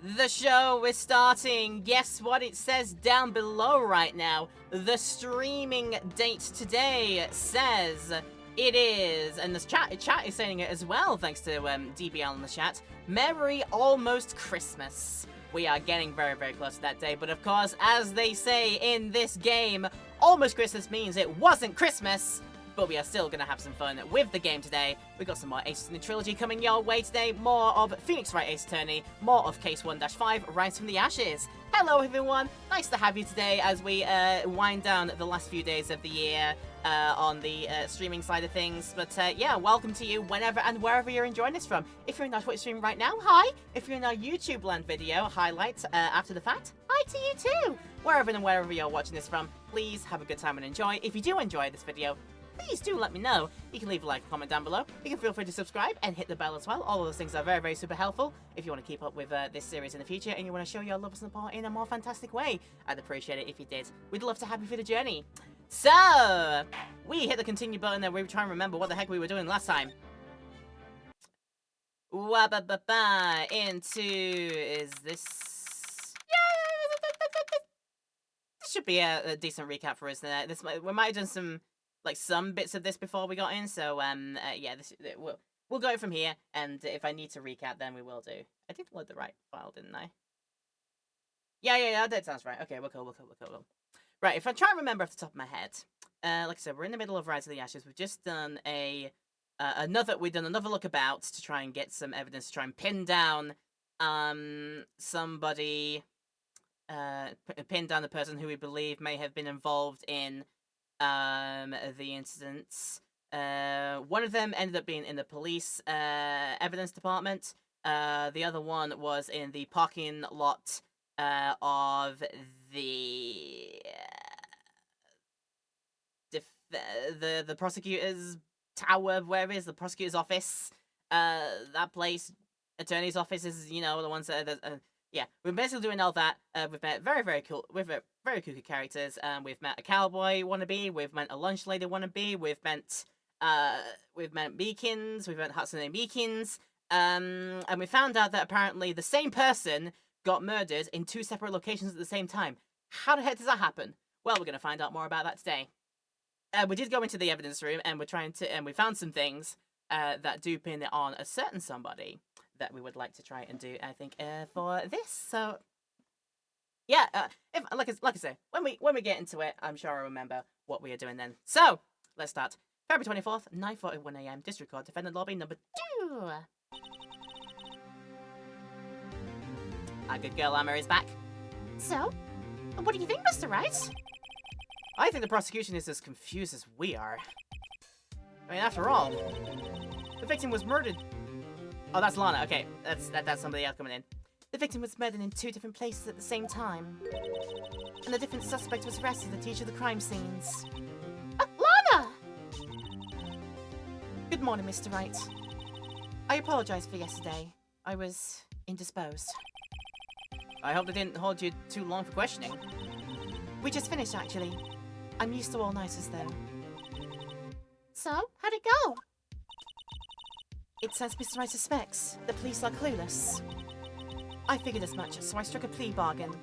The show is starting. Guess what it says down below right now? The streaming date today says it is, and the chat is saying it as well, thanks to DBL in the chat. Merry almost Christmas. We are getting very, very close to that day, but of course, as they say in this game, almost Christmas means it wasn't Christmas. But we are still going to have some fun with the game today. We've got some more Aces in the Trilogy coming your way today. More of Phoenix Wright Ace Attorney. More of Case 1-5, Rise from the Ashes. Hello, everyone. Nice to have you today as we wind down the last few days of the year on the streaming side of things. But yeah, welcome to you whenever and wherever you're enjoying this from. If you're in our Twitch stream right now, hi. If you're in our YouTube land video highlights after the fact, hi to you too. Wherever and wherever you're watching this from, please have a good time and enjoy. If you do enjoy this video, please do let me know. You can leave a like, comment down below. You can feel free to subscribe and hit the bell as well. All of those things are very, very super helpful if you want to keep up with this series in the future and you want to show your love and support in a more fantastic way. I'd appreciate it if you did. We'd love to have you for the journey. So, we hit the continue button and we were trying to remember what the heck we were doing last time. Is this... This should be a decent recap for us. We might have done some bits of this before we got in, so yeah, we'll go from here, and if I need to recap, then we will do. I did load the right file, didn't I? Yeah, that sounds right. Okay, we're cool. Right, if I try and remember off the top of my head, like I said, we're in the middle of Rise of the Ashes. We've just done another look about to try and get some evidence to try and pin down somebody, pin down the person who we believe may have been involved in the incidents. One of them ended up being in the police evidence department. The other one was in the parking lot of the prosecutor's tower, wherever it is, the prosecutor's office. That place, attorney's office is, the ones that yeah, we're basically doing all that. We've met very cool characters. We've met a cowboy wannabe. We've met a lunch lady wannabe. We've met Meekins. We've met Hatsune Meekins. And we found out that apparently the same person got murdered in 2 separate locations at the same time. How the heck does that happen? Well, we're gonna find out more about that today. We did go into the evidence room and we found some things that do pin it on a certain somebody that we would like to try and do, I think, for this. So, yeah, if like I say, when we get into it, I'm sure I'll remember what we are doing then. So, let's start. February 24th, 9:41 AM, District Court, Defendant Lobby number 2. Our good girl Amma is back. So, what do you think, Mr. Wright? I think the prosecution is as confused as we are. I mean, after all, the victim was murdered. Oh, that's Lana. Okay, that's somebody else coming in. The victim was murdered in 2 different places at the same time. And the different suspect was arrested at each of the crime scenes. Lana! Good morning, Mr. Wright. I apologize for yesterday. I was indisposed. I hope they didn't hold you too long for questioning. We just finished, actually. I'm used to all-nighters, though. So, how'd it go? It says Mr. Wright suspects the police are clueless. I figured as much, so I struck a plea bargain.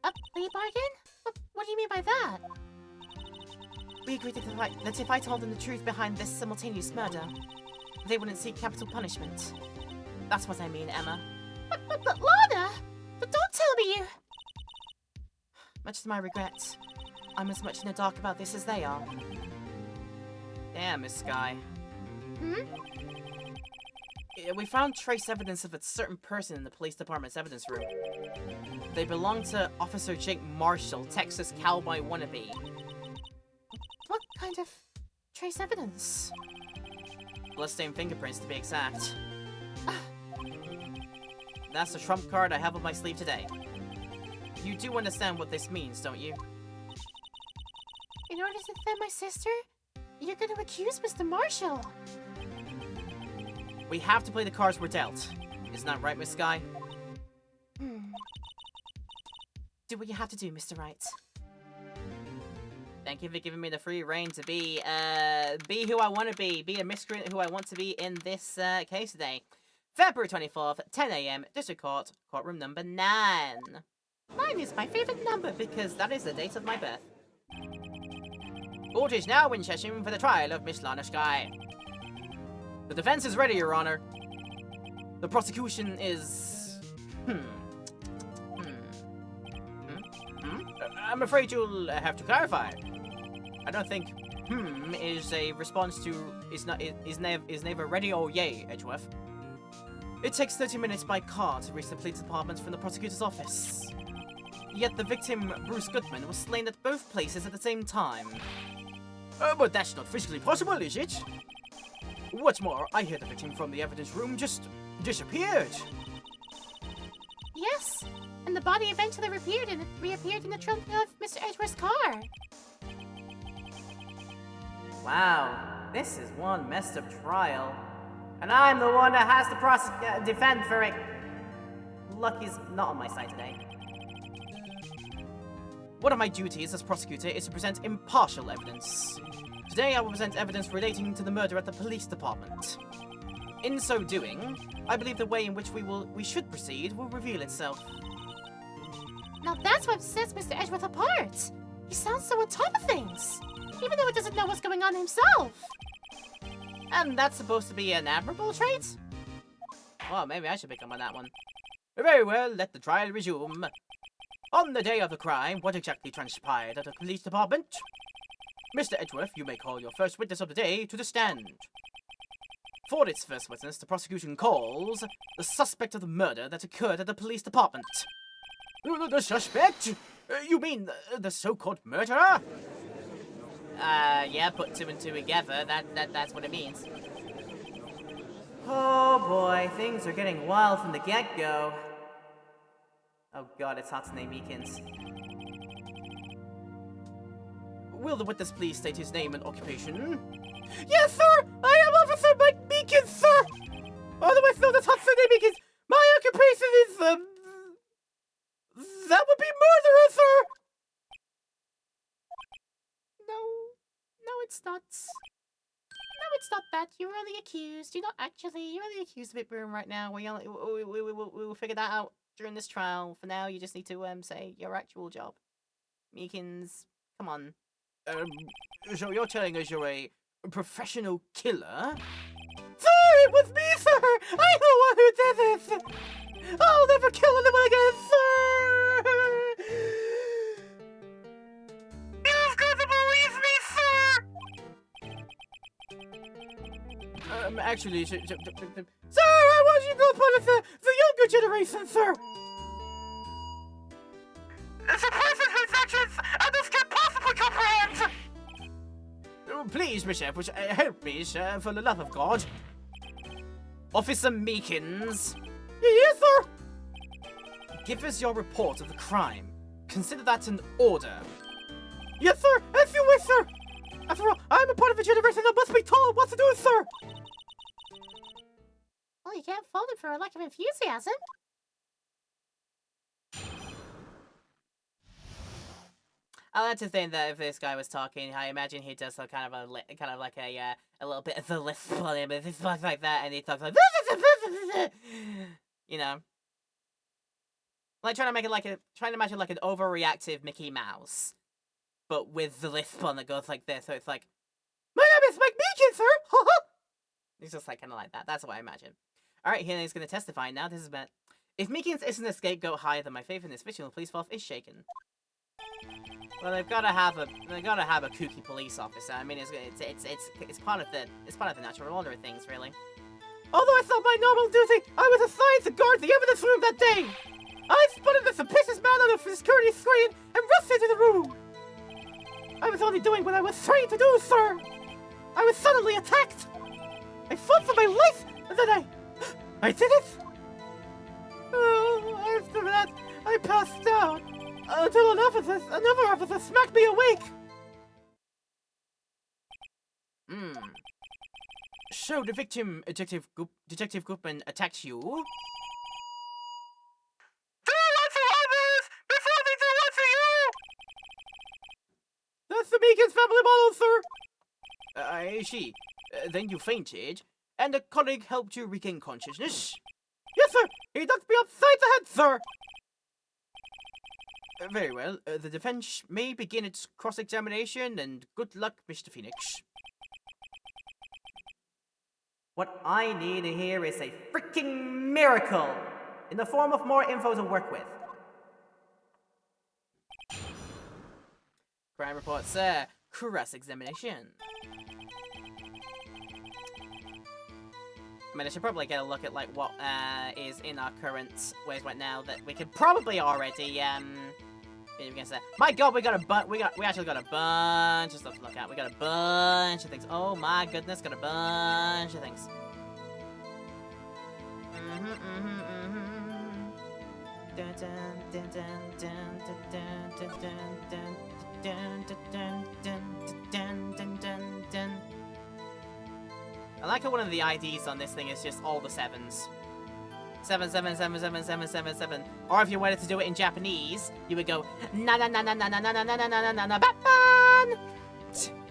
A plea bargain? What do you mean by that? We agreed that if I told them the truth behind this simultaneous murder, they wouldn't seek capital punishment. That's what I mean, Emma. But Lana! But don't tell me you... Much to my regret, I'm as much in the dark about this as they are. Damn, Miss Sky. Hmm? We found trace evidence of a certain person in the police department's evidence room. They belong to Officer Jake Marshall, Texas cowboy wannabe. What kind of trace evidence? Bloodstained fingerprints, to be exact. That's the trump card I have on my sleeve today. You do understand what this means, don't you? In order to defend my sister, you're going to accuse Mr. Marshall. We have to play the cards we're dealt. Isn't that right, Miss Sky? Do what you have to do, Mr. Wright. Thank you for giving me the free reign to be who I want to be a miscreant who I want to be in this case today. February 24th, 10 a.m., District Court, courtroom number 9. 9 is my favorite number because that is the date of my birth. Court is now in session for the trial of Miss Lana Sky. The defense is ready, Your Honor. The prosecution is... I'm afraid you'll have to clarify. I don't think is a response to is neither ready or yay, Edgeworth. It takes 30 minutes by car to reach the police department from the prosecutor's office. Yet the victim, Bruce Goodman, was slain at both places at the same time. But that's not physically possible, is it? What's more, I hear the victim from the evidence room just disappeared. Yes, and the body eventually reappeared in the trunk of Mr. Edgeworth's car. Wow, this is one messed up trial. And I'm the one that has to defend for it. Lucky's not on my side today. One of my duties as prosecutor is to present impartial evidence. Today I will present evidence relating to the murder at the police department. In so doing, I believe the way in which we should proceed will reveal itself. Now that's what sets Mr. Edgeworth apart. He sounds so on top of things, even though he doesn't know what's going on himself. And that's supposed to be an admirable trait? Well, maybe I should pick up on that one. Very well, let the trial resume. On the day of the crime, what exactly transpired at the police department? Mr. Edgeworth, you may call your first witness of the day to the stand. For its first witness, the prosecution calls the suspect of the murder that occurred at the police department. The suspect? You mean the so-called murderer? Yeah, put 2 and 2 together, that's what it means. Oh boy, things are getting wild from the get-go. Oh god, it's Hatsune Miikins. Will the witness please state his name and occupation? Yes, sir! I am Officer Mike Meekins, sir! Otherwise known as Hatsune Miikins. My occupation is, that would be murderer, sir! No, it's not. No, it's not that. You're only accused. You're only accused of it, Broom, right now. We will figure that out during this trial. For now, you just need to, say your actual job. Meekins, come on. So you're telling us you're a professional killer? Sir, it was me, sir! I'm the one who did this! I'll never kill anyone again, sir! You've got to believe me, sir! Actually, sir, I want you to go part of the younger generation, sir! It's a person whose actions others can possibly comprehend! Please, Miss Edwards, help me, sir, for the love of God. Officer Meekins. Yes, sir! Give us your report of the crime. Consider that an order. Yes, sir! As you wish, sir! After all, I'm a part of a generation that must be told what to do, sir! Well, you can't fault him for a lack of enthusiasm. I like to think that if this guy was talking, I imagine he does a kind of like a little bit of the lisp on him, and he talks like that, and he talks like, you know, like trying to imagine like an overreactive Mickey Mouse, but with the lisp on that goes like this. So it's like, my name is Mike Meekins, sir. He's just like kind of like that. That's what I imagine. All right, here he's going to testify now. This is about if Meekins isn't a scapegoat higher than my faith in this fictional police force is shaken. Well, they've got to have a kooky police officer. I mean, it's part of the natural order of things, really. Although it's not my normal duty, I was assigned to guard the evidence room that day. I spotted the suspicious man on the security screen and rushed into the room. I was only doing what I was trained to do, sir. I was suddenly attacked. I fought for my life, and then I did it. Oh, after that, I passed out. Until another officer smacked me awake! So the victim, Detective Goodman, attacked you? Do unto others before they do unto you! That's the Meekins family model, sir! I see. Then you fainted, and a colleague helped you regain consciousness. He knocked me upside the head, sir! Very well. The defense may begin its cross-examination, and good luck, Mr. Phoenix. What I need here is a freaking miracle in the form of more info to work with. Crime report, sir. Cross-examination. I mean, I should probably get a look at, like, what is in our current ways right now that we could probably already, my god, we actually got a bunch of stuff to look at. We got a bunch of things. Oh my goodness, got a bunch of things. I like how one of the IDs on this thing is just all the sevens. 7777777. Or if you wanted to do it in Japanese, you would go na na na na na na na na na na na na na Batman.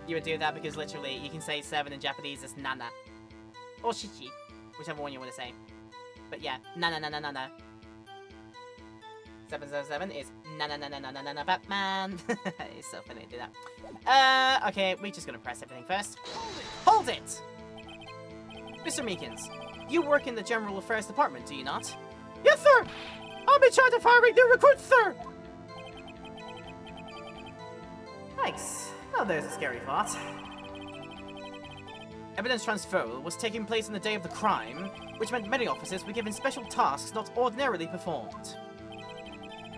You would do that because literally you can say 7 in Japanese as nana or shichi, whichever one you want to say. But yeah, na na na na na na. 777 is na na na na na na na na Batman. It's so funny to do that. Okay, we're just gonna press everything first. Hold it! Mr. Meekins, you work in the General Affairs Department, do you not? Yes, sir! I'm in charge of hiring new recruits, sir! Thanks. Now there's a scary thought. Evidence transfer was taking place on the day of the crime, which meant many officers were given special tasks not ordinarily performed.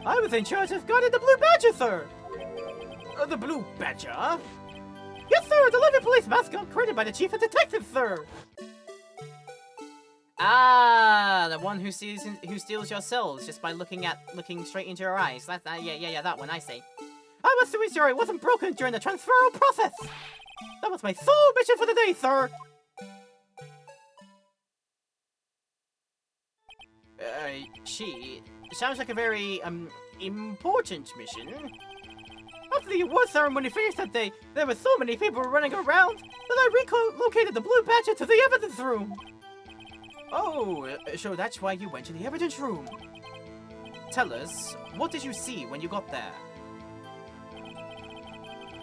I was in charge of guarding the Blue Badger, sir! The Blue Badger? Yes, sir! The living police mascot created by the chief of detectives, sir! Ah, the one who steals your souls just by looking straight into your eyes. Yeah, that one, I see. I was to ensure it wasn't broken during the transferal process! That was my sole mission for the day, sir! Sounds like a very, important mission. After the award ceremony finished that day, there were so many people running around that I relocated the Blue Badger to the evidence room! Oh, so that's why you went to the evidence room. Tell us, what did you see when you got there?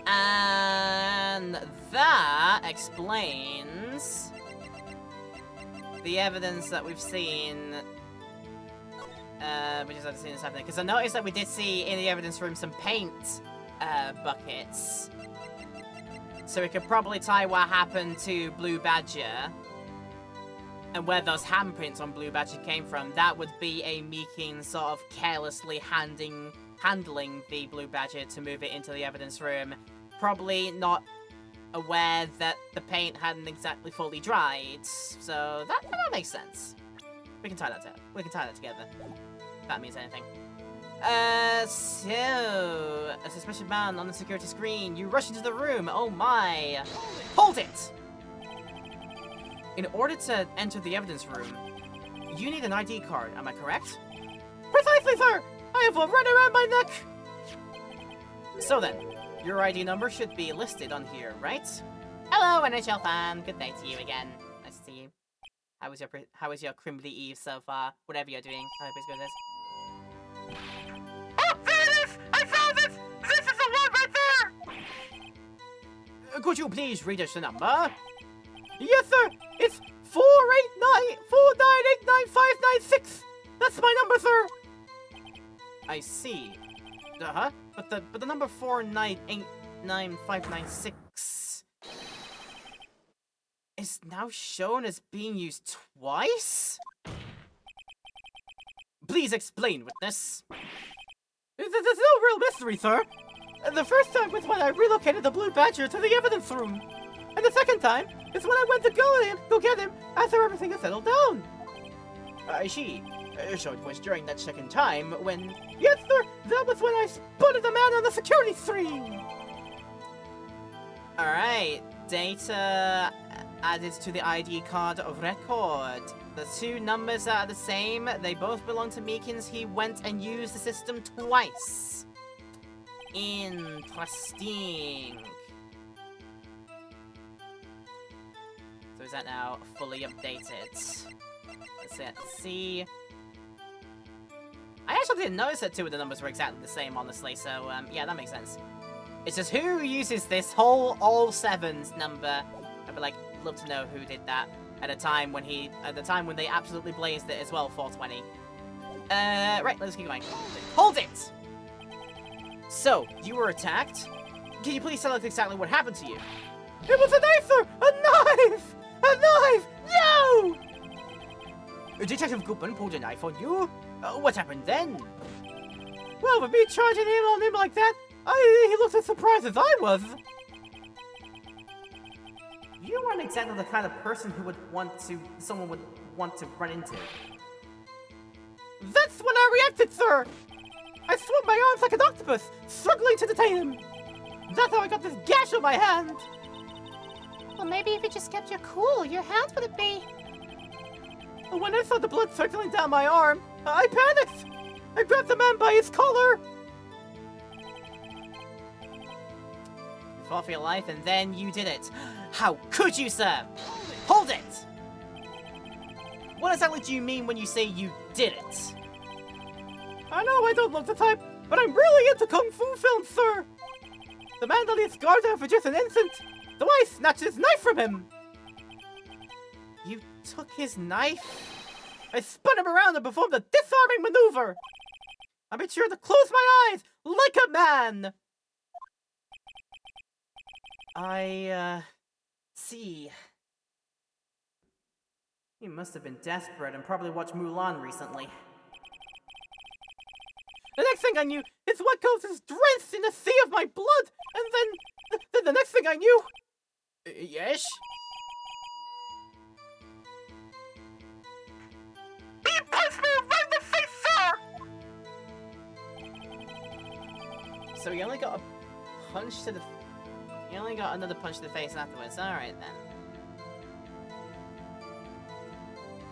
And that explains the evidence that we've seen, we just haven't seen this happening. Because I noticed that we did see in the evidence room some paint buckets. So we could probably tie what happened to Blue Badger and where those handprints on Blue Badger came from. That would be a Meekin sort of carelessly handling the Blue Badger to move it into the evidence room. Probably not aware that the paint hadn't exactly fully dried. So that makes sense. We can tie that together. If that means anything. So a suspicious man on the security screen. You rush into the room. Oh my. Hold it! In order to enter the evidence room, you need an ID card, am I correct? Precisely, sir! I have one right around my neck! So then, your ID number should be listed on here, right? Hello, NHL fan. Good day to you again. Nice to see you. How was your Crimbley Eve so far? Whatever you're doing, I hope it's good. Oh, there it is! I found it! This is the one right there! Could you please read us the number? Yes, sir! It's 48949899596! That's my number, sir! I see. But the number 4989596 is now shown as being used twice? Please explain, witness. There's no real mystery, sir. The first time was when I relocated the Blue Badger to the evidence room. And the second time is when I went to go get him after everything had settled down. I see. So it was during that second time when... Yes, sir! That was when I spotted the man on the security screen! Alright. Data added to the ID card of record. The two numbers are the same. They both belong to Meekins. He went and used the system twice. Interesting. So is that now fully updated? Let's see. I actually didn't notice that two of the numbers were exactly the same, honestly, so, yeah, that makes sense. It's just who uses this whole all sevens number? I'd be like, love to know who did that at a time when they absolutely blazed it as well, 420. Right, let's keep going. Hold it! So, you were attacked? Can you please tell us exactly what happened to you? It was a knife, sir! A knife! A knife! No! Detective Goodman pulled a knife on you? What happened then? Well, with me charging in on him like that, he looked as surprised as I was. You weren't exactly the kind of person who someone would want to run into. That's when I reacted, sir! I swung my arms like an octopus, struggling to detain him. That's how I got this gash on my hand. Well, maybe if you just kept your cool, your hands wouldn't be... When I saw the blood circling down my arm, I panicked. I grabbed the man by his collar. You fought for your life and then you did it. How could you, sir? Hold it! What exactly do you mean when you say you did it? I know I don't look the type, but I'm really into kung fu films, sir. The man that leaves guard down for just an instant, so I snatched his knife from him. You took his knife? I spun him around and performed a disarming maneuver. I made sure to close my eyes like a man. See. You must have been desperate and probably watched Mulan recently. The next thing I knew, his wet coat was drenched in a sea of my blood, and then the next thing I knew... Yes? He punched me right in the face, sir! So he only got a punch to the... He only got another punch to the face afterwards. Alright then.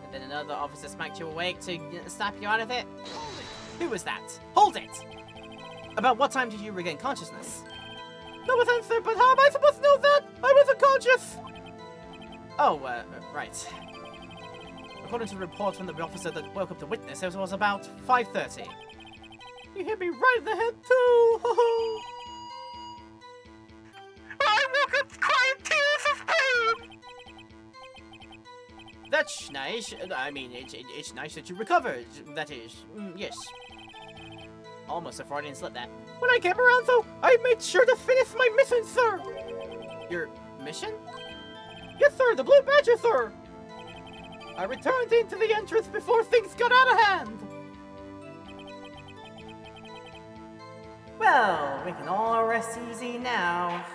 And then another officer smacked you awake to snap you out of it? Who was that? Hold it! About what time did you regain consciousness? No offense, sir, but how am I supposed to know that? I was unconscious! Oh, right. According to the report from the officer that woke up the witness, it was about 5:30. You hit me right in the head, too! I woke up crying tears of pain! That's nice. I mean, it's nice that you recovered. That is, yes. Almost a Freudian slip there. When I came around, though, I made sure to finish my mission, sir! Your mission? Yes, sir, the Blue Badger, sir! I returned into the entrance before things got out of hand! Well, we can all rest easy now.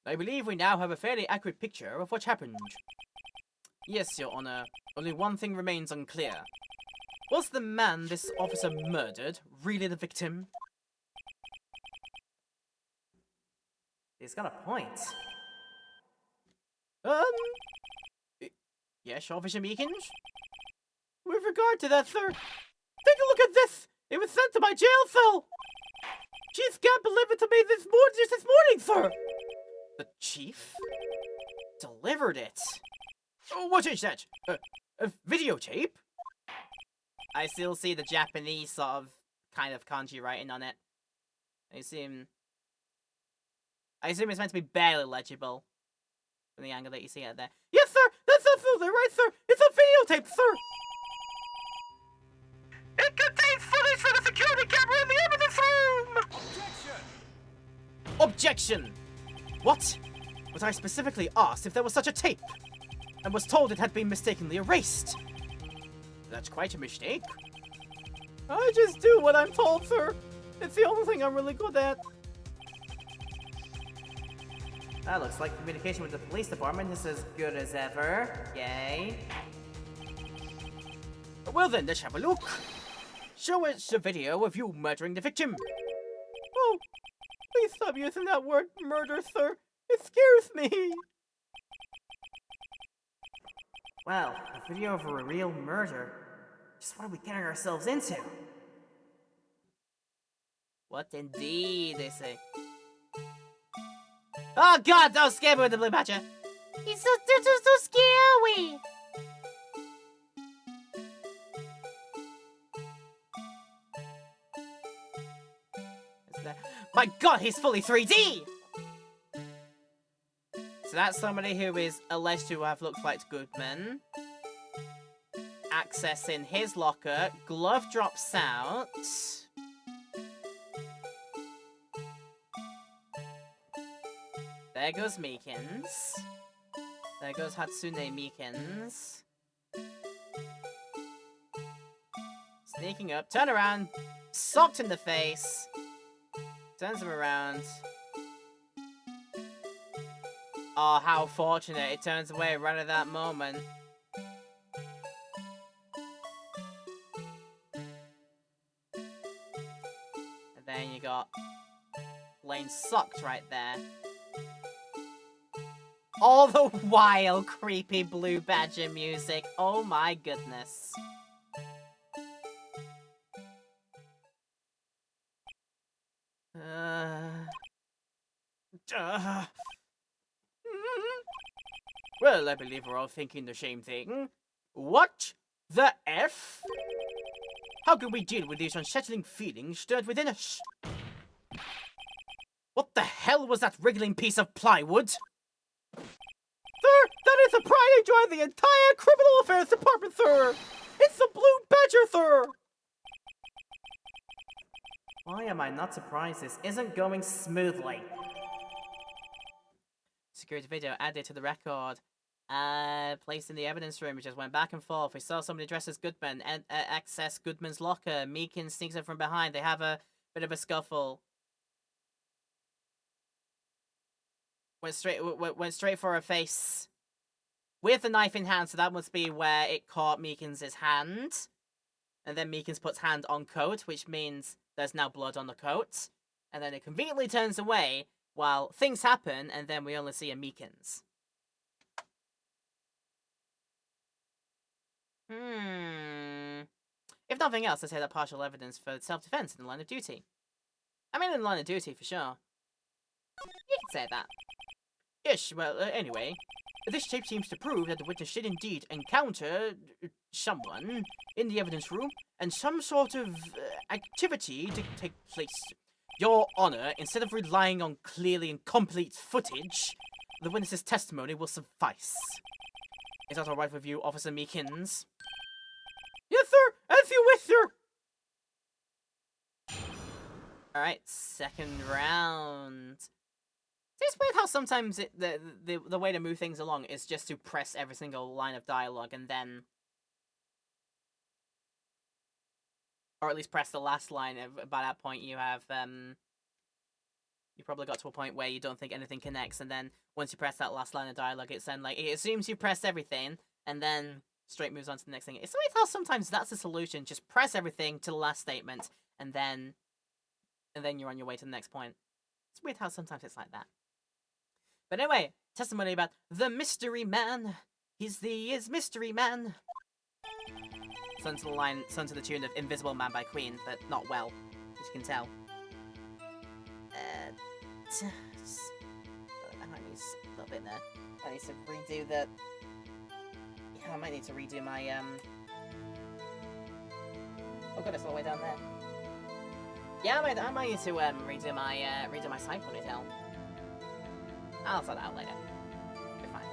I believe we now have a fairly accurate picture of what happened. Yes, Your Honor. Only one thing remains unclear. Was the man this officer murdered really the victim? He's got a point. Yes, Officer Meekins? With regard to that, sir, take a look at this! It was sent to my jail cell! Chief Gap delivered to me just this morning, sir! The chief? Delivered it? What is that? A videotape? I still see the Japanese sort of, kind of kanji writing on it. I assume it's meant to be barely legible. From the angle that you see it there. Yes, sir! That's absolutely right, sir! It's a videotape, sir! It contains footage for the security camera in the evidence room! Objection! What? But I specifically asked if there was such a tape, and was told it had been mistakenly erased. That's quite a mistake. I just do what I'm told, sir. It's the only thing I'm really good at. That looks like communication with the police department is as good as ever. Yay. Well then, let's have a look. Show us the video of you murdering the victim. Oh, please stop using that word, murder, sir. It scares me. Well, a video of a real murder. Just what are we getting ourselves into? What indeed, they say. Oh god, don't scare me with the Blue Badger! He's so scary! My god, he's fully 3D! So that's somebody who is alleged to have looked like Goodman. Accessing his locker. Glove drops out. There goes Meekins. There goes Hatsune Meekins. Sneaking up. Turn around. Socked in the face. Turns him around. Oh, how fortunate. It turns away right at that moment. And then you got Lane socked right there. All the while, creepy Blue Badger music. Oh my goodness. Well, I believe we're all thinking the same thing. What the F? How can we deal with these unsettling feelings stirred within us? What the hell was that wriggling piece of plywood? Sir, that is a prying joint of the entire Criminal Affairs Department, sir! It's the Blue Badger, sir! Why am I not surprised this isn't going smoothly? Security video added to the record. Placed in the evidence room, which just went back and forth. We saw somebody dressed as Goodman and access Goodman's locker. Meekins sneaks in from behind. They have a bit of a scuffle. Went straight for her face. With the knife in hand, so that must be where it caught Meekins' hand. And then Meekins puts hand on coat, which means there's now blood on the coat. And then it conveniently turns away while things happen, and then we only see a Meekins. If nothing else, I'd say that partial evidence for self-defense in the line of duty. I mean, in the line of duty, for sure. You can say that. Yes, well, anyway, this tape seems to prove that the witness did indeed encounter someone in the evidence room, and some sort of activity did take place. Your Honor, instead of relying on clearly and complete footage, the witness's testimony will suffice. Is that alright with you, Officer Meekins? Yes, sir! As you wish, sir! Alright, second round. It's weird how sometimes the way to move things along is just to press every single line of dialogue and then... Or at least press the last line. By that point you have, you probably got to a point where you don't think anything connects, and then once you press that last line of dialogue, it's then like, it assumes you pressed everything, and then straight moves on to the next thing. It's weird how sometimes that's the solution. Just press everything to the last statement, and then you're on your way to the next point. It's weird how sometimes it's like that. But anyway, testimony about the mystery man. He's mystery man. Sung to the tune of Invisible Man by Queen, but not well, as you can tell. I might need a little bit there. I need to redo the... Yeah, I might need to redo my, Oh god, it's all the way down there. Yeah, I might need to, redo my side ponytail. I'll sort that out later. Be fine.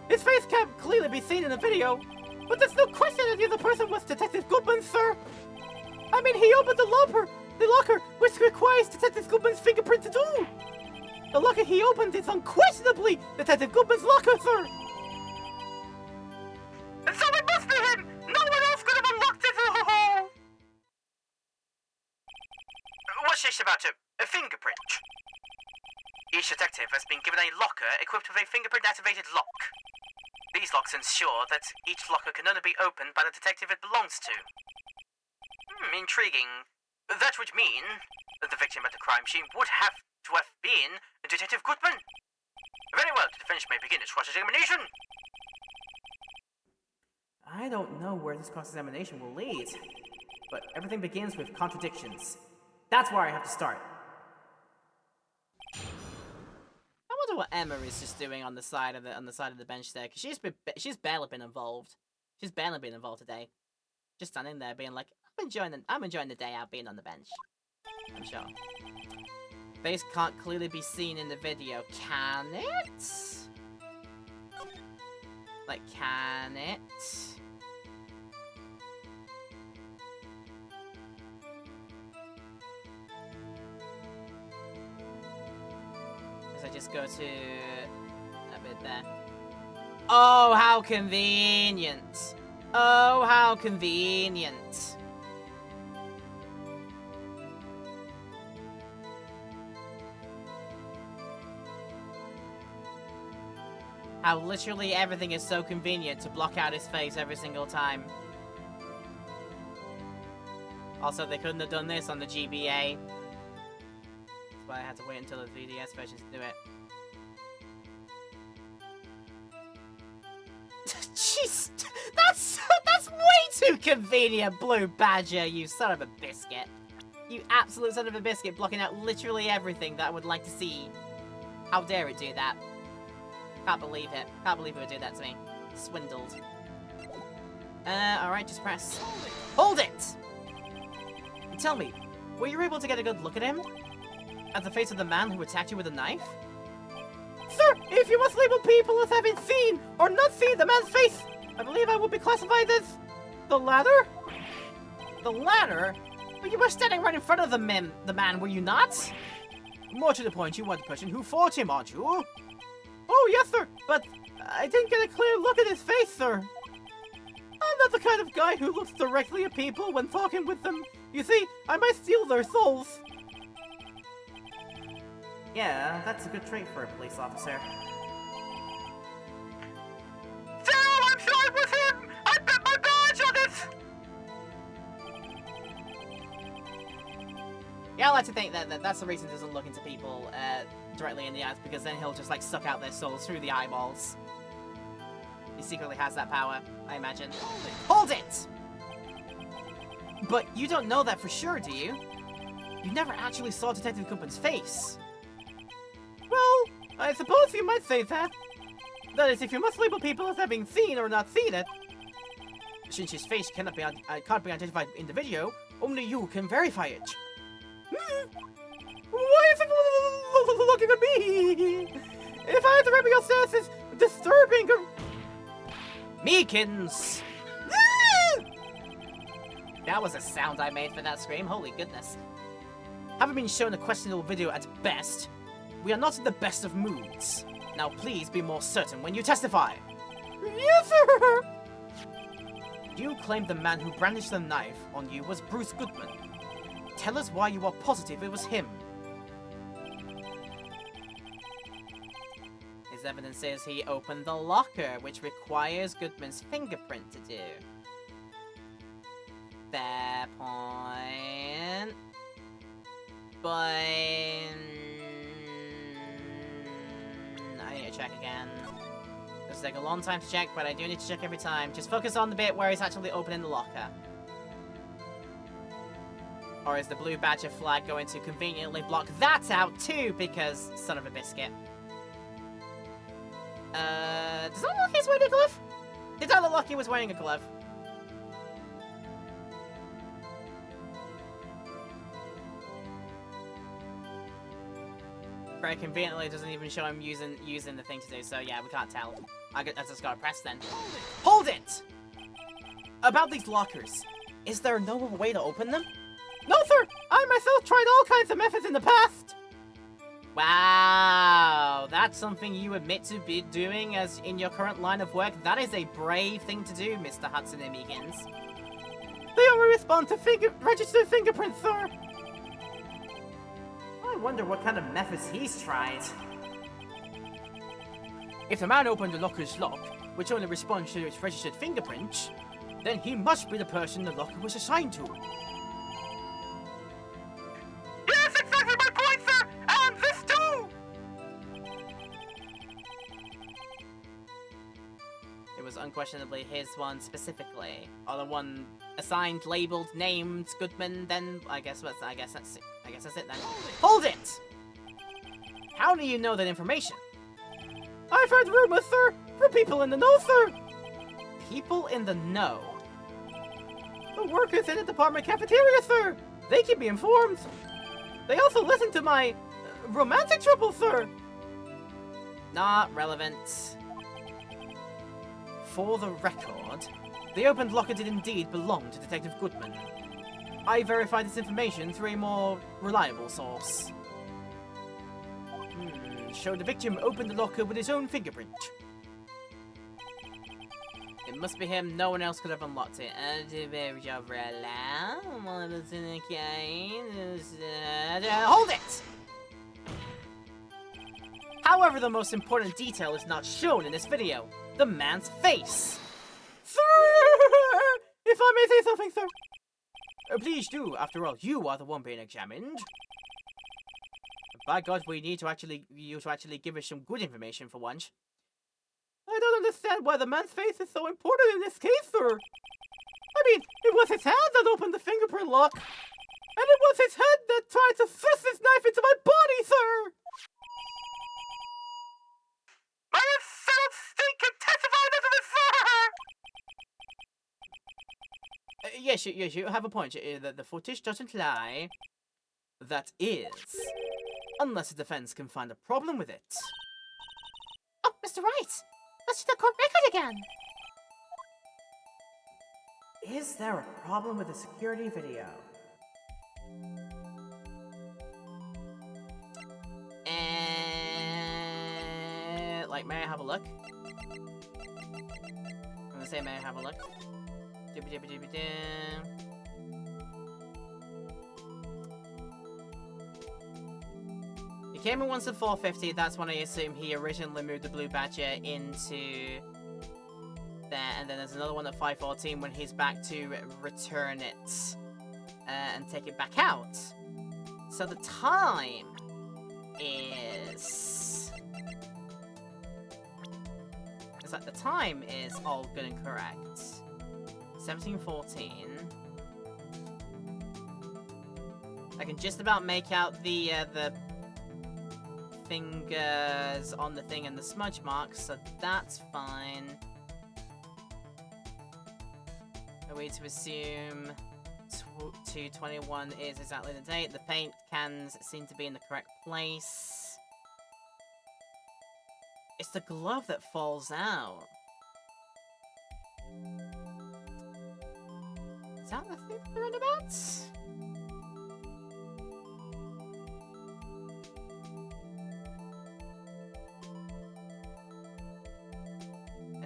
His face can't clearly be seen in the video, but there's no question that the other person was Detective Goodman, sir! I mean, he opened the locker, which requires Detective Goodman's fingerprint to do! The locker he opened is unquestionably Detective Goodman's locker, sir! And so it must be him! No one else could have unlocked it! What's this about a fingerprint? Each detective has been given a locker equipped with a fingerprint-activated lock. These locks ensure that each locker can only be opened by the detective it belongs to. Intriguing. That would mean that the victim at the crime scene would have to have been Detective Goodman. Very well, the defense may begin its cross-examination. I don't know where this cross-examination will lead, but everything begins with contradictions. That's where I have to start. I wonder what Emma is just doing on the side of the bench there, because she's barely been involved. She's barely been involved today. Just standing there, being like, I'm enjoying the day out being on the bench. I'm sure. Face can't clearly be seen in the video. Can it? Like, can it? Guess I just go to a bit there. Oh, how convenient! Oh, how convenient! How literally everything is so convenient to block out his face every single time. Also, they couldn't have done this on the GBA. That's why I had to wait until the 3DS version to do it. Jeez, that's way too convenient, Blue Badger, you son of a biscuit. You absolute son of a biscuit, blocking out literally everything that I would like to see. How dare it do that? Can't believe it. Can't believe it would do that to me. Swindled. Alright, just press. Hold it! And tell me, were you able to get a good look at him? At the face of the man who attacked you with a knife? Sir, if you must label people as having seen or not seen the man's face, I believe I will be classified as the latter? The latter? But you were standing right in front of the man, were you not? More to the point, you were the person who fought him, aren't you? Oh, yes, sir, but I didn't get a clear look at his face, sir. I'm not the kind of guy who looks directly at people when talking with them. You see, I might steal their souls. Yeah, that's a good trait for a police officer. So, I'm sure it was him! I bet my badge on it! Yeah, I like to think that that's the reason he doesn't look into people directly in the eyes, because then he'll just like suck out their souls through the eyeballs. He secretly has that power, I imagine. Hold it! But you don't know that for sure, do you? You never actually saw Detective Goodman's face. Well, I suppose you might say that. That is, if you must label people as having seen or not seen it. Since his face can't be identified in the video, only you can verify it. Why is it looking at me? If I had to rate myself as disturbing or... Meekins! That was a sound I made for that scream, holy goodness. Having been shown a questionable video at best, we are not in the best of moods. Now please be more certain when you testify. Yes, sir! You claimed the man who brandished the knife on you was Bruce Goodman. Tell us why you are positive it was him. His evidence says he opened the locker, which requires Goodman's fingerprint to do. Fair point. But... I need to check again. This will take a long time to check, but I do need to check every time. Just focus on the bit where he's actually opening the locker. Or is the Blue Badger flag going to conveniently block that out too, because son of a biscuit. Does that look like he's wearing a glove? Did that look like he was wearing a glove? Very conveniently, it doesn't even show him using the thing to do, so yeah, we can't tell. I just gotta press then. Hold it! About these lockers, is there no way to open them? No, sir! I myself tried all kinds of methods in the past! Wow, that's something you admit to be doing as in your current line of work. That is a brave thing to do, Mr. Hudson and Meekins. They only respond to registered fingerprints, sir! I wonder what kind of methods he's tried. If the man opened the locker's lock, which only responds to its registered fingerprints, then he must be the person the locker was assigned to. Yes, exactly my point, sir! And this too! It was unquestionably his one specifically, or the one assigned, labeled, named Goodman. Then I guess that's it then. Hold it! How do you know that information? I've heard rumors, sir, from people in the know, sir. People in the know. The workers in the department cafeteria, sir. They can be informed. They also listened to my romantic trouble, sir. Not relevant. For the record, the opened locker did indeed belong to Detective Goodman. I verified this information through a more reliable source. Showed the victim opened the locker with his own fingerprint. It must be him. No one else could have unlocked it. Hold it! However, the most important detail is not shown in this video. The man's face. Sir! If I may say something, sir. Please do. After all, you are the one being examined. By God, we need you to actually give us some good information for once. I don't understand why the man's face is so important in this case, sir. I mean, it was his hand that opened the fingerprint lock. And it was his head that tried to thrust his knife into my body, sir! My fellow state can testify to this, sir! Yes, you have a point. The footage doesn't lie. That is. Unless the defense can find a problem with it. Oh, Mr. Wright! Let's see the court record again! Is there a problem with the security video? Like, may I have a look? I'm gonna say, may I have a look? He came in once at 450, that's when I assume he originally moved the Blue Badger into there, and then there's another one at 514 when he's back to return it and take it back out. So the time is... It's like the time is all good and correct. 1714. I can just about make out the fingers on the thing and the smudge marks, so that's fine. Are we to assume 221 is exactly the date? The paint cans seem to be in the correct place. It's the glove that falls out. Is that the thing they're on about?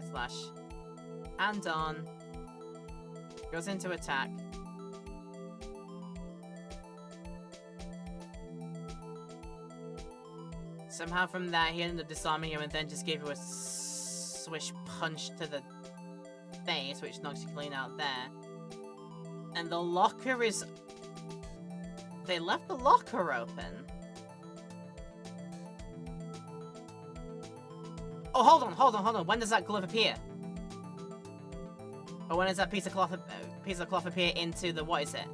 Slash. Hand on. Goes into attack. Somehow from that he ended up disarming him and then just gave you a swish punch to the face, which knocks you clean out there. And the locker is... They left the locker open. Oh, hold on. When does that glove appear? Or when does that piece of cloth appear into the... What is it?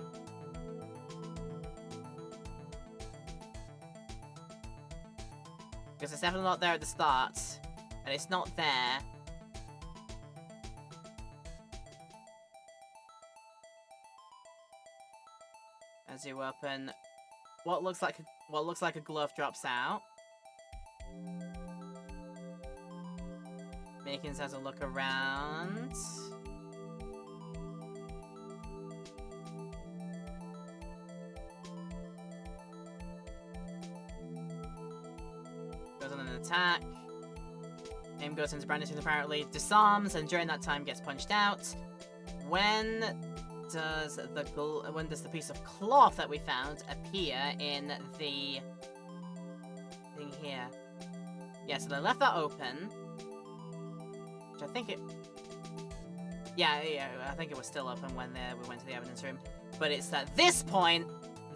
Because it's definitely not there at the start. And it's not there. As you open... What looks like a glove drops out. Makins has a look around. Goes on an attack. Aim goes into brandishing apparently, disarms, and during that time gets punched out. When does the piece of cloth that we found appear in the thing here? Yeah, so they left that open. I think it... Yeah, I think it was still open when we went to the evidence room. But it's at this point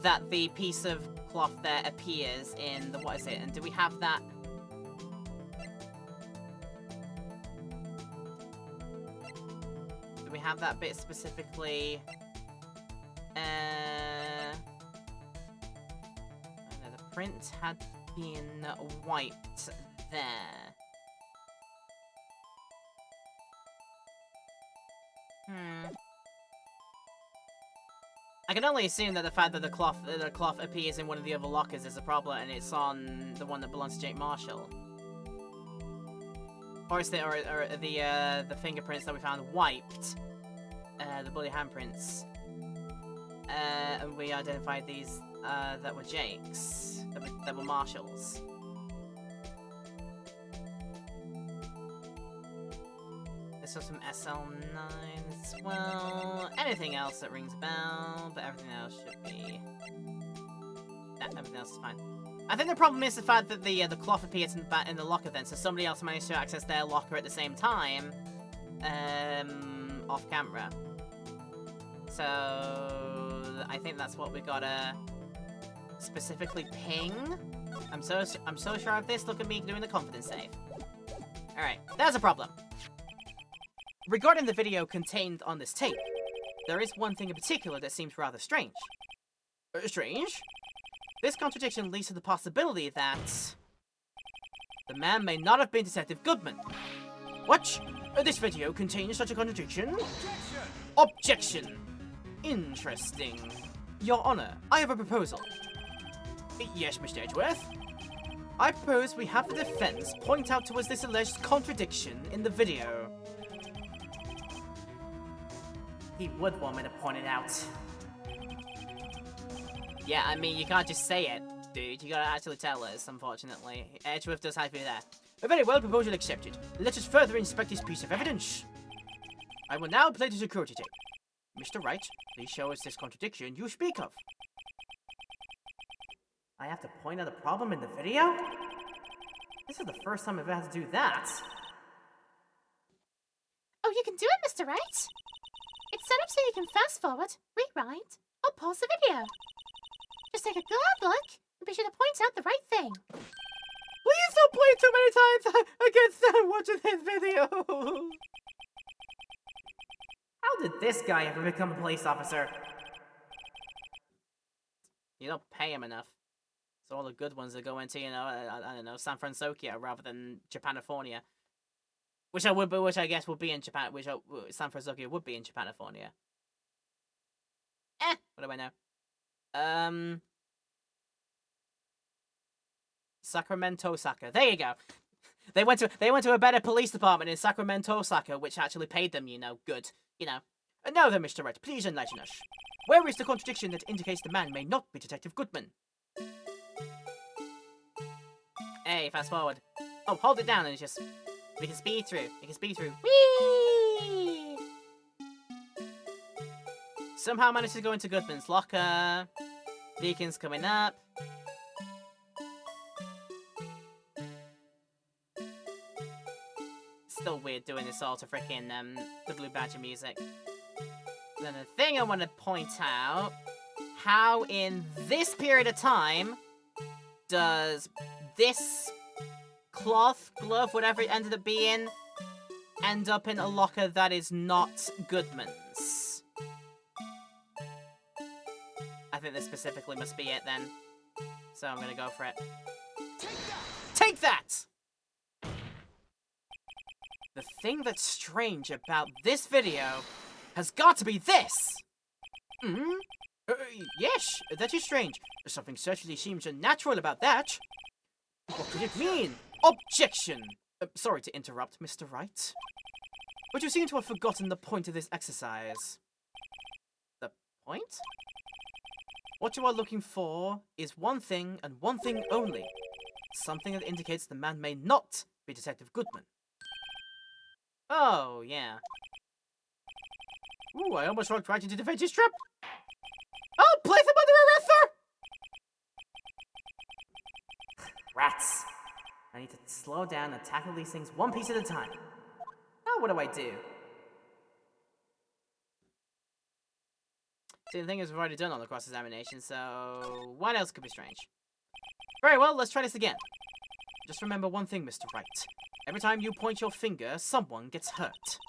that the piece of cloth there appears in the... What is it? And do we have that... Do we have that bit specifically... No, the print had been wiped there. I can only assume that the fact that the cloth appears in one of the other lockers is a problem, and it's on the one that belongs to Jake Marshall. Or is the fingerprints that we found wiped, the bloody handprints, and we identified these that were Jake's, that were Marshall's. This was from SL9 as well. Anything else that rings a bell, but everything else should be. Nah, everything else is fine. I think the problem is the fact that the cloth appears in the locker then, so somebody else managed to access their locker at the same time, off camera. So I think that's what we gotta specifically ping. I'm so sure of this. Look at me doing the confidence save. All right, there's a problem. Regarding the video contained on this tape, there is one thing in particular that seems rather strange. Strange? This contradiction leads to the possibility that the man may not have been Detective Goodman. What? This video contains such a contradiction? Objection! Interesting. Your Honor, I have a proposal. Yes, Mr. Edgeworth? I propose we have the defense point out to us this alleged contradiction in the video. He would want me to point it out. Yeah, I mean, you can't just say it, dude. You gotta actually tell us, unfortunately. Edgeworth does have you there. Very well, proposal accepted. Let us further inspect this piece of evidence. I will now play the security tape. Mr. Wright, please show us this contradiction you speak of. I have to point out a problem in the video? This is the first time I've had to do that. Oh, you can do it, Mr. Wright. It's set up so you can fast forward, rewind, or pause the video. Just take a good look and be sure to point out the right thing. Please don't play too many times. I can't stand watching this video. How did this guy ever become a police officer? You don't pay him enough. So all the good ones that go into, you know, I don't know, San Francisco rather than Japanifornia. Which I guess would be in Japan, San Francisco would be in Japanifornia. What do I know? Sacramento, Osaka. There you go. They went to a better police department in Sacramento, Osaka, which actually paid them, you know, good. You know. And now then, Mr. Wright, please enlighten us. Where is the contradiction that indicates the man may not be Detective Goodman? Hey, fast forward. Oh, hold it down and just... We can speed through. We can speed through. Whee! Somehow managed to go into Goodman's locker. Beacon's coming up. Still weird doing this all to frickin' the Blue Badger music. Then the thing I want to point out, how in this period of time does this cloth, glove, whatever it ended up being, end up in a locker that is not Goodman's? I think this specifically must be it then. So I'm gonna go for it. Take that! The thing that's strange about this video has got to be this! Yes, that is strange. Something certainly seems unnatural about that. What could it mean? Objection! Sorry to interrupt, Mr. Wright. But you seem to have forgotten the point of this exercise. The point? What you are looking for is one thing and one thing only. Something that indicates the man may not be Detective Goodman. Oh, yeah. Ooh, I almost walked right into the veggie trap. Oh, place him under arrest, sir! Rats. I need to slow down and tackle these things one piece at a time. Now what do I do? See, the thing is, we've already done all the cross-examination, so what else could be strange? Very well, let's try this again. Just remember one thing, Mr. Wright. Every time you point your finger, someone gets hurt.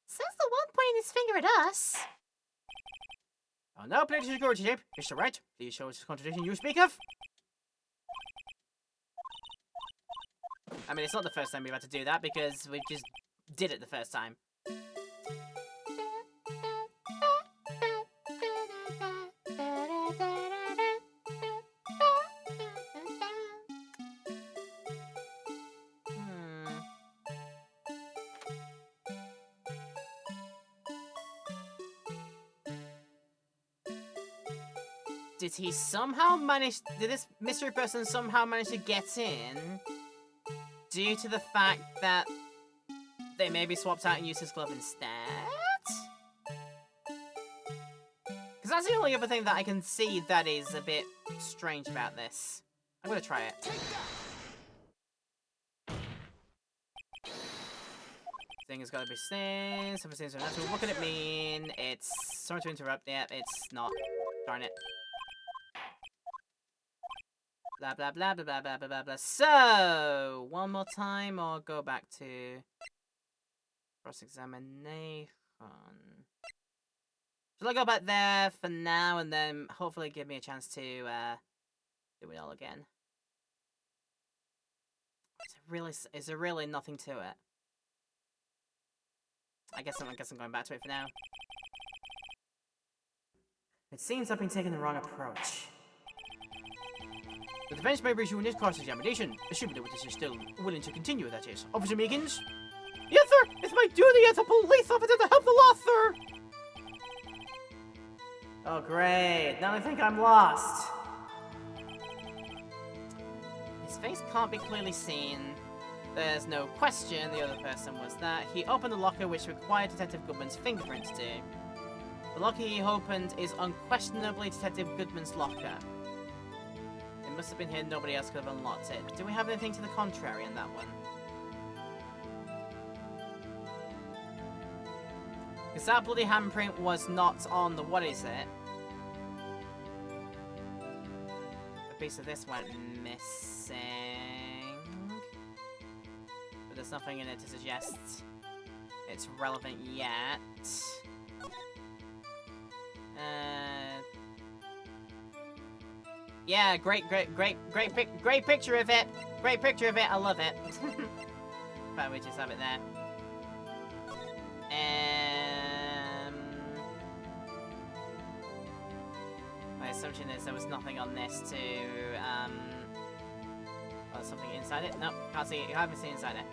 Says the one pointing his finger at us. I'll now play the security tape. Mr. Wright, please show us the contradiction you speak of. I mean, it's not the first time we've had to do that, because we just did it the first time. did he somehow manage... Did this mystery person somehow manage to get in due to the fact that they maybe swapped out and used his glove instead? Because that's the only other thing that I can see that is a bit strange about this. I'm gonna try it. Thing has got to be seen. Something seems unnatural. What could it mean? It's... Sorry to interrupt. Yeah, it's not. Darn it. Blah, blah, blah, blah, blah, blah, blah, blah, blah. So, one more time or go back to cross-examination. Shall I go back there for now and then hopefully give me a chance to do it all again? Is there really nothing to it? I guess I'm going back to it for now. It seems I've been taking the wrong approach. The defense may issue in this cross-examination, assuming the witness is still willing to continue, that is. Officer Meekins? Yes, sir! It's my duty as a police officer to help the lost, sir! Oh, great. Now I think I'm lost. His face can't be clearly seen. There's no question the other person was that. He opened the locker which required Detective Goodman's fingerprint to do. The locker he opened is unquestionably Detective Goodman's locker. It must have been here, nobody else could have unlocked it. Do we have anything to the contrary in that one? Because that bloody handprint was not on the... What is it? A piece of this went missing. But there's nothing in it to suggest it's relevant yet. Yeah, great picture of it. Great picture of it. I love it. But we just have it there. My assumption is there was nothing on this to, oh, there's something inside it? Nope, can't see it. You haven't seen inside it.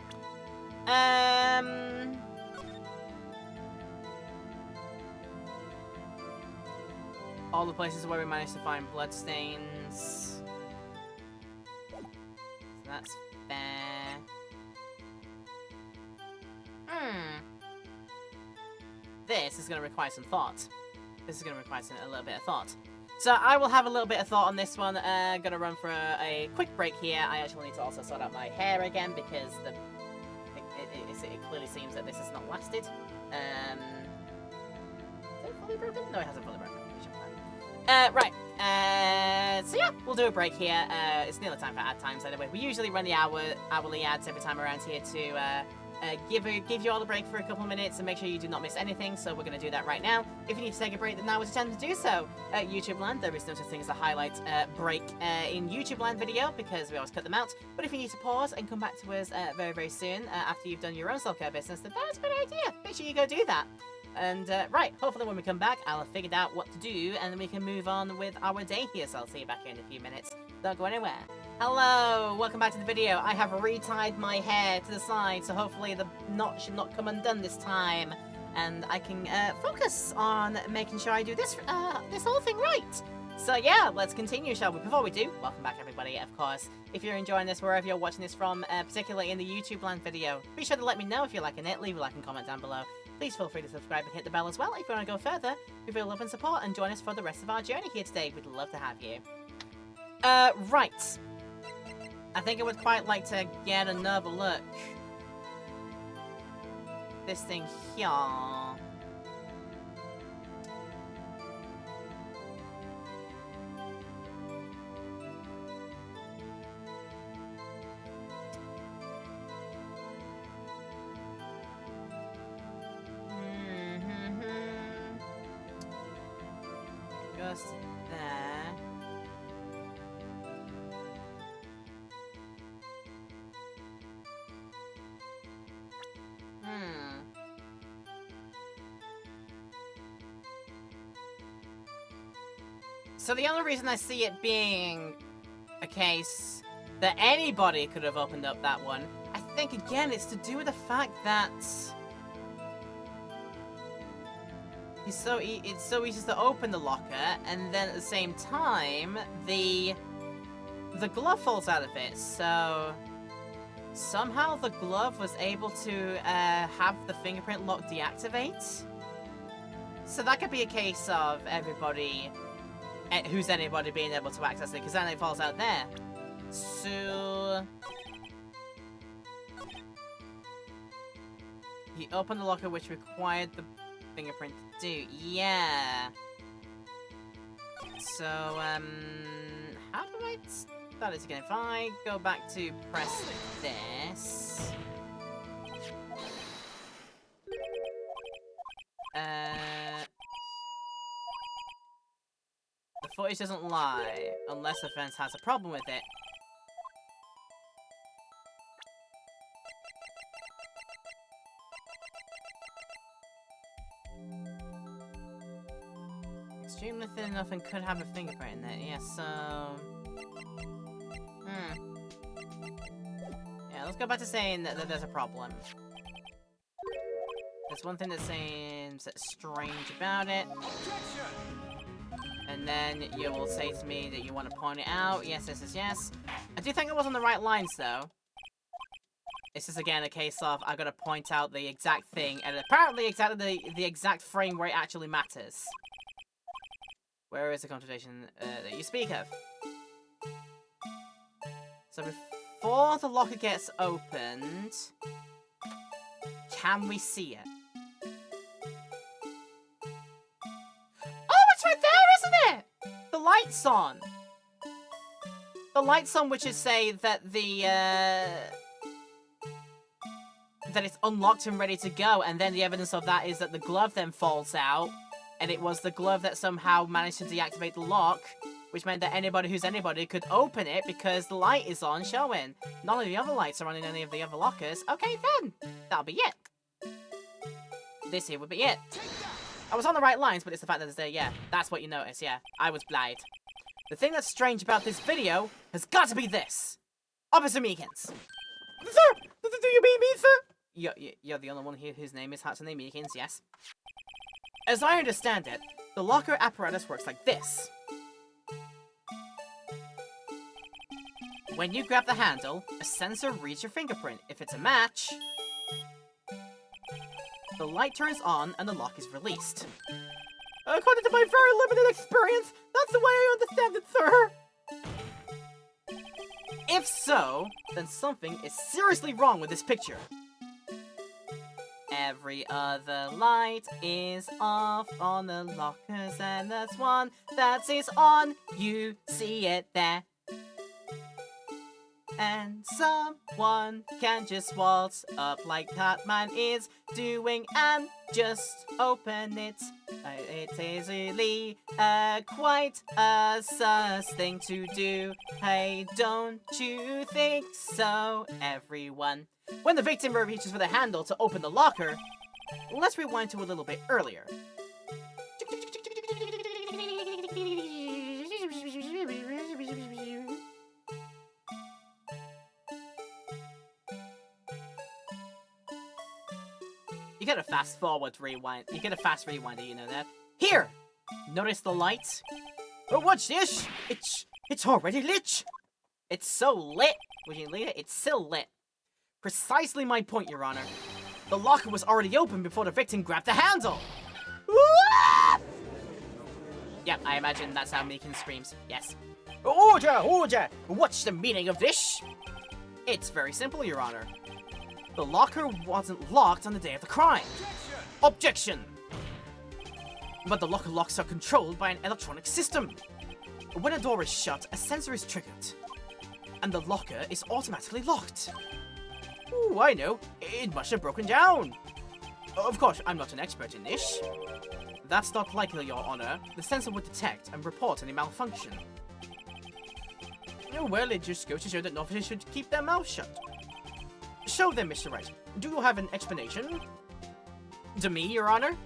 All the places where we managed to find bloodstains. So that's fair. This is going to require some thought. This is going to require a little bit of thought. So I will have a little bit of thought on this one. Gonna run for a quick break here. I actually need to also sort out my hair again because it clearly seems that this has not lasted. Is it fully broken? No, it hasn't fully broken. Right. So yeah, we'll do a break here. It's nearly time for ad times anyway. We usually run the hourly ads every time around here to give you all a break for a couple of minutes and make sure you do not miss anything, so we're going to do that right now. If you need to take a break, then now is the time to do so. YouTube Land, there is no such thing as a highlight break in YouTube Land video, because we always cut them out. But if you need to pause and come back to us very, very soon, after you've done your own self-care business, then that's a good idea. Make sure you go do that. And, right, hopefully when we come back, I'll have figured out what to do, and then we can move on with our day here, so I'll see you back in a few minutes. Don't go anywhere. Hello, welcome back to the video. I have retied my hair to the side, so hopefully the knot should not come undone this time. And I can, focus on making sure I do this whole thing right. So yeah, let's continue, shall we? Before we do, welcome back everybody, of course. If you're enjoying this, wherever you're watching this from, particularly in the YouTube Land video, be sure to let me know if you're liking it, leave a like and comment down below. Please feel free to subscribe and hit the bell as well if you want to go further, reveal love and support, and join us for the rest of our journey here today. We'd love to have you. Right. I think I would quite like to get another look. This thing here. Just there. So the only reason I see it being a case that anybody could have opened up that one, I think again it's to do with the fact that it's so easy to open the locker, and then at the same time, the glove falls out of it. So somehow the glove was able to have the fingerprint lock deactivate. So that could be a case of everybody, who's anybody, being able to access it, because then it falls out there. So he opened the locker, which required the fingerprint to do. Yeah. So, how do I start it again? If I go back to press this... the footage doesn't lie, unless the fence has a problem with it. Extremely thin enough and could have a fingerprint in it, yeah, so... Yeah, let's go back to saying that there's a problem. There's one thing that seems strange about it. And then you will say to me that you want to point it out. Yes, yes, yes, yes. I do think I was on the right lines, though. This is, again, a case of I gotta point out the exact thing, and apparently exactly the exact frame where it actually matters. Where is the concentration that you speak of? So before the locker gets opened, can we see it? Oh, it's right there, isn't it? The light's on. The light's on, which is say that the that it's unlocked and ready to go, and then the evidence of that is that the glove then falls out, and it was the glove that somehow managed to deactivate the lock, which meant that anybody who's anybody could open it because the light is on showing. None of the other lights are on in any of the other lockers. Okay then, that'll be it. This here would be it. I was on the right lines, but it's the fact that it's there, yeah. That's what you notice, yeah. I was blind. The thing that's strange about this video has got to be this. Officer Meekins. Sir! Do you mean me, sir? You're the only one here whose name is Hatsune Meekins, yes. As I understand it, the locker apparatus works like this. When you grab the handle, a sensor reads your fingerprint. If it's a match, the light turns on and the lock is released. According to my very limited experience, that's the way I understand it, sir. If so, then something is seriously wrong with this picture. Every other light is off on the lockers, and there's one that is on. You see it there. And someone can just waltz up like Catman is doing and just open it. It is really quite a sus thing to do. Hey, don't you think so, everyone? When the victim reaches for the handle to open the locker, let's rewind to a little bit earlier. You get a fast forward rewind. You get a fast rewinder, you know that. Here! Notice the light? Oh, watch this! It's already lit! It's so lit! Would you leave it? It's still lit. Precisely my point, Your Honor. The locker was already open before the victim grabbed the handle! Yep, I imagine that's how Meekins screams. Yes. Order! Order! What's the meaning of this? It's very simple, Your Honor. The locker wasn't locked on the day of the crime. Objection! But the locker locks are controlled by an electronic system. When a door is shut, a sensor is triggered. And the locker is automatically locked. Ooh, I know. It must have broken down. Of course, I'm not an expert in this. That's not likely, Your Honor. The sensor would detect and report any malfunction. Oh, well, it just goes to show that novices should keep their mouths shut. So then, Mr. Wright, do you have an explanation? To me, Your Honor?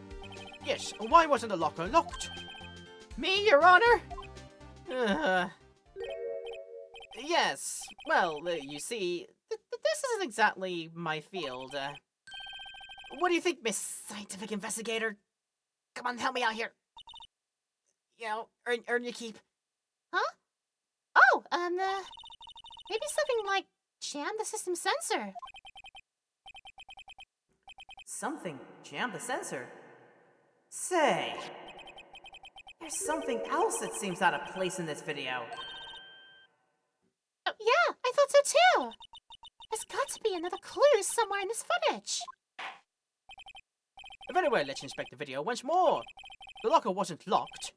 Yes, why wasn't the locker locked? Me, Your Honor? Yes, well, you see, this isn't exactly my field. What do you think, Miss Scientific Investigator? Come on, help me out here. You know, earn your keep. Huh? Oh, maybe something like jam the system sensor. Something jammed the sensor. Say, there's something else that seems out of place in this video. Oh, yeah, I thought so too. There's got to be another clue somewhere in this footage. Very well, let's inspect the video once more. The locker wasn't locked.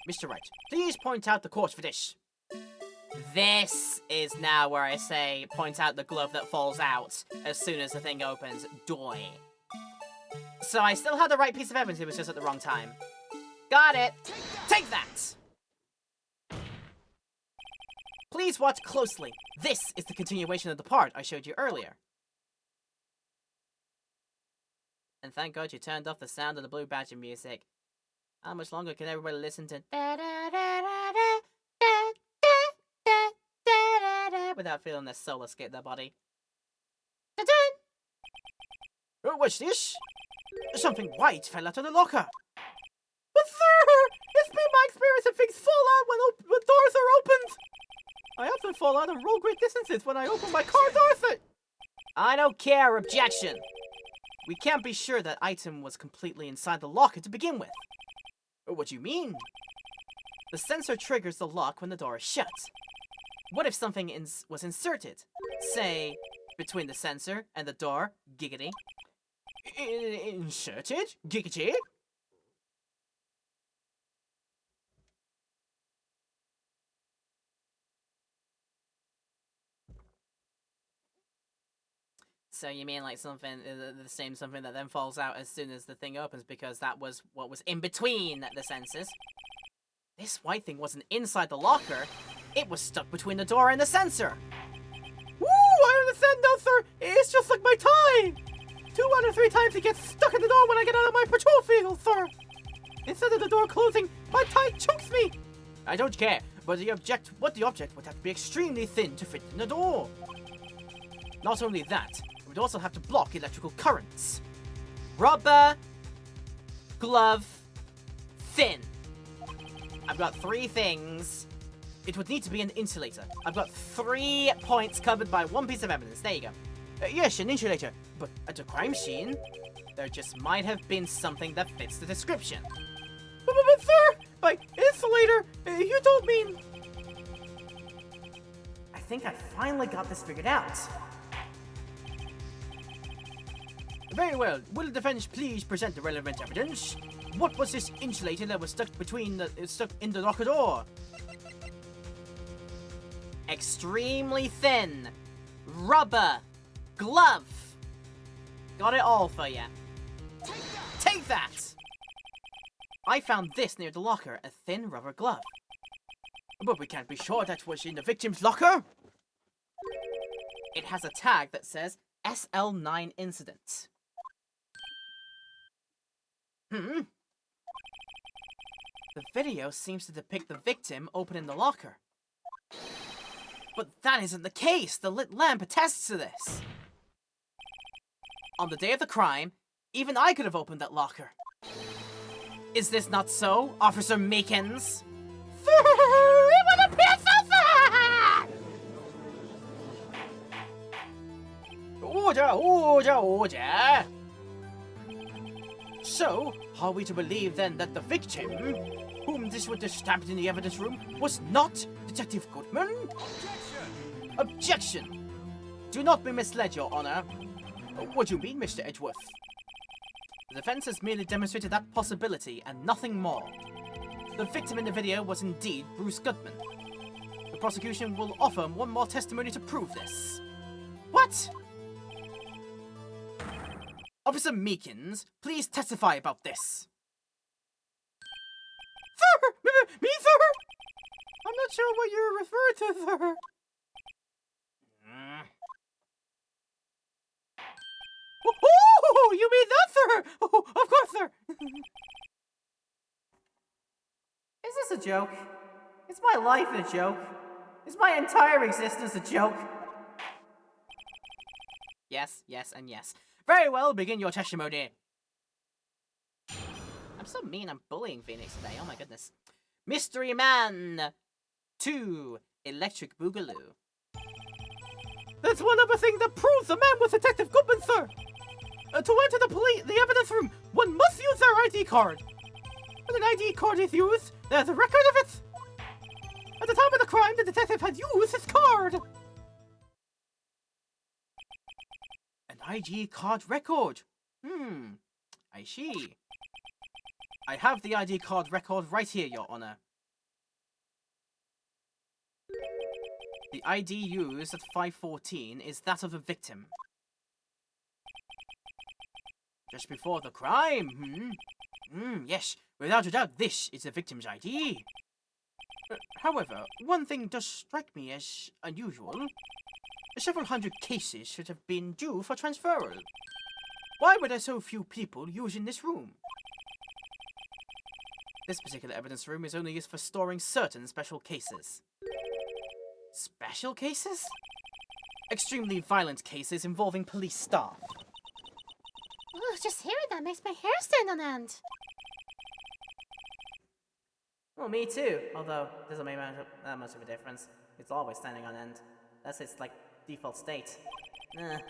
Mr. Wright, please point out the cause for this. This is now where I say, point out the glove that falls out as soon as the thing opens. Doy. So I still had the right piece of evidence, it was just at the wrong time. Got it! Take that! Please watch closely. This is the continuation of the part I showed you earlier. And thank God you turned off the sound of the Blue Badger music. How much longer can everybody listen to without feeling their soul escape their body? Oh, what's this? Something white fell out of the locker. But sir, it's been my experience that things fall out when doors are opened. I often fall out and roll great distances when I open my car doors. I don't care, objection! We can't be sure that item was completely inside the locker to begin with. What do you mean? The sensor triggers the lock when the door is shut. What if something was inserted? Say, between the sensor and the door, giggity. Inserted? Giggity? So you mean like something, the same something that then falls out as soon as the thing opens because that was what was in between the sensors? This white thing wasn't inside the locker, it was stuck between the door and the sensor! Woo! I understand now, sir! It's just like my tie! 2 out of 3 times it gets stuck in the door when I get out of my patrol vehicle, sir! Instead of the door closing, my tie chokes me! I don't care, but the object would have to be extremely thin to fit in the door. Not only that, it would also have to block electrical currents. Rubber, glove, thin. I've got 3 things. It would need to be an insulator. I've got 3 points covered by 1 piece of evidence. There you go. Yes, an insulator, but at a crime scene? There just might have been something that fits the description. But sir, by insulator, you don't mean... I think I finally got this figured out. Very well. Will the defense please present the relevant evidence? What was this insulator that was stuck in the locker door? Extremely thin. Rubber. Glove. Got it all for you. Take that! I found this near the locker, a thin rubber glove. But we can't be sure that was in the victim's locker. It has a tag that says SL9 incident. The video seems to depict the victim opening the locker. But that isn't the case! The lit lamp attests to this! On the day of the crime, even I could have opened that locker. Is this not so, Officer Meekins? It would appear so, sir! Order! So, are we to believe then that the victim, whom this would have stamped in the evidence room, was not Detective Goodman? Objection! Do not be misled, Your Honor. What do you mean, Mr. Edgeworth? The defense has merely demonstrated that possibility and nothing more. The victim in the video was indeed Bruce Goodman. The prosecution will offer 1 more testimony to prove this. What? Officer Meekins, please testify about this. Sir! Me, sir? I'm not sure what you're referring to, sir. Oh, you mean that, sir? Oh, of course, sir. Is this a joke? Is my life a joke? Is my entire existence a joke? Yes, yes, and yes. Very well, begin your testimony. I'm I'm so mean. I'm bullying Phoenix today. Oh my goodness. Mystery Man 2 Electric Boogaloo. That's one of the things that proves the man was Detective Goodman, sir. To enter the evidence room, one must use their ID card. When an ID card is used, there's a record of it. At the time of the crime, the detective had used his card. An ID card record. I see. I have the ID card record right here, Your Honor. The ID used at 5:14 is that of the victim. Just before the crime, yes, without a doubt, this is the victim's ID. However, one thing does strike me as unusual. Several hundred cases should have been due for transferal. Why were there so few people using this room? This particular evidence room is only used for storing certain special cases. Special cases? Extremely violent cases involving police staff. Oh, just hearing that makes my hair stand on end. Well, me too. Although, it doesn't make that much of a difference. It's always standing on end. That's its, default state. There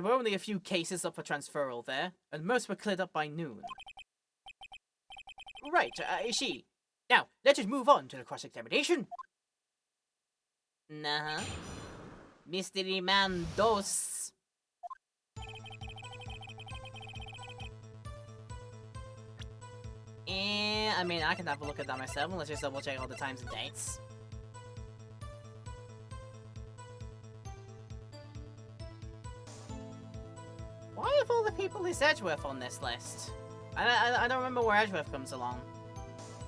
were only a few cases up for transferal there, and most were cleared up by noon. Right, I see. Now, let us move on to the cross-examination. Mystery Man 2. I mean, I can have a look at that myself, and let's just double-check all the times and dates. Why of all the people is Edgeworth on this list? I don't remember where Edgeworth comes along.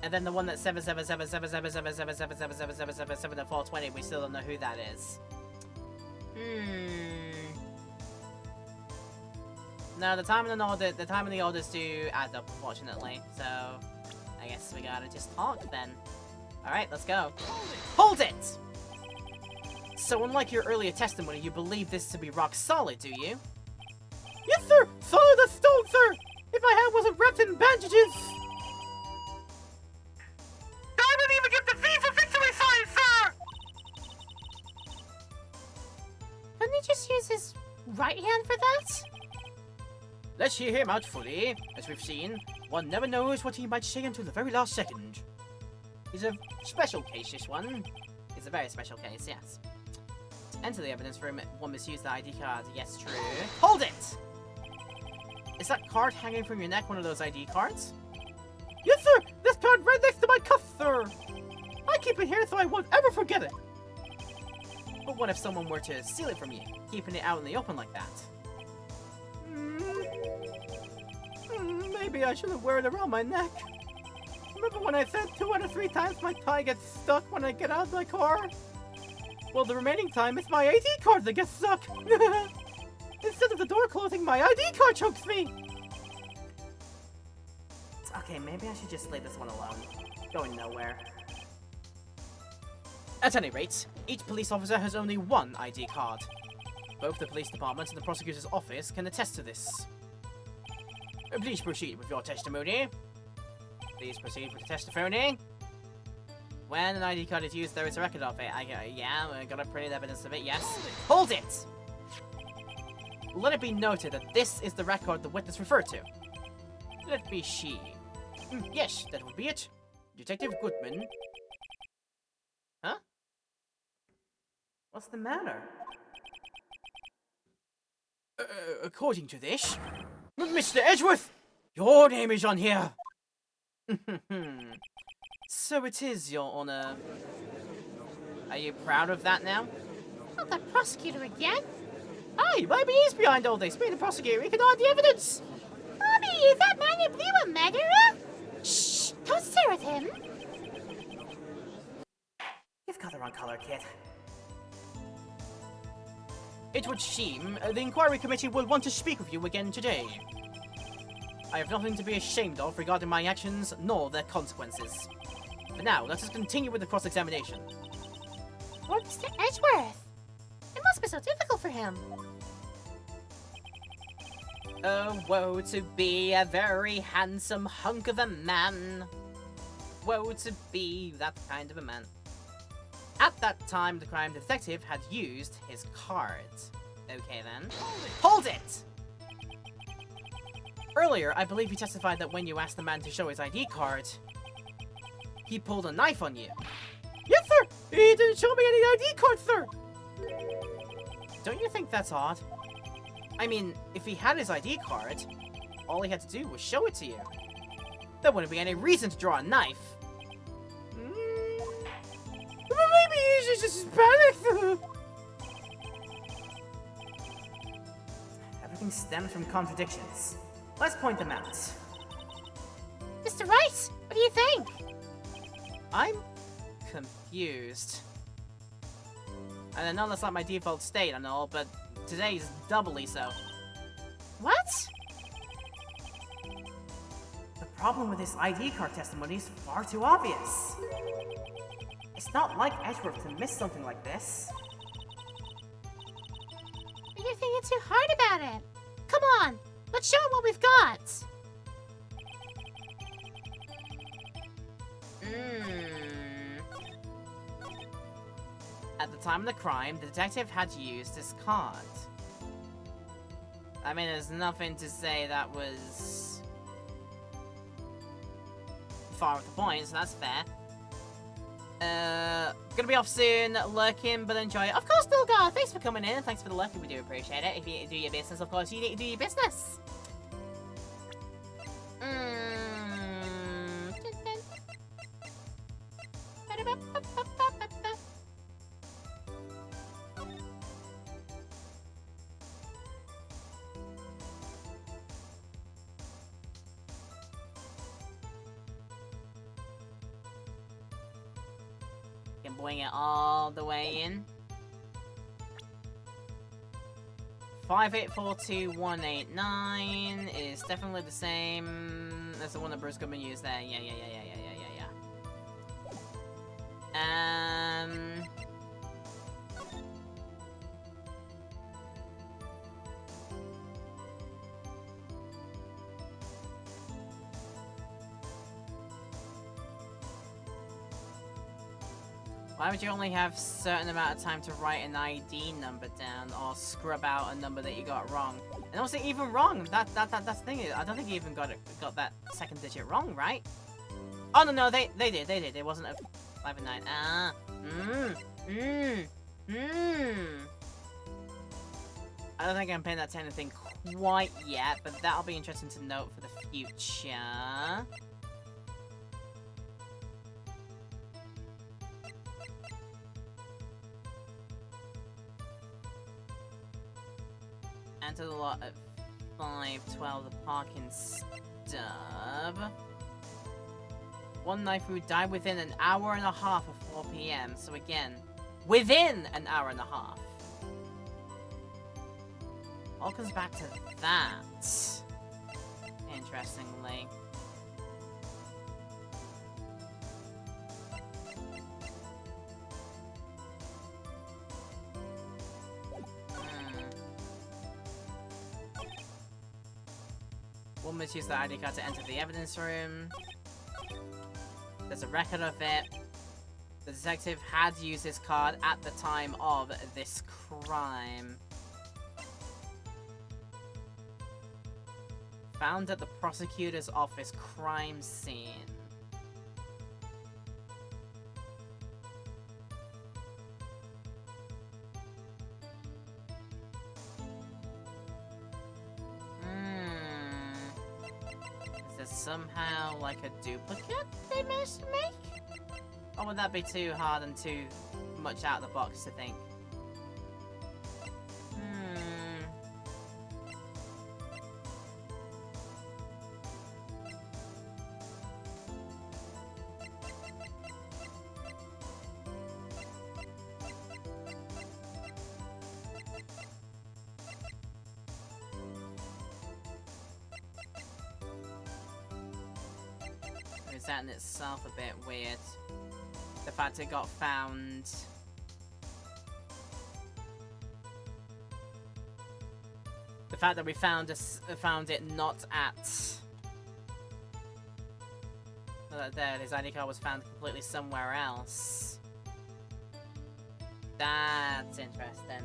And then the one that's 7777777777777 at 420, we still don't know who that is. No, the time and the orders do add up, unfortunately. So, I guess we gotta just talk then. Alright, let's go. Hold it! So unlike your earlier testimony, you believe this to be rock solid, do you? Yes, sir! Solid as stone, sir! If my hand wasn't wrapped in bandages! I didn't even get the V for victory sign, sir! Couldn't he just use his right hand for that? Let's hear him out fully. As we've seen, one never knows what he might say until the very last second. He's a special case, this one. It's a very special case, yes. To enter the evidence room, one must use the ID card. Yes, true. Hold it! Is that card hanging from your neck one of those ID cards? Yes, sir! This card right next to my cuff, sir! I keep it here so I won't ever forget it! But what if someone were to steal it from you, keeping it out in the open like that? Maybe I shouldn't wear it around my neck. Remember when I said 2 out of 3 times my tie gets stuck when I get out of my car? Well, the remaining time it's my ID card that gets stuck. Instead of the door closing, my ID card chokes me. Okay, maybe I should just leave this one alone. Going nowhere. At any rate, each police officer has only one ID card. Both the police department and the prosecutor's office can attest to this. Please proceed with your testimony. Please proceed with the testimony. When an ID card is used, there is a record of it. Yeah, I got a printed evidence of it, yes. Hold it! Let it be noted that this is the record the witness referred to. Let me see. Yes, that would be it. Detective Goodman. Huh? What's the matter? According to this, Mr. Edgeworth, your name is on here. So it is, Your Honor. Are you proud of that now? Not the prosecutor again? Hey, maybe he's behind all this. Being the prosecutor, he can hide the evidence. Mommy, is that man in blue a murderer? Shh! Don't stare at him. You've got the wrong color, kid. It would seem the inquiry committee will want to speak with you again today. I have nothing to be ashamed of regarding my actions, nor their consequences. For now, let us continue with the cross-examination. Poor Mr. Edgeworth. It must be so difficult for him. Oh, woe to be a very handsome hunk of a man. Woe to be that kind of a man. At that time, the crime detective had used his card. Okay then. Hold it! Earlier, I believe you testified that when you asked the man to show his ID card, he pulled a knife on you. Yes, sir! He didn't show me any ID card, sir! Don't you think that's odd? I mean, if he had his ID card, all he had to do was show it to you. There wouldn't be any reason to draw a knife. Maybe he's just Hispanic. Everything stems from contradictions. Let's point them out. Mr. Wright, what do you think? I'm confused. And I know that's not my default state and all, but today's doubly so. What? The problem with this ID card testimony is far too obvious. It's not like Edgeworth to miss something like this. You're thinking too hard about it. Come on, let's show him what we've got. At the time of the crime, the detective had used his card. I mean, there's nothing to say that was far off the point, so that's fair. Gonna be off soon, lurking, but enjoy it. Of course, Dilgar, thanks for coming in, thanks for the lurking, we do appreciate it. If you need to do your business, of course, you need to do your business. Can bring it all the way in. 5842189 is definitely the same as the one that Bruce Goodman used there. Yeah. Why would you only have a certain amount of time to write an ID number down or scrub out a number that you got wrong? And also even wrong, that's the thing, I don't think you even got that second digit wrong, right? Oh no, they did. It wasn't a 5 and 9. I don't think I'm paying that to anything quite yet, but that'll be interesting to note for the future. Enter the lot at 5:12, the parking stub. One knife who died within an hour and a half of 4 PM. So again, within an hour and a half. All comes back to that. Interestingly. One misuse the ID card to enter the evidence room. There's a record of it. The detective had used his card at the time of this crime. Found at the prosecutor's office crime scene. Somehow like a duplicate they managed to make? Or would that be too hard and too much out of the box to think? Is that in itself a bit weird? The fact it got found. The fact that we found it not at... There, his ID card was found completely somewhere else. That's interesting.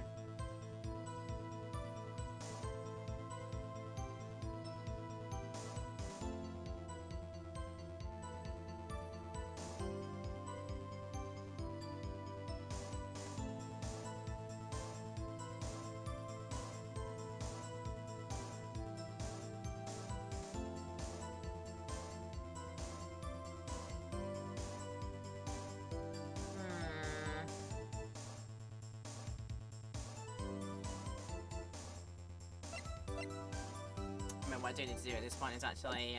What I do need to do at this point is actually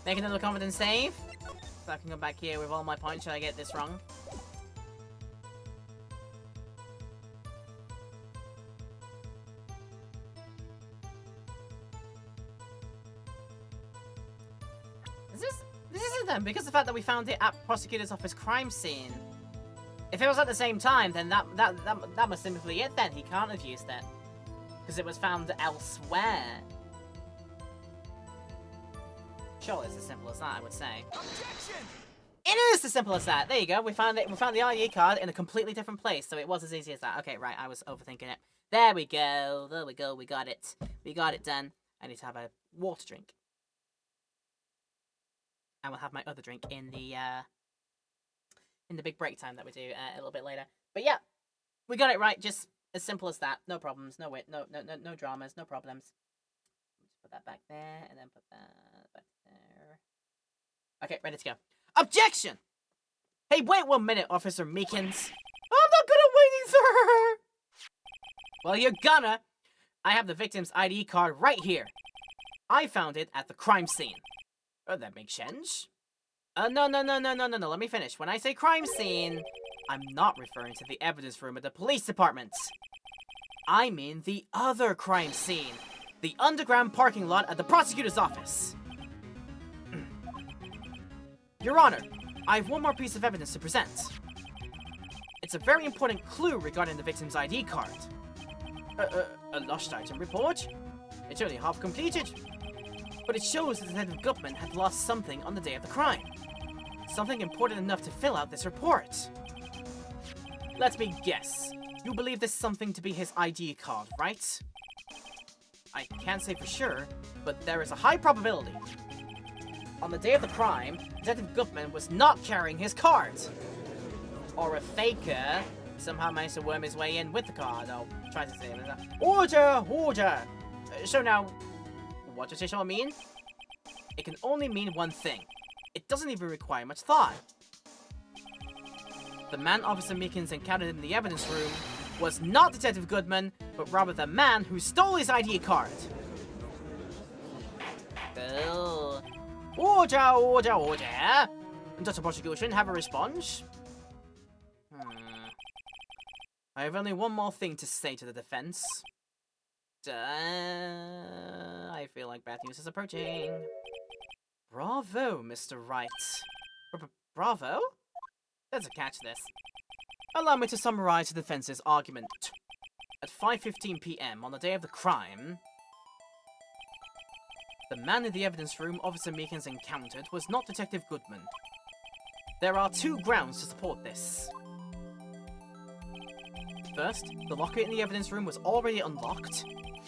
make another confidence save, so I can come back here with all my points should I get this wrong. This isn't them, because the fact that we found it at prosecutor's office crime scene. If it was at the same time, then that must simply be it. Then he can't have used it because it was found elsewhere. Surely it's as simple as that, I would say. Objection! It is as simple as that. There you go. We found it. We found the ID card in a completely different place, so it was as easy as that. Okay, right. I was overthinking it. There we go. There we go. We got it. We got it done. I need to have a water drink. I will have my other drink in the big break time that we do a little bit later. But yeah, we got it right. Just as simple as that. No problems. No dramas. No problems. Just put that back there, and then put that back there. Okay, ready to go. Objection! Hey, wait 1 minute, Officer Meekins. I'm not good at waiting, sir! Well, you're gonna. I have the victim's ID card right here. I found it at the crime scene. Oh, that makes sense. No. Let me finish. When I say crime scene, I'm not referring to the evidence room at the police department. I mean the other crime scene. The underground parking lot at the prosecutor's office. Your Honor, I have one more piece of evidence to present. It's a very important clue regarding the victim's ID card. A lost item report? It's only half completed. But it shows that Detective Gutman had lost something on the day of the crime. Something important enough to fill out this report. Let me guess. You believe this something to be his ID card, right? I can't say for sure, but there is a high probability. On the day of the crime, Detective Gutman was not carrying his card. Or a faker somehow managed to worm his way in with the card. I'll try to say it. Order! So now, what does this all mean? It can only mean one thing. It doesn't even require much thought. The man Officer Meekins encountered in the evidence room was not Detective Goodman, but rather the man who stole his ID card. Oh. Order! Does the prosecution have a response? I have only one more thing to say to the defense. I feel like bad news is approaching. Bravo, Mr. Wright. Bravo? There's a catch this. Allow me to summarize the defense's argument. At 5:15 p.m. on the day of the crime, the man in the evidence room Officer Meekins encountered was not Detective Goodman. There are two grounds to support this. First, the locker in the evidence room was already unlocked.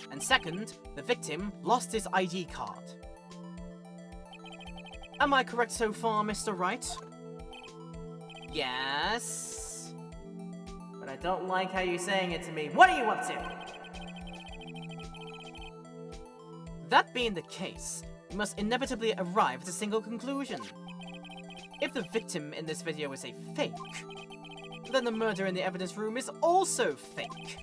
And second, the victim lost his ID card. Am I correct so far, Mr. Wright? Yes. But I don't like how you're saying it to me. What are you up to? That being the case, we must inevitably arrive at a single conclusion. If the victim in this video is a fake, then the murder in the evidence room is also fake.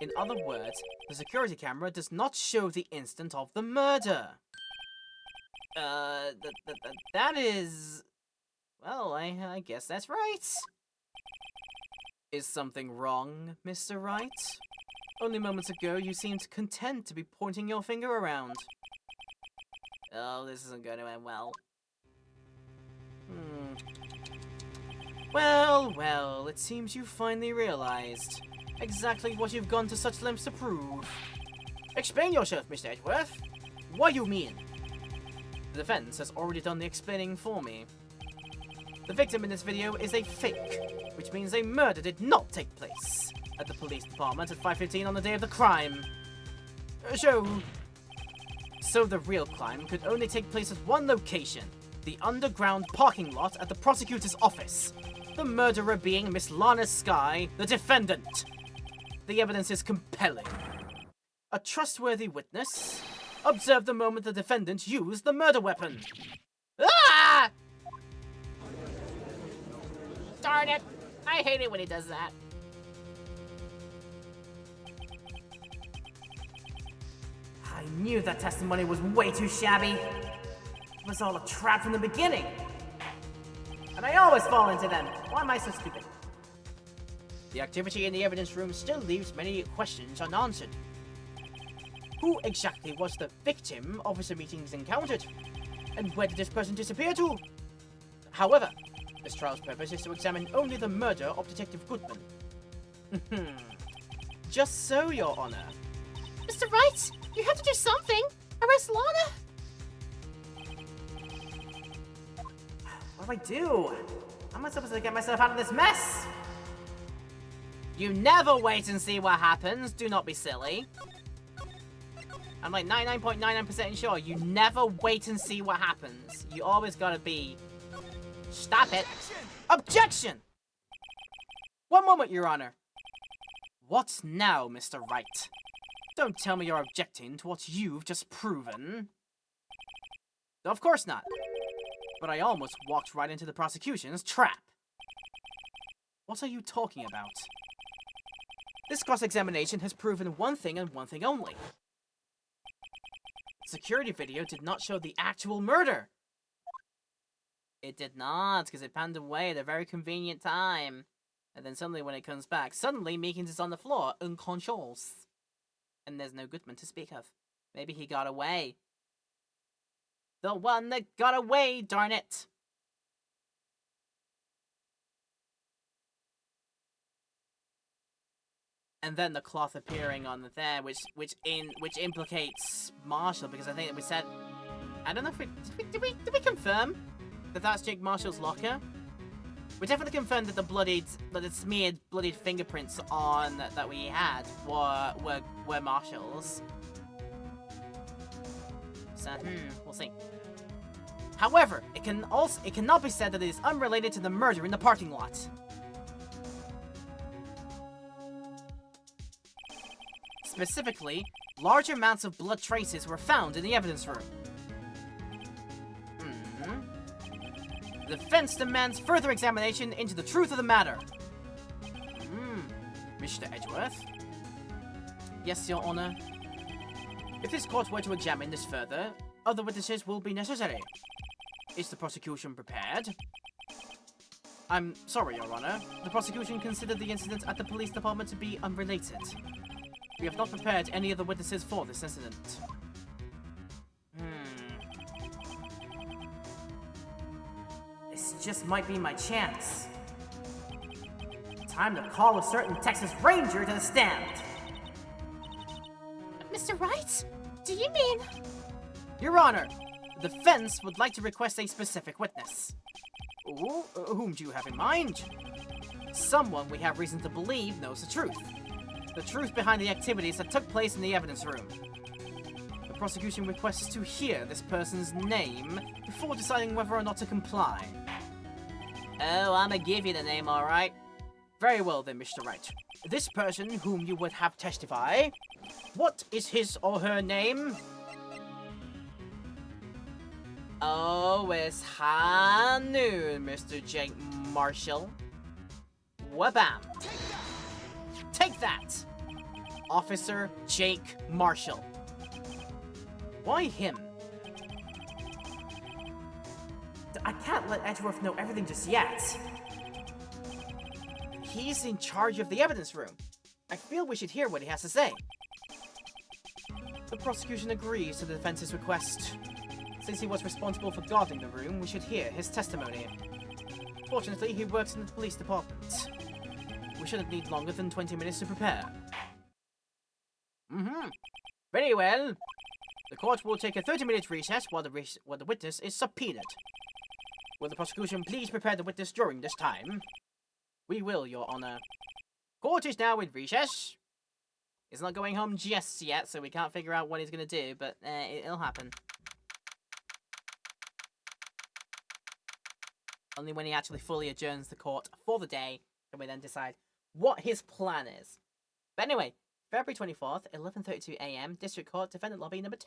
In other words, the security camera does not show the instant of the murder. That is... Well, I guess that's right. Is something wrong, Mr. Wright? Only moments ago, you seemed content to be pointing your finger around. Oh, this isn't going to end well. Well, it seems you finally realized exactly what you've gone to such lengths to prove. Explain yourself, Mr. Edgeworth. What you mean? The defense has already done the explaining for me. The victim in this video is a fake, which means a murder did not take place at the police department at 5:15 on the day of the crime. So the real crime could only take place at one location, the underground parking lot at the prosecutor's office. The murderer being Miss Lana Skye, the defendant. The evidence is compelling. A trustworthy witness observed the moment the defendant used the murder weapon. Ah! Darn it! I hate it when he does that. I knew that testimony was way too shabby. It was all a trap from the beginning. And I always fall into them. Why am I so stupid? The activity in the evidence room still leaves many questions unanswered. Who exactly was the victim officer meetings encountered? And where did this person disappear to? However, this trial's purpose is to examine only the murder of Detective Goodman. Just so, Your Honor. Mr. Wright, you have to do something. Arrest Lana. What do I do? How am I supposed to get myself out of this mess? You never wait and see what happens. Do not be silly. I'm like 99.99% sure you never wait and see what happens. You always gotta be... Stop it. Objection! One moment, Your Honor. What now, Mr. Wright? Don't tell me you're objecting to what you've just proven. Of course not. But I almost walked right into the prosecution's trap. What are you talking about? This cross-examination has proven one thing and one thing only. The security video did not show the actual murder. It did not, because it panned away at a very convenient time. And then suddenly when it comes back, suddenly Meekins is on the floor, unconscious. And there's no Goodman to speak of. Maybe he got away. The one that got away, darn it! And then the cloth appearing on there, which implicates Marshall, because I think that we said, I don't know if did we confirm that that's Jake Marshall's locker? We definitely confirmed that the smeared bloodied fingerprints on that we had were Marshall's. So we'll see. However, it cannot be said that it is unrelated to the murder in the parking lot. Specifically, large amounts of blood traces were found in the evidence room. The defense demands further examination into the truth of the matter. Mr. Edgeworth? Yes, Your Honor. If this court were to examine this further, other witnesses will be necessary. Is the prosecution prepared? I'm sorry, Your Honor. The prosecution considered the incident at the police department to be unrelated. We have not prepared any other witnesses for this incident. This just might be my chance. Time to call a certain Texas Ranger to the stand. Mr. Wright? Do you mean... Your Honor, the defense would like to request a specific witness. Ooh, whom do you have in mind? Someone we have reason to believe knows the truth. The truth behind the activities that took place in the evidence room. The prosecution requests to hear this person's name before deciding whether or not to comply. Oh, I'ma give you the name, alright. Very well then, Mr. Wright. This person whom you would have testify, what is his or her name? Oh, it's high noon, Mr. Jake Marshall. Wabam! Take that! Officer Jake Marshall. Why him? I can't let Edgeworth know everything just yet. He's in charge of the evidence room. I feel we should hear what he has to say. The prosecution agrees to the defense's request. Since he was responsible for guarding the room, we should hear his testimony. Fortunately, he works in the police department. We shouldn't need longer than 20 minutes to prepare. Very well. The court will take a 30-minute recess while the witness is subpoenaed. Will the prosecution please prepare the witness during this time? We will, Your Honor. Court is now in recess. He's not going home just yet, so we can't figure out what he's going to do, but it'll happen. Only when he actually fully adjourns the court for the day can we then decide what his plan is. But anyway, February 24th, 11:32 a.m., District Court, Defendant Lobby number 2.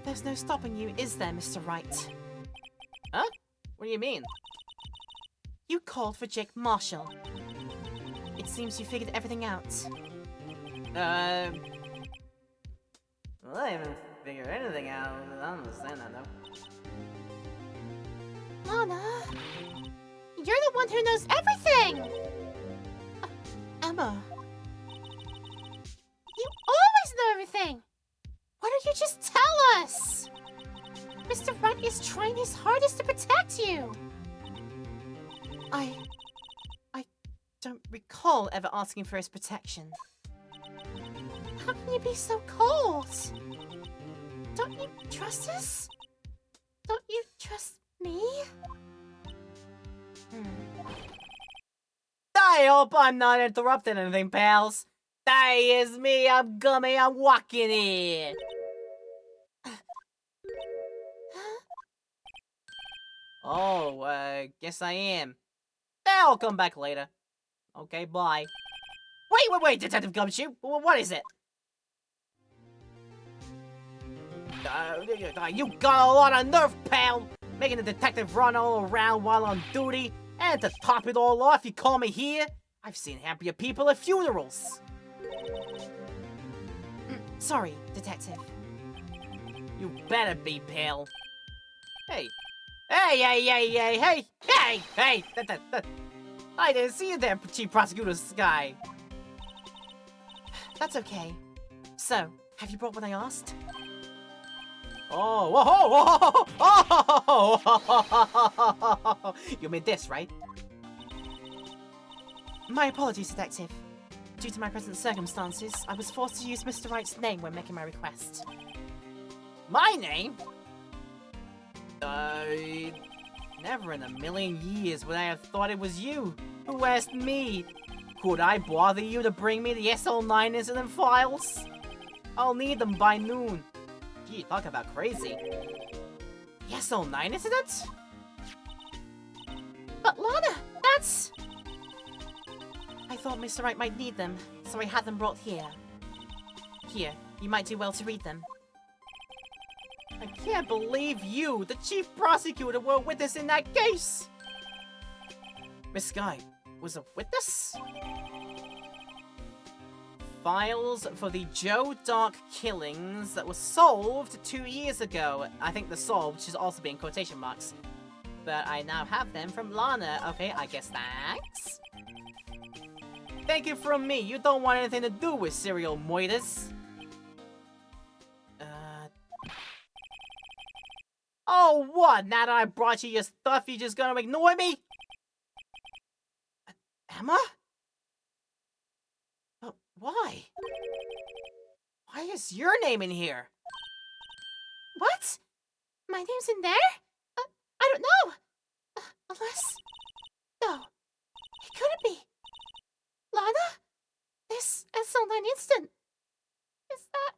There's no stopping you, is there, Mr. Wright? Huh? What do you mean? You called for Jake Marshall. It seems you figured everything out. Well, I haven't figured anything out. I don't understand that, though. Lana, you're the one who knows everything! Emma. You always know everything! Why don't you just tell us? Mr. Wright is trying his hardest to protect you! I don't recall ever asking for his protection. How can you be so cold? Don't you trust us? Don't you trust me? I hope I'm not interrupting anything, pals. That is me, I'm Gummy, I'm walking in. Oh, guess I am. I'll come back later. Okay, bye. Wait, Detective Gumshoe. What is it? You got a lot of nerve, pal! Making the detective run all around while on duty. And to top it all off, you call me here? I've seen happier people at funerals. Sorry, Detective. You better be, pal. Hey. I didn't see you there, Chief Prosecutor Sky. That's okay. So, have you brought what I asked? Oh, you mean this, right? My apologies, Detective. Due to my present circumstances, I was forced to use Mr. Wright's name when making my request. My name? Never in a million years would I have thought it was you who asked me. Could I bother you to bring me the SL9 incident files? I'll need them by noon. Gee, talk about crazy. The SL9 incident? But Lana, that's... I thought Mr. Wright might need them, so I had them brought here. Here, you might do well to read them. I can't believe you, the chief prosecutor, were a witness in that case! Miss Sky was a witness? Files for the Joe Dark killings that were solved 2 years ago. I think the solved should also be in quotation marks. But I now have them from Lana. Okay, I guess thanks. Thank you from me. You don't want anything to do with serial murders. Oh, what? Now that I brought you your stuff, you just gonna ignore me? Emma? But why? Why is your name in here? What? My name's in there? I don't know. Unless... No. It couldn't be. Lana? This SL9 instant. Is that...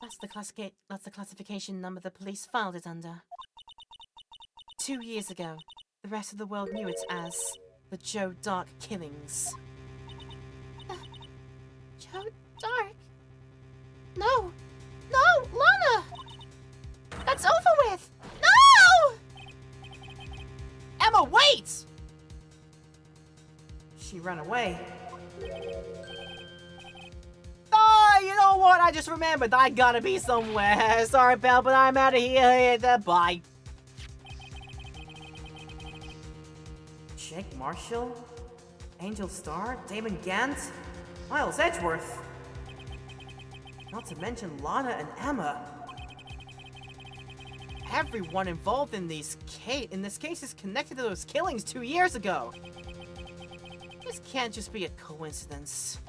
That's the classification number the police filed it under. 2 years ago, the rest of the world knew it as the Joe Dark killings. Joe Dark? No! No! Lana! That's over with! No! Emma, wait! She ran away. Oh, you know what? I just remembered. I gotta be somewhere. Sorry, pal, but I'm out of here. Bye. Jake Marshall? Angel Star? Damon Gant? Miles Edgeworth? Not to mention Lana and Emma. Everyone involved in this case is connected to those killings 2 years ago. This can't just be a coincidence.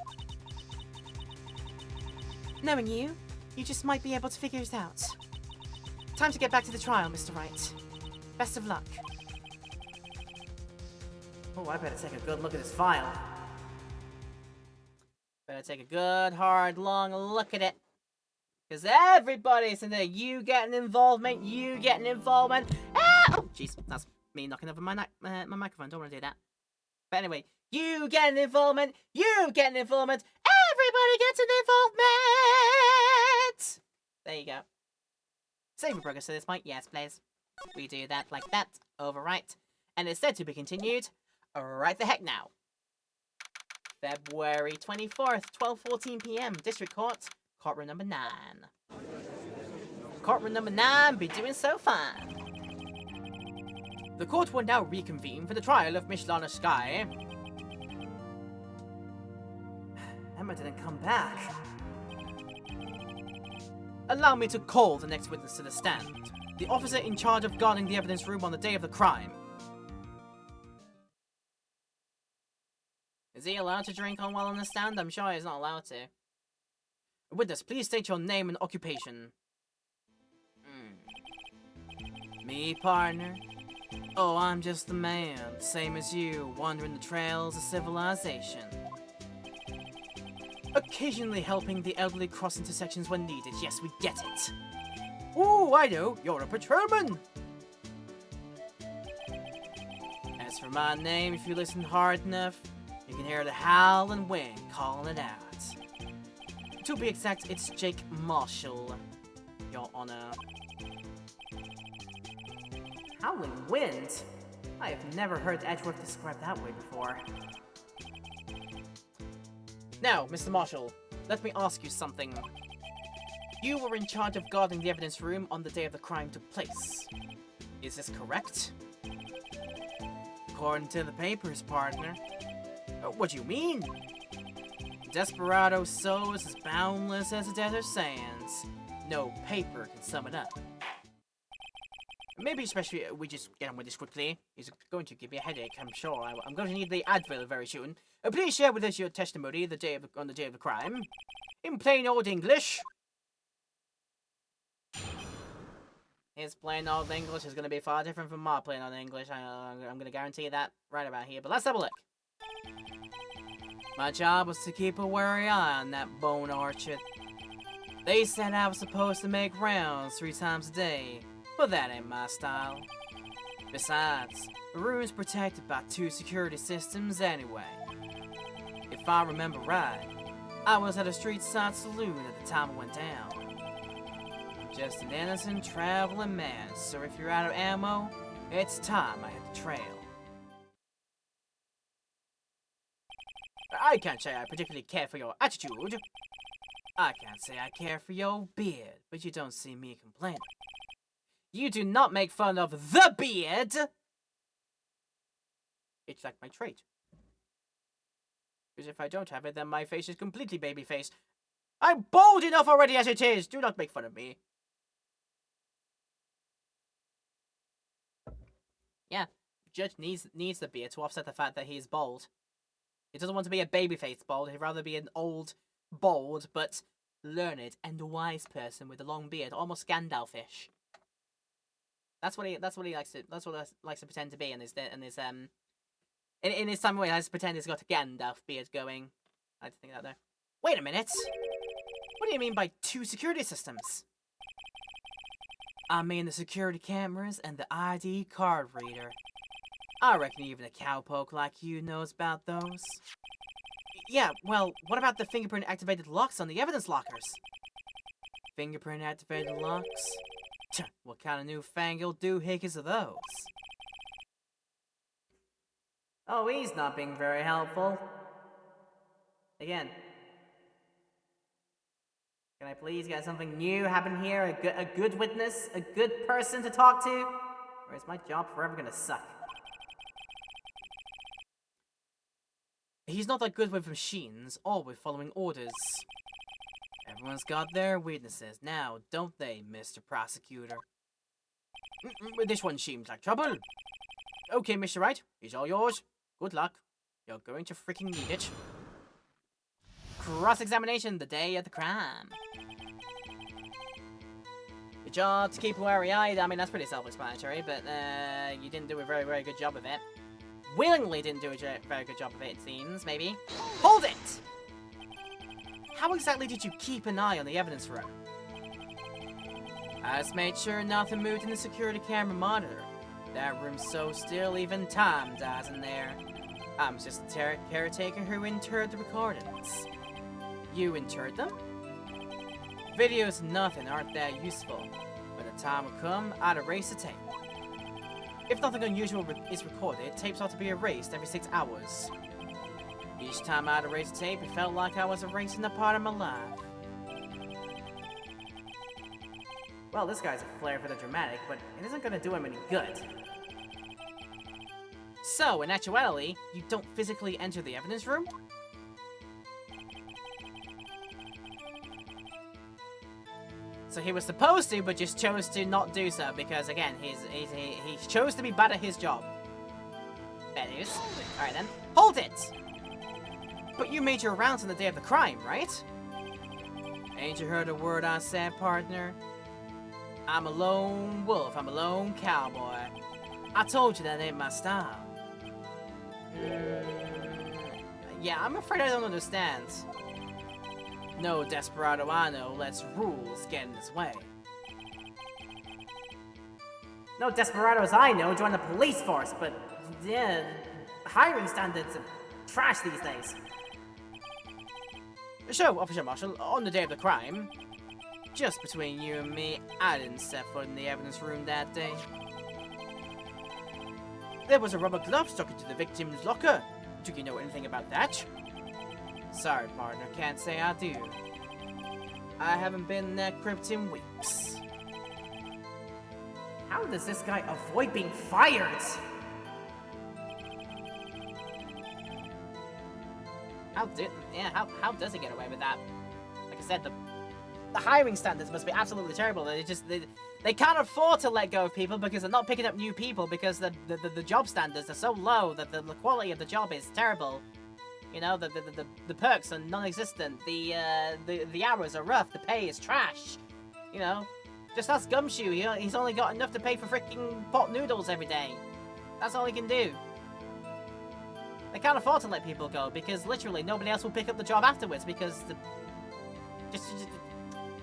Knowing you just might be able to figure it out. Time to get back to the trial, Mr. Wright. Best of luck. Oh, I better take a good look at this file. Better take a good, hard, long look at it. Because everybody's in there. You get an involvement. You get an involvement. Ah! Oh, jeez. That's me knocking over my microphone. Don't want to do that. But anyway, you get an involvement. You get an involvement. Everybody gets an involvement. There you go. Saving progress to this point. Yes, please. We do that like that. Overwrite. And it's said to be continued right the heck now. February 24th, 12:14 p.m. District Court. Courtroom number 9. Courtroom number 9 be doing so fine. The court will now reconvene for the trial of Miss Lana Sky. Emma didn't come back. Allow me to call the next witness to the stand. The officer in charge of guarding the evidence room on the day of the crime. Is he allowed to drink while on the stand? I'm sure he's not allowed to. Witness, please state your name and occupation. Me, partner? Oh, I'm just the man, same as you, wandering the trails of civilization. Occasionally helping the elderly cross intersections when needed. Yes, we get it. Ooh, I know, you're a patrolman! As for my name, if you listen hard enough, you can hear the howling wind calling it out. To be exact, it's Jake Marshall, Your Honor. Howling wind? I have never heard Edgeworth described that way before. Now, Mr. Marshall, let me ask you something. You were in charge of guarding the evidence room on the day of the crime took place. Is this correct? According to the papers, partner. What do you mean? Desperado soul is as boundless as the desert sands. No paper can sum it up. Maybe especially we just get on with this quickly. It's going to give me a headache, I'm sure. I'm going to need the Advil very soon. Please share with us your testimony on the day of the crime. In plain old English. His plain old English is going to be far different from my plain old English. I'm going to guarantee that right about here. But let's have a look. My job was to keep a wary eye on that bone orchard. They said I was supposed to make rounds 3 times a day, but that ain't my style. Besides, the room's protected by 2 security systems anyway. If I remember right, I was at a street side saloon at the time it went down. I'm just an innocent traveling man, so if you're out of ammo, it's time I hit the trail. I can't say I particularly care for your attitude. I can't say I care for your beard, but you don't see me complaining. You do not make fun of the beard! It's like my trait. Because if I don't have it, then my face is completely baby face. I'm bald enough already as it is! Do not make fun of me. Yeah, Judge needs the beard to offset the fact that he's bald. He doesn't want to be a babyface bald, he'd rather be an old, bald, but learned and wise person with a long beard, almost Gandalfish. That's what he likes to pretend to be in his in his time where he likes to pretend he's got a Gandalf beard going. I had to think that there. Wait a minute! What do you mean by 2 security systems? I mean the security cameras and the ID card reader. I reckon even a cowpoke like you knows about those. Yeah, well, what about the fingerprint-activated locks on the evidence lockers? Fingerprint-activated locks? What kind of newfangled doohickeys are those? Oh, he's not being very helpful. Again. Can I please get something new happen here? A good witness? A good person to talk to? Or is my job forever gonna suck? He's not that good with machines or with following orders. Everyone's got their weaknesses now, don't they, Mr. Prosecutor? This one seems like trouble. Okay, Mr. Wright, it's all yours. Good luck. You're going to freaking need it. Cross-examination the day of the crime. Your job to keep wary-eyed. I mean, that's pretty self-explanatory, but you didn't do a very, very good job of it. Willingly didn't do a very good job of it, it seems, maybe. Hold it! How exactly did you keep an eye on the evidence room? I just made sure nothing moved in the security camera monitor. That room's so still, even time dies in there. I'm just a caretaker who interred the recordings. You interred them? Videos nothing aren't that useful. When the time will come, I'd erase the tape. If nothing unusual is recorded, tapes ought to be erased every 6 hours. Each time I'd erase a tape, it felt like I was erasing a part of my life. Well, this guy's a flair for the dramatic, but it isn't gonna do him any good. So, in actuality, you don't physically enter the evidence room? So he was supposed to, but just chose to not do so, because again, he chose to be bad at his job. Fair news. Alright then. Hold it! But you made your rounds on the day of the crime, right? Ain't you heard a word I said, partner? I'm a lone wolf, I'm a lone cowboy. I told you that ain't my style. Yeah, I'm afraid I don't understand. No desperado I know lets rules get in his way. No desperados I know join the police force, but yeah, hiring standards are trash these days. So, Officer Marshall, on the day of the crime, just between you and me, I didn't step foot in the evidence room that day. There was a rubber glove stuck into the victim's locker. Do you know anything about that? Sorry, partner, can't say I do. I haven't been in that crypt in weeks. How does this guy avoid being fired? How does he get away with that? Like I said, the hiring standards must be absolutely terrible. They can't afford to let go of people because they're not picking up new people because the job standards are so low that the quality of the job is terrible. You know, the perks are non-existent. The hours are rough. The pay is trash. You know, just ask Gumshoe. You know, he's only got enough to pay for freaking pot noodles every day. That's all he can do. They can't afford to let people go because literally nobody else will pick up the job afterwards because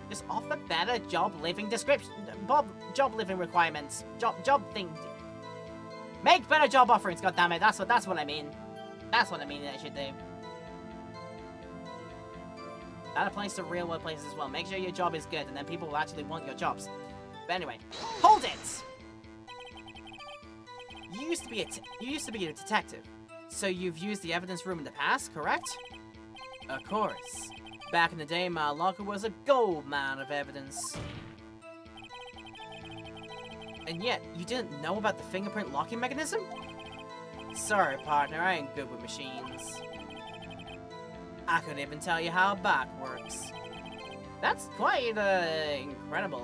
just offer better job living description, job living requirements, job thing. Make better job offerings, goddammit. That's what I mean. That's what I mean they should do. That applies to real world places as well. Make sure your job is good and then people will actually want your jobs. But anyway, hold it! You used to be a detective. So you've used the evidence room in the past, correct? Of course. Back in the day, my locker was a gold mine of evidence. And yet, you didn't know about the fingerprint locking mechanism? Sorry, partner, I ain't good with machines. I couldn't even tell you how a bike works. That's quite, incredible,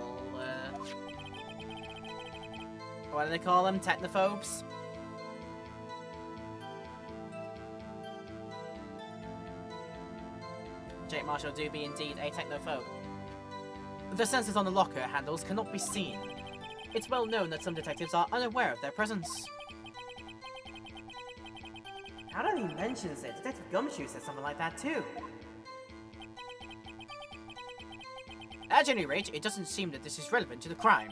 what do they call them? Technophobes? Jake Marshall do be indeed a technophobe. The sensors on the locker handles cannot be seen. It's well known that some detectives are unaware of their presence. Now that he mentions it, Detective Gumshoe said something like that too. At any rate, it doesn't seem that this is relevant to the crime.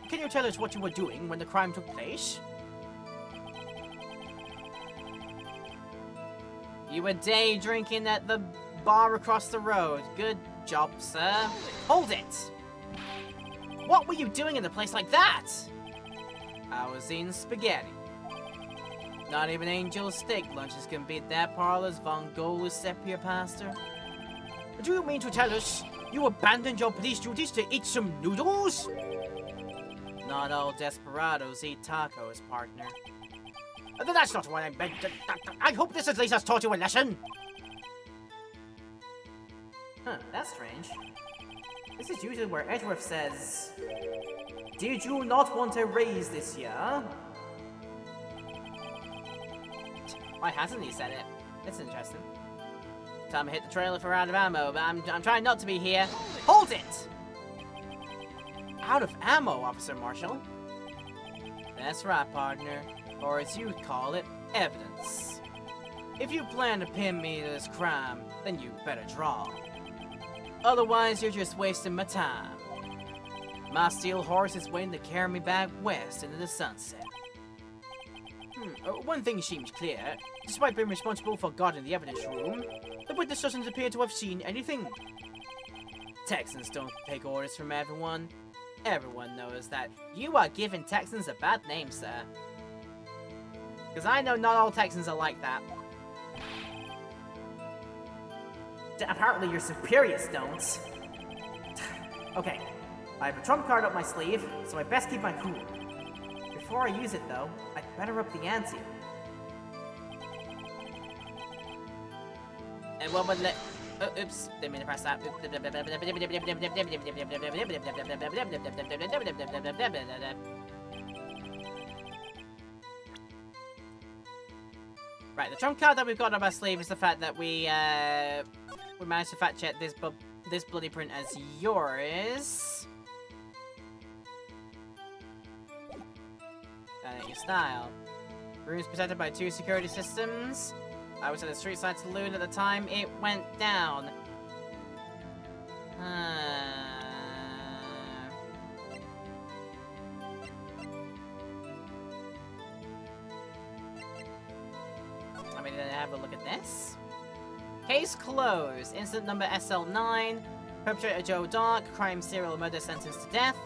Can you tell us what you were doing when the crime took place? You were day drinking at the bar across the road. Good job, sir. Hold it! What were you doing in a place like that? I was eating spaghetti. Not even Angel's steak lunches can beat that parlor's Vongolu sepia pasta. Do you mean to tell us you abandoned your police duties to eat some noodles? Not all desperados eat tacos, partner. That's not what I meant. I hope this at least has taught you a lesson. Huh, that's strange. This is usually where Edgeworth says, "Did you not want a raise this year?" Why hasn't he said it? That's interesting. Time to hit the trailer for out of ammo, but I'm trying not to be here. Hold it! Out of ammo, Officer Marshall. That's right, partner. Or as you'd call it, evidence. If you plan to pin me to this crime, then you better draw. Otherwise, you're just wasting my time. My steel horse is waiting to carry me back west into the sunset. One thing seems clear. Despite being responsible for guarding the evidence room, the witness doesn't appear to have seen anything. Texans don't take orders from everyone. Everyone knows that. You are giving Texans a bad name, sir. Because I know not all Texans are like that. Apparently your superiors don't. Okay, I have a trump card up my sleeve, so I best keep my cool. Before I use it, though, I'd better up the ante. And what would let... Oh, oops, didn't mean to press that. Right, the trump card that we've got up our sleeve is the fact that we managed to fact check this bloody print as yours. Your style. Room's protected by 2 security systems. I was at a street side saloon at the time it went down. I mean, have a look at this. Case closed. Incident number SL9. Perpetrator Joe Dark. Crime serial murder sentenced to death.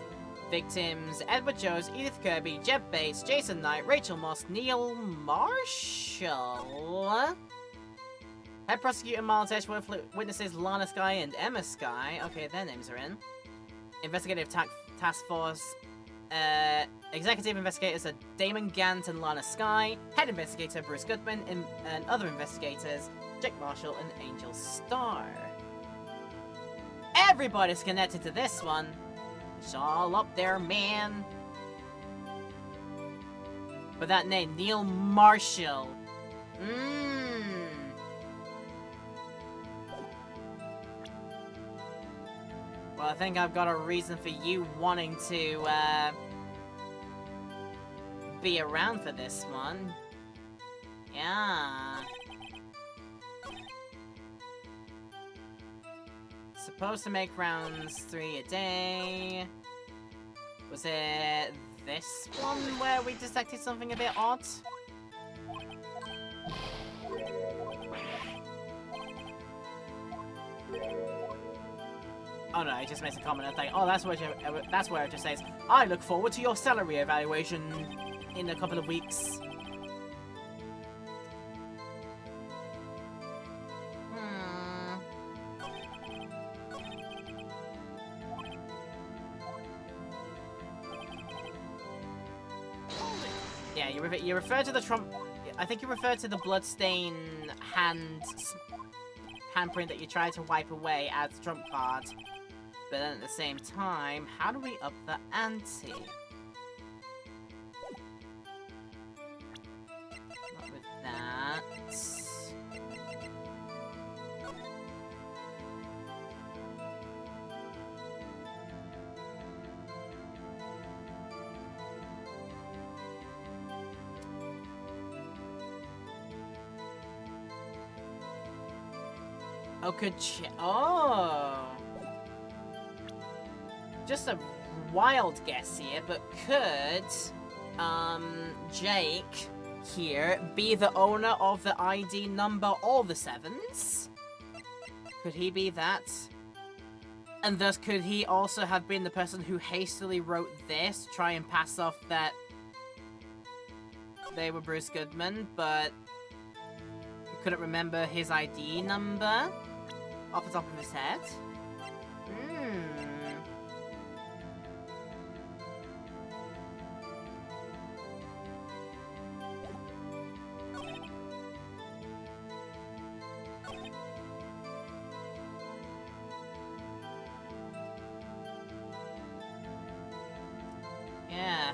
Victims Edward Jones, Edith Kirby, Jeb Bates, Jason Knight, Rachel Moss, Neil Marshall. Head prosecutor Miles Edgeworth, witnesses Lana Skye and Emma Skye. Okay, their names are in. Investigative Task Force. Executive investigators are Damon Gant and Lana Skye. Head investigator Bruce Goodman and other investigators Jack Marshall and Angel Starr. Everybody's connected to this one. It's all up there, man. But that name, Neil Marshall. Well, I think I've got a reason for you wanting to, be around for this one. Yeah. Supposed to make rounds 3 a day. Was it this one where we detected something a bit odd? Oh no, it just makes a comment and think, oh, that's where it just says, I look forward to your salary evaluation in a couple of weeks. Yeah, you refer to the Trump... I think you refer to the bloodstain handprint that you tried to wipe away as the Trump card. But then at the same time, how do we up the ante? Not with that. Oh, oh! Just a wild guess here, but could, Jake here be the owner of the ID number or the 7s? Could he be that? And thus, could he also have been the person who hastily wrote this, to try and pass off that they were Bruce Goodman, but couldn't remember his ID number off the top of his head?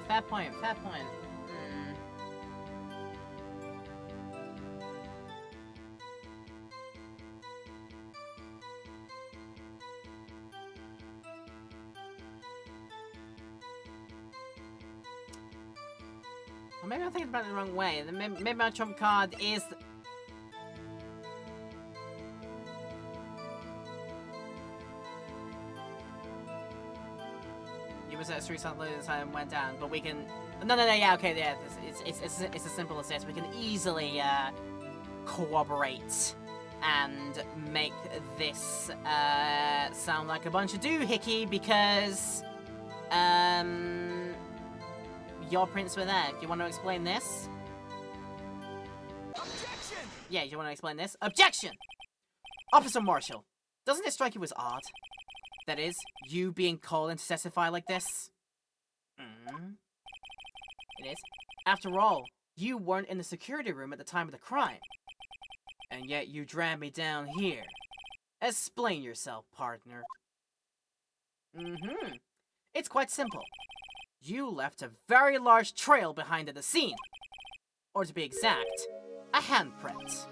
fair point, fair point. Or maybe I'm thinking about it the wrong way. Maybe my trump card is... You was at street something and went down, but we can... No, yeah, okay, yeah, it's as simple as this. We can easily, corroborate and make this, sound like a bunch of doohickey because, your prints were there. Do you want to explain this? Objection! Yeah, you want to explain this? Objection! Officer Marshall, doesn't it strike you as odd? That is, you being called in to testify like this? It is. After all, you weren't in the security room at the time of the crime. And yet you dragged me down here. Explain yourself, partner. It's quite simple. You left a very large trail behind at the scene. Or to be exact, a handprint.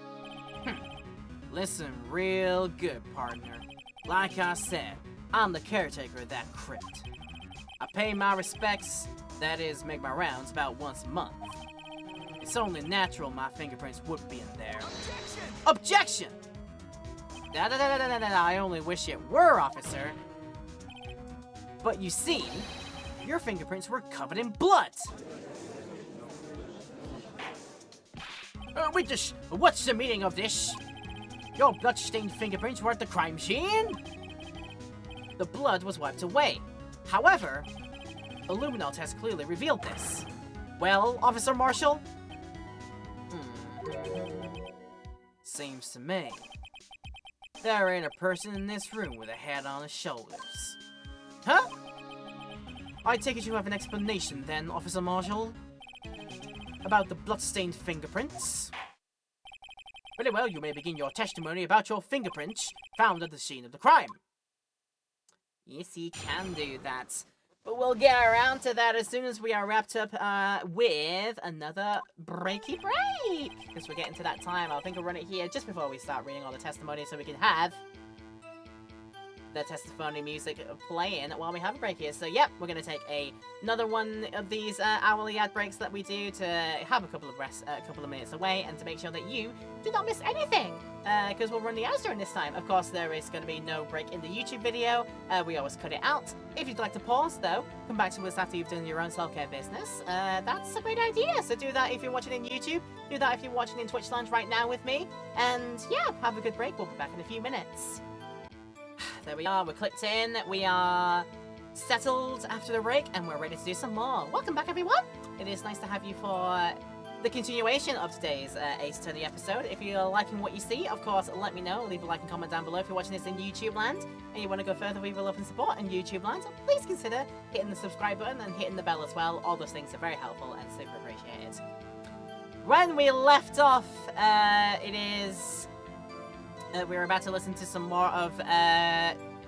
Listen real good, partner. Like I said, I'm the caretaker of that crypt. I pay my respects, that is, make my rounds about once a month. It's only natural my fingerprints would be in there. Objection! Objection! I only wish it were, officer. But you see, your fingerprints were covered in blood. What's the meaning of this? Your blood-stained fingerprints were at the crime scene? The blood was wiped away. However, Illuminati has clearly revealed this. Well, Officer Marshall? Seems to me there ain't a person in this room with a head on his shoulders. Huh? I take it you have an explanation then, Officer Marshall? About the blood-stained fingerprints? Very well, you may begin your testimony about your fingerprints found at the scene of the crime. Yes, you can do that. But we'll get around to that as soon as we are wrapped up with another breaky break. Because we're getting to that time. I think I'll run it here just before we start reading all the testimonies so we can have the testimony music playing while we have a break here. So yep, we're going to take another one of these hourly ad breaks that we do to have a couple of minutes away and to make sure that you do not miss anything. Because we'll run the ads during this time. Of course, there is going to be no break in the YouTube video. We always cut it out. If you'd like to pause, though, come back to us after you've done your own self-care business. That's a great idea. So do that if you're watching in YouTube. Do that if you're watching in Twitch Lounge right now with me. And yeah, have a good break. We'll be back in a few minutes. There we are, we're clicked in, we are settled after the break, and we're ready to do some more. Welcome back, everyone! It is nice to have you for the continuation of today's Ace Attorney episode. If you're liking what you see, of course, let me know. Leave a like and comment down below if you're watching this in YouTube land, and you want to go further with your love and support in YouTube land, so please consider hitting the subscribe button and hitting the bell as well. All those things are very helpful and super appreciated. When we left off, we're about to listen to some more of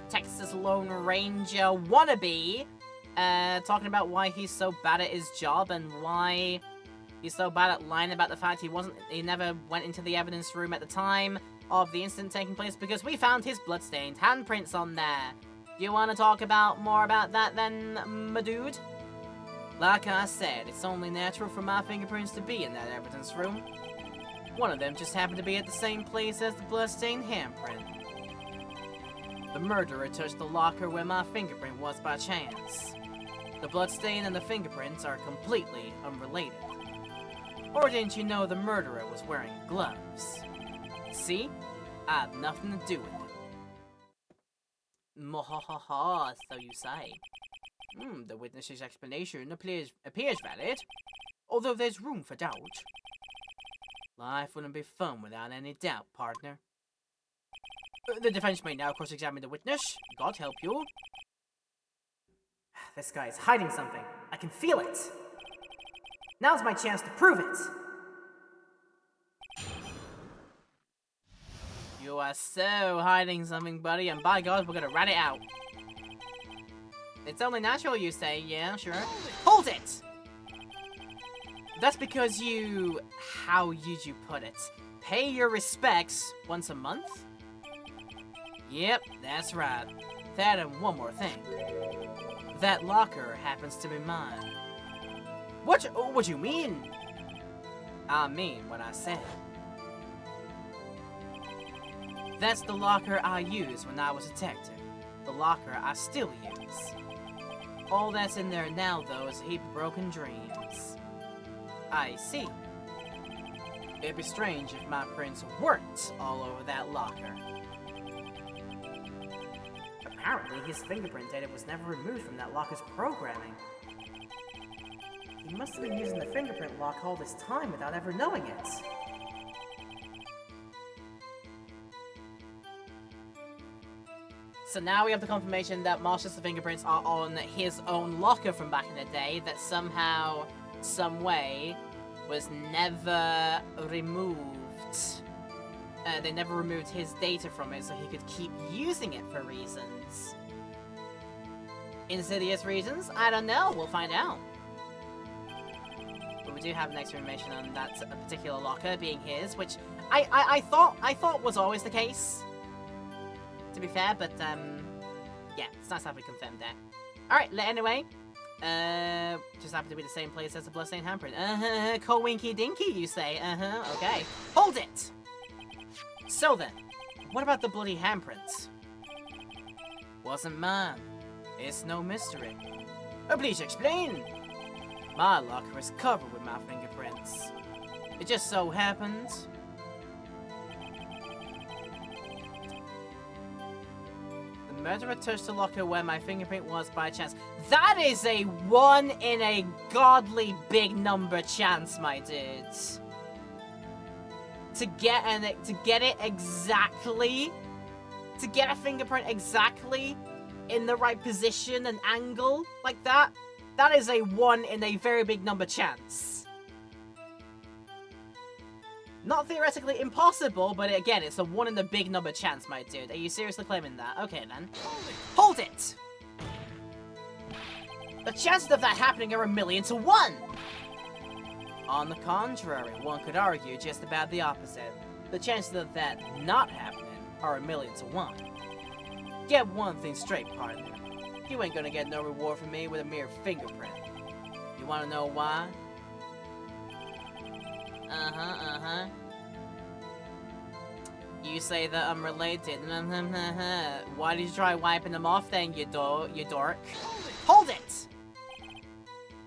Texas Lone Ranger wannabe talking about why he's so bad at his job and why he's so bad at lying about the fact he never went into the evidence room at the time of the incident taking place because we found his bloodstained handprints on there. You want to talk more about that then, my dude? Like I said, it's only natural for my fingerprints to be in that evidence room. One of them just happened to be at the same place as the bloodstained handprint. The murderer touched the locker where my fingerprint was by chance. The bloodstain and the fingerprints are completely unrelated. Or didn't you know the murderer was wearing gloves? See? I had nothing to do with it. Mohahaha, so you say. The witness's explanation appears valid, although there's room for doubt. Life wouldn't be fun without any doubt, partner. The defense may now cross-examine the witness. God help you. This guy is hiding something. I can feel it. Now's my chance to prove it. You are so hiding something, buddy, and by God, we're gonna rat it out. It's only natural, you say. Yeah, sure. Hold it! That's because you... how would you put it? Pay your respects once a month? Yep, that's right. That and one more thing. That locker happens to be mine. What you mean? I mean what I said. That's the locker I used when I was a detective. The locker I still use. All that's in there now, though, is a heap of broken dreams. I see. It'd be strange if my prints weren't all over that locker. Apparently, his fingerprint data was never removed from that locker's programming. He must have been using the fingerprint lock all this time without ever knowing it. So now we have the confirmation that Marshall's fingerprints are on his own locker from back in the day that somehow, some way, was never removed. They never removed his data from it so he could keep using it for reasons. Insidious reasons? I don't know, we'll find out. But we do have next information on that particular locker being his, which I thought was always the case. To be fair, but yeah, it's nice to have we confirmed that. Alright, anyway. Just happened to be the same place as the bloodstained handprint. Co-winky dinky, you say? Okay. Hold it! So then, what about the bloody handprints? Wasn't mine. It's no mystery. Please explain! My locker is covered with my fingerprints. It just so happens... the murderer touched the locker where my fingerprint was by chance. That is a 1 in a godly big number chance, my dudes. To get it exactly, to get a fingerprint exactly in the right position and angle like that, that is a 1 in a very big number chance. Not theoretically impossible, but again, it's a 1 in the big number chance, my dude. Are you seriously claiming that? Okay, then. Hold it! The chances of that happening are 1,000,000 to 1! On the contrary, one could argue just about the opposite. The chances of that not happening are 1,000,000 to 1. Get one thing straight, partner. You ain't gonna get no reward from me with a mere fingerprint. You wanna know why? You say that I'm related. Why did you try wiping them off then, you dork? Hold it!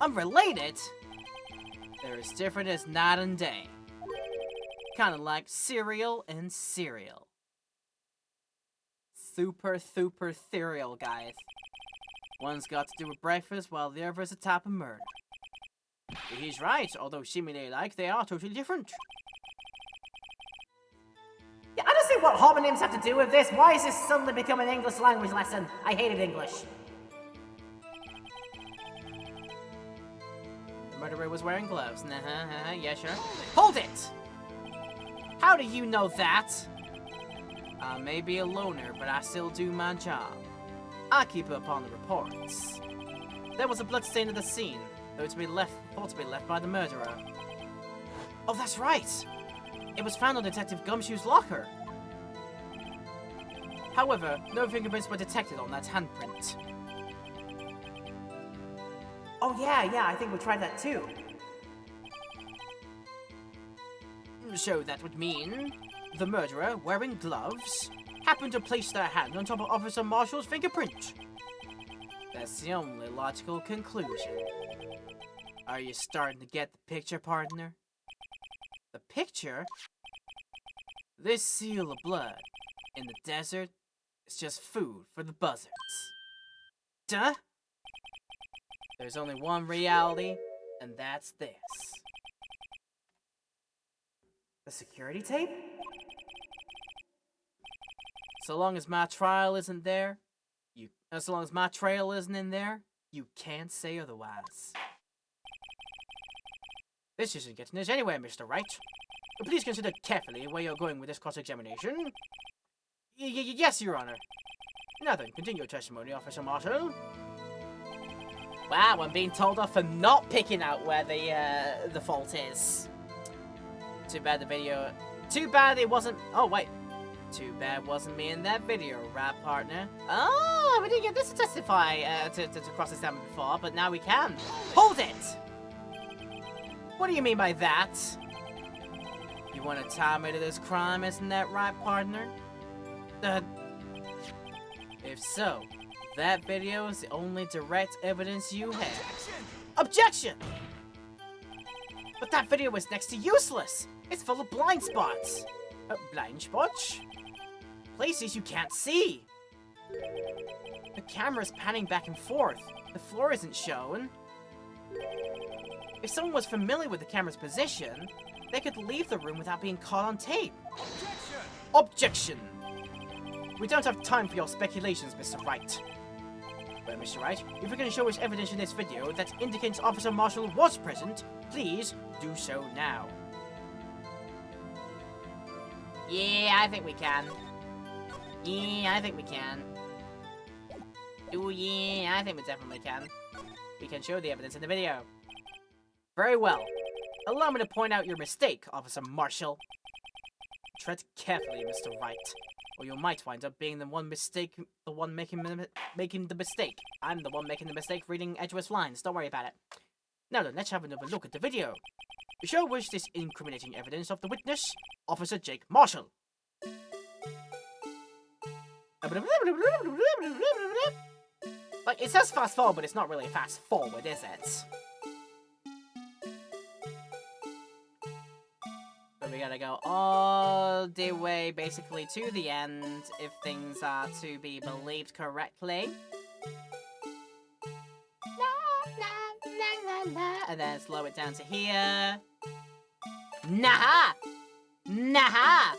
I'm related? They're as different as night and day. Kinda like cereal and cereal. Super ethereal, guys. One's got to do with breakfast while the other is a type of murder. He's right, although seemingly alike, they are totally different. Yeah, I don't see what homonyms have to do with this. Why is this suddenly become an English language lesson? I hated English. The murderer was wearing gloves. Yeah, sure. Hold it! How do you know that? I may be a loner, but I still do my job. I keep up on the reports. There was a blood stain at the scene, thought to be left by the murderer. Oh, that's right! It was found on Detective Gumshoe's locker. However, no fingerprints were detected on that handprint. Oh yeah, I think we tried that too. So that would mean the murderer, wearing gloves, happened to place their hand on top of Officer Marshall's fingerprint. That's the only logical conclusion. Are you starting to get the picture, partner? The picture? This seal of blood in the desert is just food for the buzzards. Duh? There's only one reality, and that's this. The security tape? So long as my trail isn't in there, you can't say otherwise. This isn't getting us anywhere, Mr. Wright. Please consider carefully where you're going with this cross-examination. Yes, Your Honor. Now then, continue your testimony, Officer Marshall. Wow, I'm being told off for not picking out where the fault is. Too bad the video... Too bad it wasn't... Oh, wait. Too bad it wasn't me in that video, right, partner? Oh, we didn't get this to testify to cross examine before, but now we can. Hold it! What do you mean by that? You want to tie me to this crime, isn't that right, partner? If so, that video is the only direct evidence you have. Objection! But that video was next to useless! It's full of blind spots! Blind spots? Places you can't see! The camera's panning back and forth. The floor isn't shown. If someone was familiar with the camera's position, they could leave the room without being caught on tape. Objection! We don't have time for your speculations, Mr. Wright. Well, Mr. Wright, if you're going to show us evidence in this video that indicates Officer Marshall was present, please do so now. Yeah, I think we can. Yeah, I think we can. Oh yeah, I think we definitely can. We can show the evidence in the video. Very well. Allow me to point out your mistake, Officer Marshall. Tread carefully, Mr. Wright, or you might wind up being the one making the mistake. I'm the one making the mistake reading Edgeworth's lines. Don't worry about it. Now then, let's have another look at the video. Show us this incriminating evidence of the witness, Officer Jake Marshall. Like, it says fast forward, but it's not really fast forward, is it? But we gotta go all the way, basically, to the end, if things are to be believed correctly. And then slow it down to here. Nah! Nah!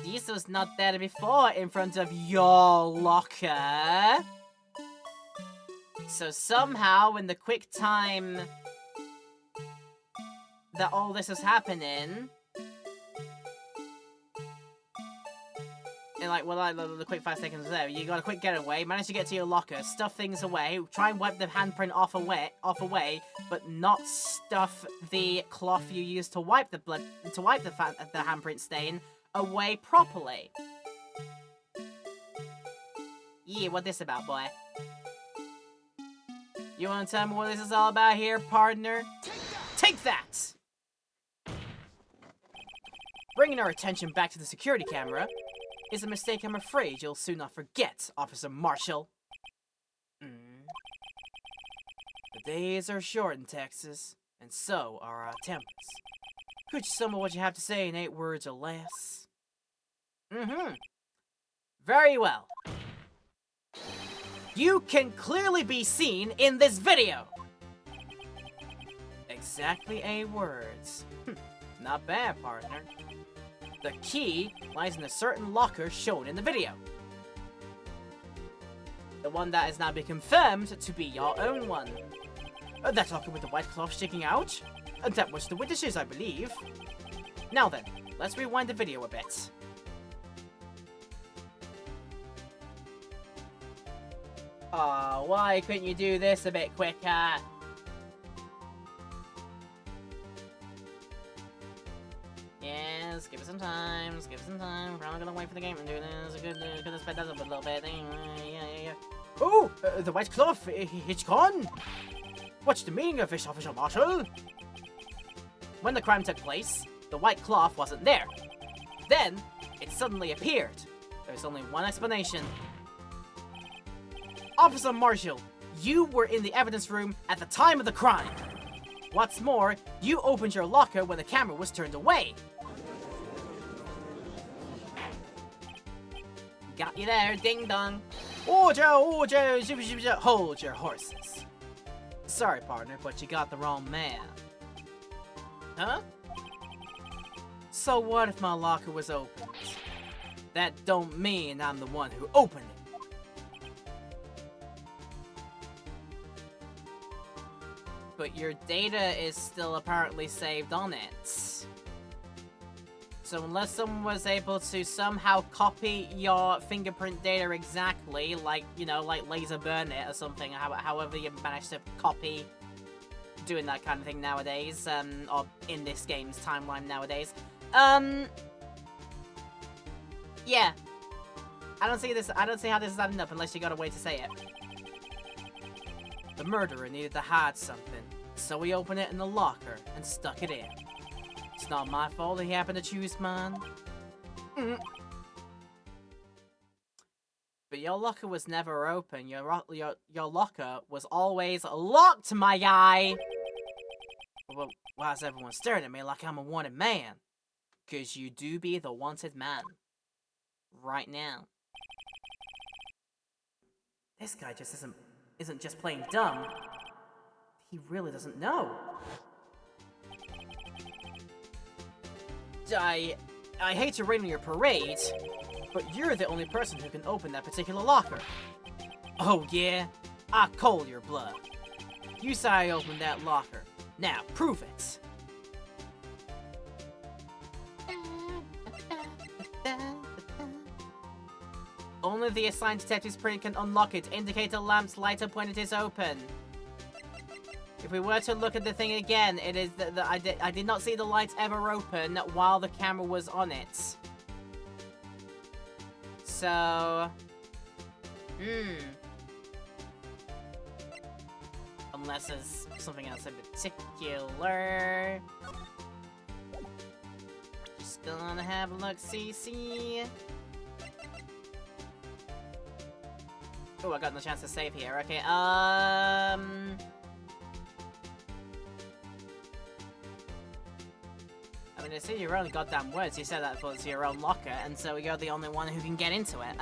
This was not there before in front of your locker. So somehow, in the quick time that all this is happening, in like, well, like the quick 5 seconds there, you got a quick getaway, manage to get to your locker, stuff things away, try and wipe the handprint off away, but not stuff the cloth you used to wipe the handprint stain away properly. Yeah, what this about, boy? You wanna tell me what this is all about here, partner? Take that! Bringing our attention back to the security camera is a mistake I'm afraid you'll soon not forget, Officer Marshall. The days are short in Texas, and so are our tempers. Could you sum up what you have to say in 8 words or less? Very well. You can clearly be seen in this video. Exactly 8 words. Not bad, partner. The key lies in a certain locker shown in the video. The one that has now been confirmed to be your own one. That locker with the white cloth sticking out? That was the witnesses, I believe. Now then, let's rewind the video a bit. Oh, why couldn't you do this a bit quicker? Yes, give it some time, give it some time. Probably gonna wait for the game and do this. Could sped that up a little bit. Yeah. Oh, the white cloth, it's gone. What's the meaning of this, Officer Marshall? When the crime took place, the white cloth wasn't there. Then, it suddenly appeared. There's only one explanation. Officer Marshall, you were in the evidence room at the time of the crime. What's more, you opened your locker when the camera was turned away. Got you there, ding dong. Order, hold your horses. Sorry, partner, but you got the wrong man. Huh? So what if my locker was opened? That don't mean I'm the one who opened it. But your data is still apparently saved on it. So unless someone was able to somehow copy your fingerprint data exactly, like, you know, like laser burn it or something, however you manage to copy doing that kind of thing nowadays, or in this game's timeline nowadays, yeah. I don't see how this is adding up unless you got a way to say it. The murderer needed to hide something, so he opened it in the locker and stuck it in. It's not my fault that he happened to choose mine. But your locker was never open. Your locker was always locked, my guy. Well, why is everyone staring at me like I'm a wanted man? 'Cause you do be the wanted man. Right now. This guy just isn't just plain dumb. He really doesn't know. I hate to rain on your parade, but you're the only person who can open that particular locker. Oh yeah? I call your bluff. You say I opened that locker. Now, prove it. Only the assigned detective's print can unlock it. Indicate the lamp's light up when it is open. If we were to look at the thing again, it is that I did not see the lights ever open while the camera was on it. So... Unless there's something else in particular. Just gonna have a look-see-see. Oh, I got no chance to save here. Okay, I mean, it's in your own goddamn words. You said that was your own locker, and so you're the only one who can get into it.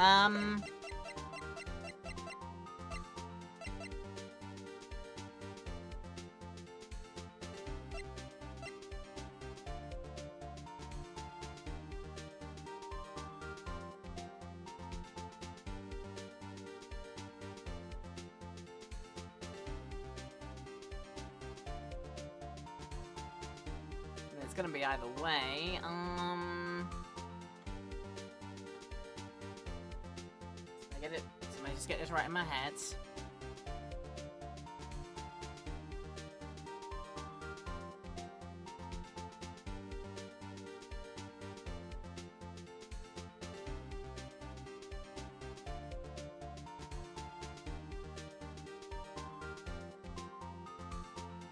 It's gonna be either way. Somebody just get this right in my head.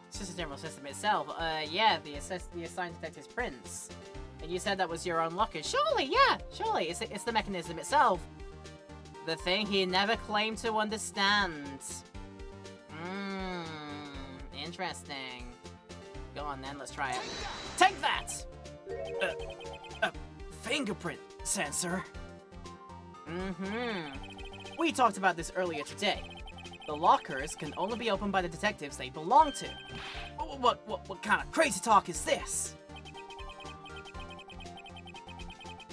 It's just a general system itself. Yeah, the assigned detective's prints. And you said that was your own locker. Surely, yeah, surely. It's the mechanism itself. The thing he never claimed to understand. Interesting. Go on then, let's try it. Take that! Fingerprint sensor. We talked about this earlier today. The lockers can only be opened by the detectives they belong to. What kind of crazy talk is this?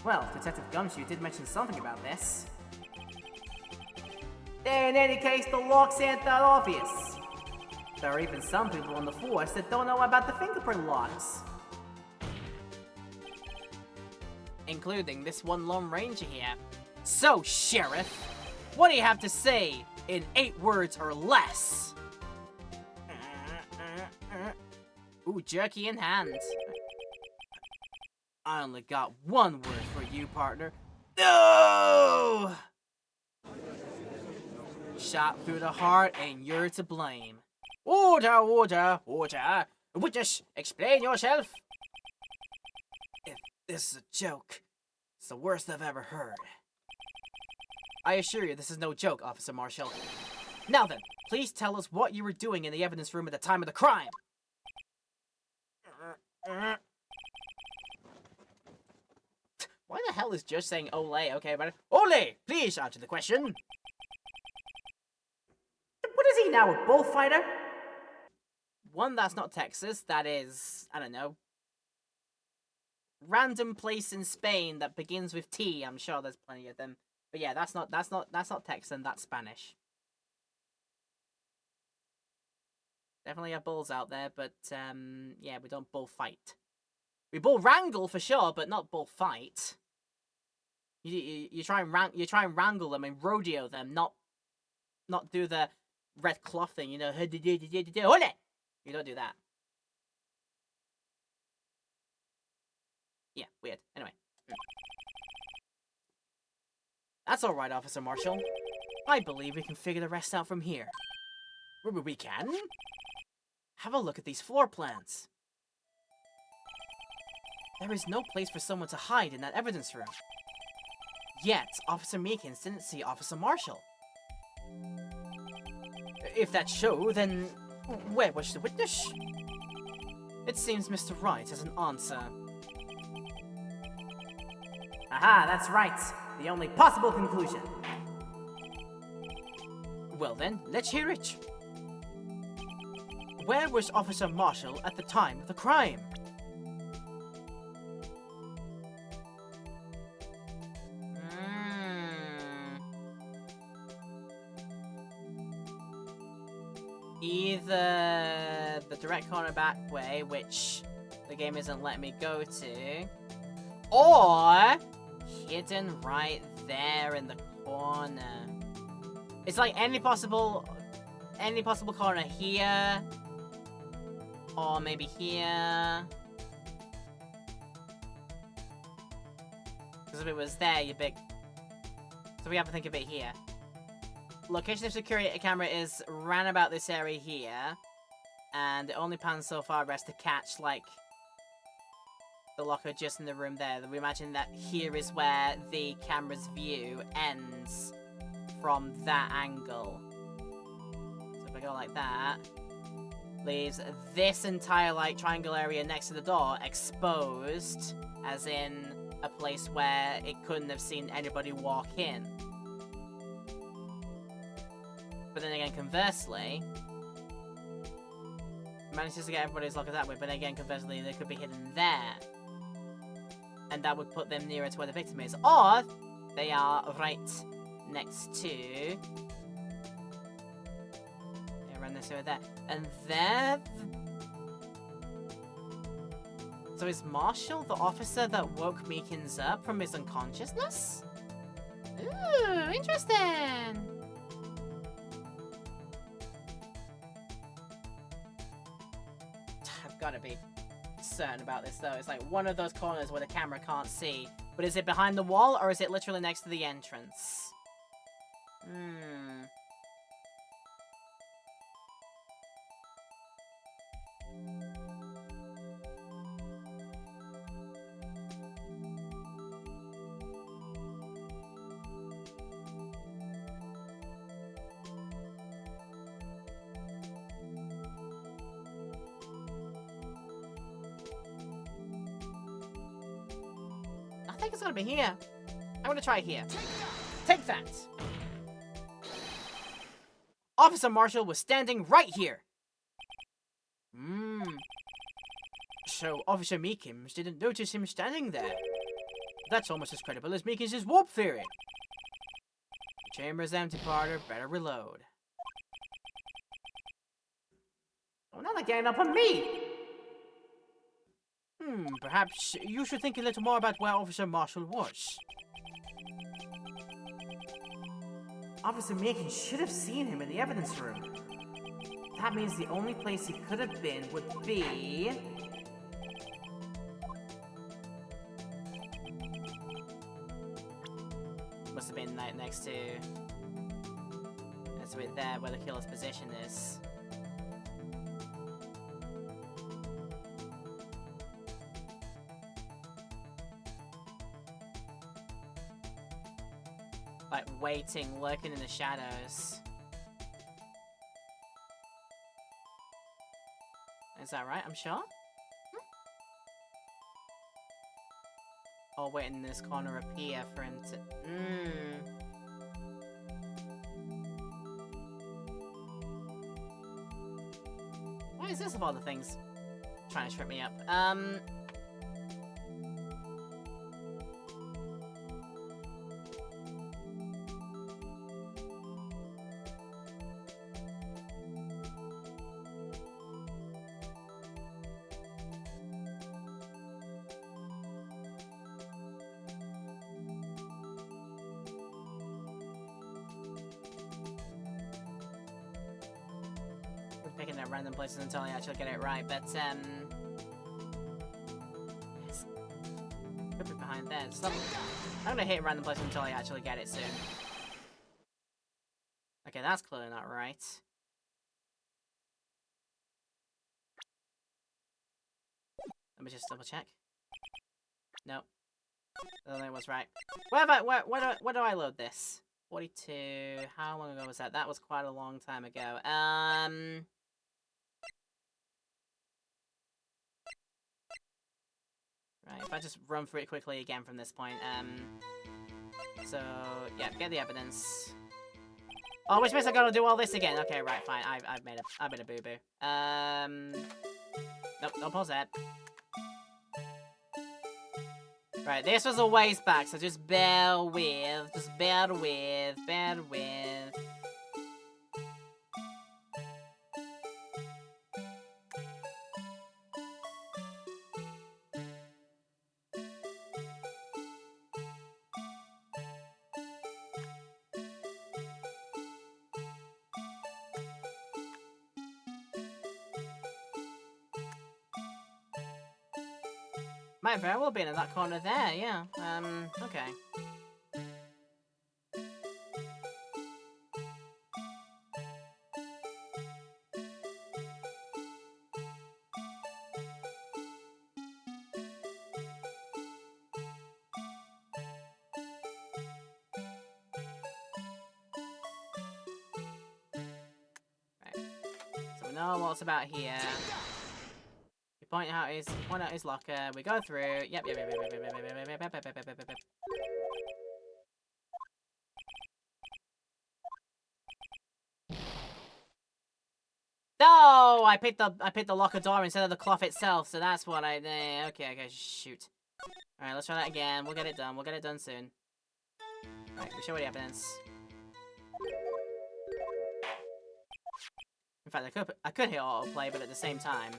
Well, Detective Gumshoe did mention something about this. In any case, the locks ain't that obvious. There are even some people on the force that don't know about the fingerprint locks. Including this one Lone Ranger here. So, Sheriff, what do you have to say in 8 words or less? Ooh, jerky in hand. I only got one word for you, partner. No! Shot through the heart and you're to blame. Order, order, order. Witness, explain yourself. If this is a joke, it's the worst I've ever heard. I assure you this is no joke, Officer Marshall. Now then, please tell us what you were doing in the evidence room at the time of the crime. Why the hell is Judge saying Ole? Okay, but Ole, please answer the question. What is he now, a bullfighter? One that's not Texas, that is, I don't know, random place in Spain that begins with T. I'm sure there's plenty of them. But yeah, that's not Texan, that's Spanish. Definitely have bulls out there, but yeah, we don't bullfight. We bull wrangle for sure, but not bull fight. You try and wrangle them and rodeo them, not do the red cloth thing, you know. You don't do that. Yeah, weird. Anyway. That's alright, Officer Marshall. I believe we can figure the rest out from here. We can? Have a look at these floor plans. There is no place for someone to hide in that evidence room. Yet, Officer Meekins didn't see Officer Marshall. If that's so, then where was the witness? It seems Mr. Wright has an answer. Aha, that's right. The only possible conclusion. Well then, let's hear it. Where was Officer Marshall at the time of the crime? Either the direct cornerback way, which the game isn't letting me go to, or hidden right there in the corner. It's like any possible corner here, or maybe here. Because if it was there, you'd be... So we have to think of it here. Location of security camera is ran about this area here, and it only pans so far as to catch, like, the locker just in the room there. We imagine that here is where the camera's view ends from that angle. So if I go like that, leaves this entire, like, triangle area next to the door exposed, as in a place where it couldn't have seen anybody walk in. But then again, conversely, manages to get everybody's locker that way, but again, conversely, they could be hidden there. And that would put them nearer to where the victim is. Or, they are right next to... Yeah, right next to there. And there... So is Marshall the officer that woke Meekins up from his unconsciousness? Ooh, interesting! Gotta be certain about this though. It's like one of those corners where the camera can't see. But is it behind the wall or is it literally next to the entrance? I think it's gonna be here. I'm gonna try here. Take that! Officer Marshall was standing right here! So Officer Meekins didn't notice him standing there. That's almost as credible as Meekins' warp theory. The chamber's empty, Carter. Better reload. Oh, now they're getting up on me! Perhaps you should think a little more about where Officer Marshall was. Officer Meekins should have seen him in the evidence room. That means the only place he could have been would be... Must have been right next to... That's right there where the killer's position is. Like, waiting, lurking in the shadows. Is that right? I'm sure? Or waiting in this corner up here for him to... Why is this of all the things trying to trip me up? random places until I actually get it right, but, yes. Could be behind there. I'm gonna hit random places until I actually get it soon. Okay, that's clearly not right. Let me just double check. Nope. I don't think it was right. Where do I load this? 42. How long ago was that? That was quite a long time ago. Right, if I just run through it quickly again from this point, so, yeah, get the evidence. Oh, which means I gotta do all this again. Okay, right, fine. I've made a boo-boo. Nope, don't pause that. Right, this was a ways back, so just bear with. Just bear with. Bear with. Might very well be in that corner there, yeah. Okay. Right. So we know what's about here. You point out his locker. We go through. Yep. No, I picked the locker door instead of the cloth itself, so that's what I. Okay, shoot. All right, let's try that again. We'll get it done. We'll get it done soon. Right, we show the evidence. In fact, I could hit autoplay, but at the same time.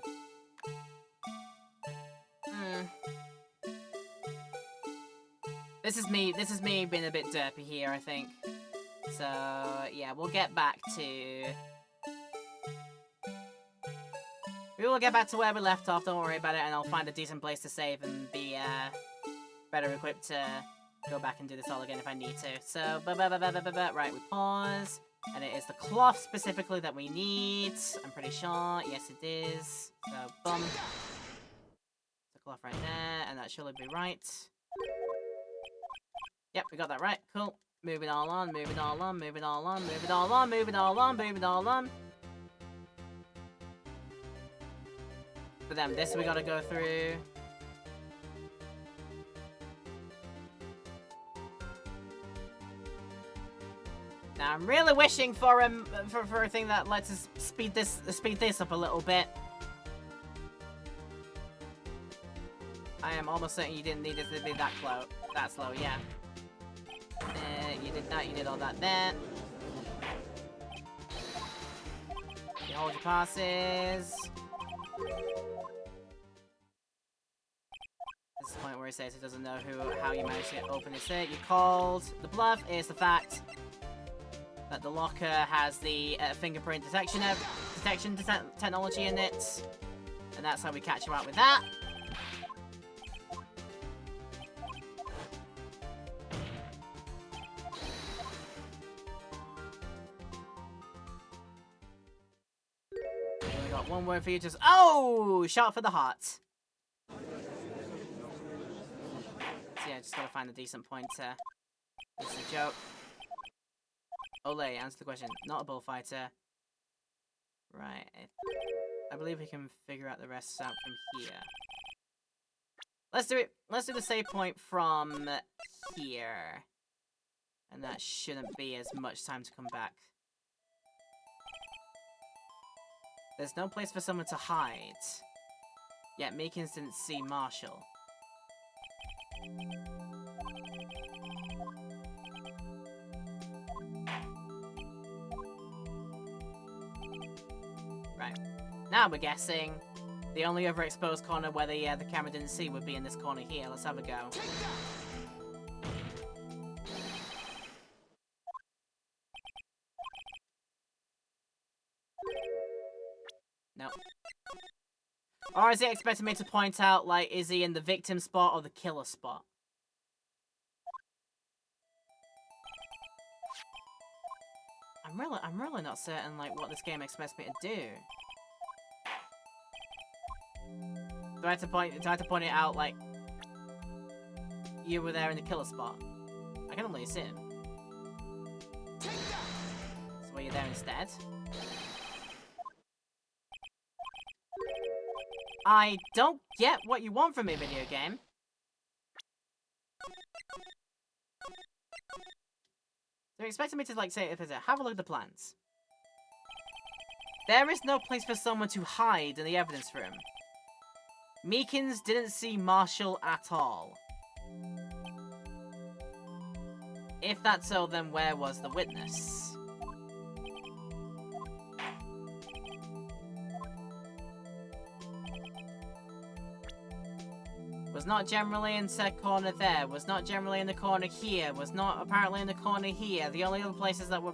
This is me being a bit derpy here, I think. So, yeah, we'll get back to... We will get back to where we left off, don't worry about it, and I'll find a decent place to save and be, better equipped to go back and do this all again if I need to. So, right, we pause, and it is the cloth specifically that we need, I'm pretty sure. Yes, it is. So, boom. The cloth right there, and that should be right. Yep, we got that right. Cool. Moving all on, moving all on, moving all on, moving all on, moving all on, moving all on. But then this we gotta go through. Now I'm really wishing for a thing that lets us speed this up a little bit. I am almost certain you didn't need it to be that slow, yeah. You did that, you did all that there. You hold your passes. This is the point where it says it doesn't know how you managed to open this thing. You called. The bluff is the fact that the locker has the fingerprint detection technology in it. And that's how we catch you out with that. We got one word for you, just shot for the heart. So yeah, just gotta find a decent pointer. It's a joke. Ole, answer the question. Not a bullfighter. Right. I believe we can figure out the rest out from here. Let's do it. Let's do the save point from here. And that shouldn't be as much time to come back. There's no place for someone to hide. Yet Meekins didn't see Marshall. Right. Now we're guessing. The only overexposed corner where the camera didn't see would be in this corner here. Let's have a go. Nope. Or is it expecting me to point out, like, is he in the victim spot or the killer spot? I'm really not certain, like, what this game expects me to do. Do I have to point it out, like, you were there in the killer spot? I can only see him. So were you there instead? I don't get what you want from me, video game. They're expecting me to, like, say, have a look at the plans. There is no place for someone to hide in the evidence room. Meekins didn't see Marshall at all. If that's so, then where was the witness? Was not generally in said corner there, was not generally in the corner here, was not apparently in the corner here. The only other places that were...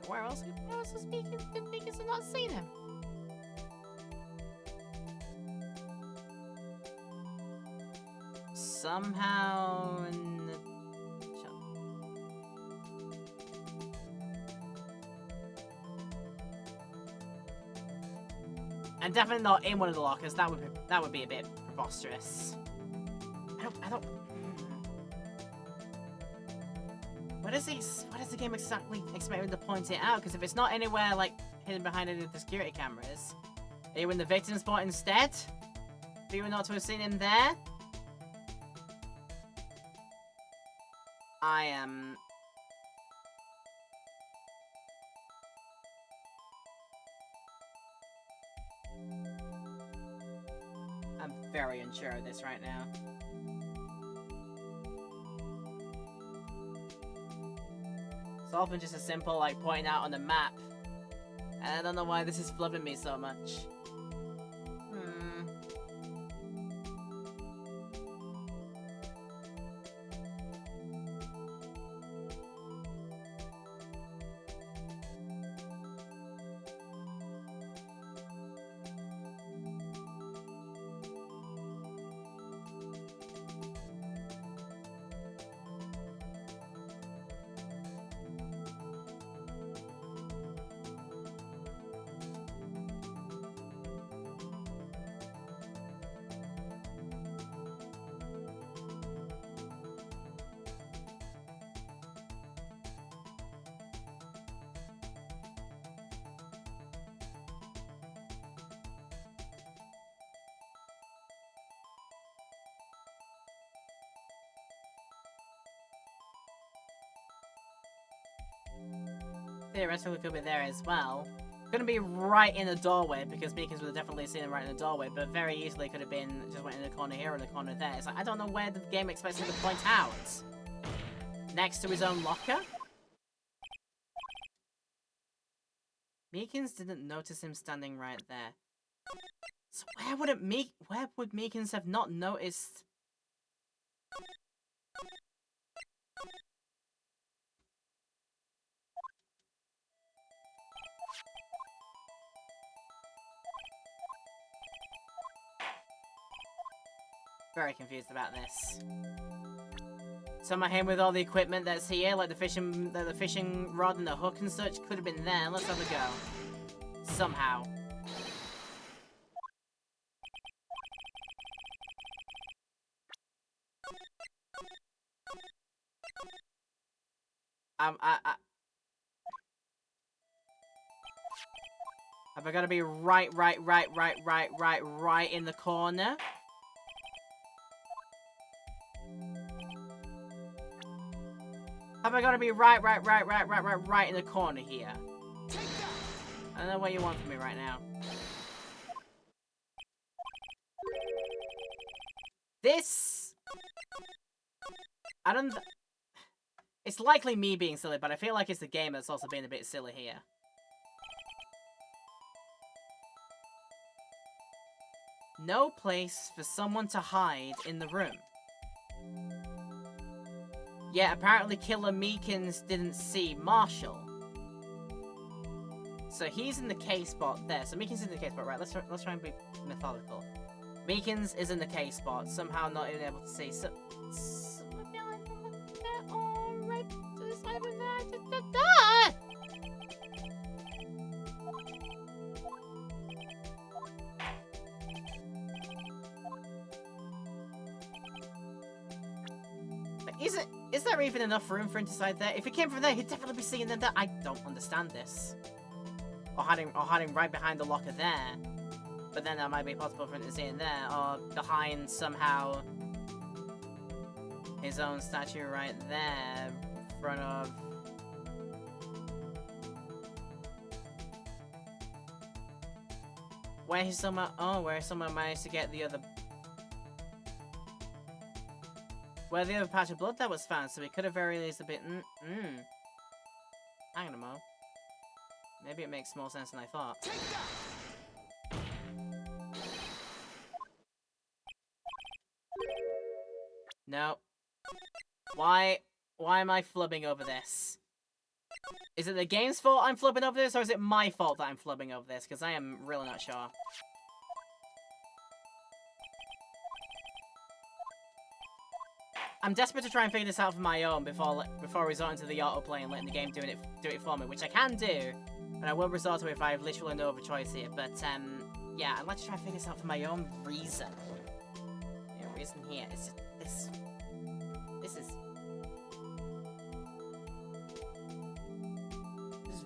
Where else was Meekins? Did Meekins have not seen him? Somehow in the... And definitely not in one of the lockers. That would be a bit preposterous. I don't. What is the game exactly expecting to point it out? Because if it's not anywhere like hidden behind any of the security cameras, are you in the victim spot instead? For you not to have seen him there? I am. I'm very unsure of this right now. It's often just a simple, like, pointing out on the map. And I don't know why this is flubbing me so much. Theoretically could be there as well. Couldn't be right in the doorway because Meekins would have definitely seen him right in the doorway, but very easily could have been just went in the corner here or the corner there. It's like, I don't know where the game expects him to point out. Next to his own locker? Meekins didn't notice him standing right there. So where would Meekins have not noticed? Very confused about this. So my hand with all the equipment that's here, like the fishing rod and the hook and such, could have been there. Let's have a go. Somehow. Have I got to be right in the corner? Have I got to be right in the corner here? I don't know what you want from me right now. This... I don't... It's likely me being silly, but I feel like it's the game that's also being a bit silly here. No place for someone to hide in the room. Yeah, apparently Killer Meekins didn't see Marshall. So he's in the K spot there. So Meekins is in the K spot, right? Let's try and be methodical. Meekins is in the K spot, somehow not even able to see. So Right to the side of that. is there even enough room for him to side there? If he came from there, he'd definitely be seeing them there. I don't understand this. Or hiding right behind the locker there. But then that might be possible for him to see in there. Or behind somehow his own statue right there. In front of... Where he somehow managed to get the other... Where the other patch of blood that was found, so it could have very easily been... Hang on a mo. Maybe it makes more sense than I thought. No. Why am I flubbing over this? Is it the game's fault I'm flubbing over this, or is it my fault that I'm flubbing over this? Because I am really not sure. I'm desperate to try and figure this out for my own before resorting to the autoplay and letting the game do it for me, which I can do, and I will resort to it if I have literally no other choice here. But yeah, I'd like to try and figure this out for my own reason. The reason here is this. This is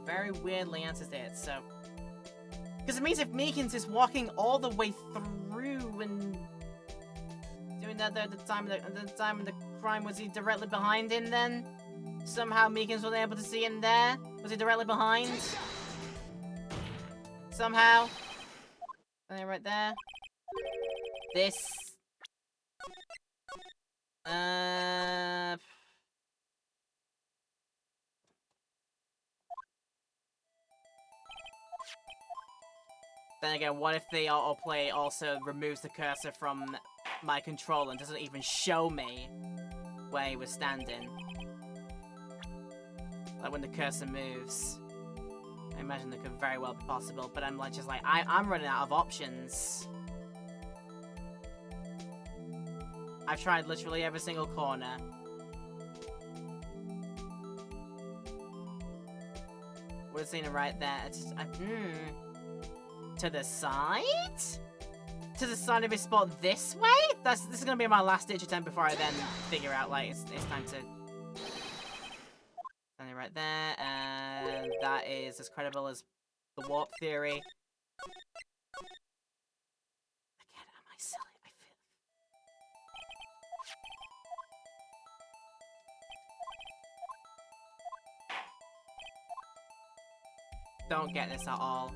very weirdly answers it. So, because it means if Meekins is walking all the way through and doing that at the time of the crime, was he directly behind him then? Somehow Meekins wasn't able to see him there? Was he directly behind? Somehow? Right there. This... Then again, what if the autoplay also removes the cursor from my controller and doesn't even show me where he was standing? Like when the cursor moves. I imagine that could very well be possible, but I'm I'm running out of options. I've tried literally every single corner. Would have seen it right there. It's just, to the side? To the side of his spot this way? This is gonna be my last ditch attempt before I then figure out like it's time to stand it right there, and that is as credible as the warp theory. Again, am I silly? I feel don't get this at all.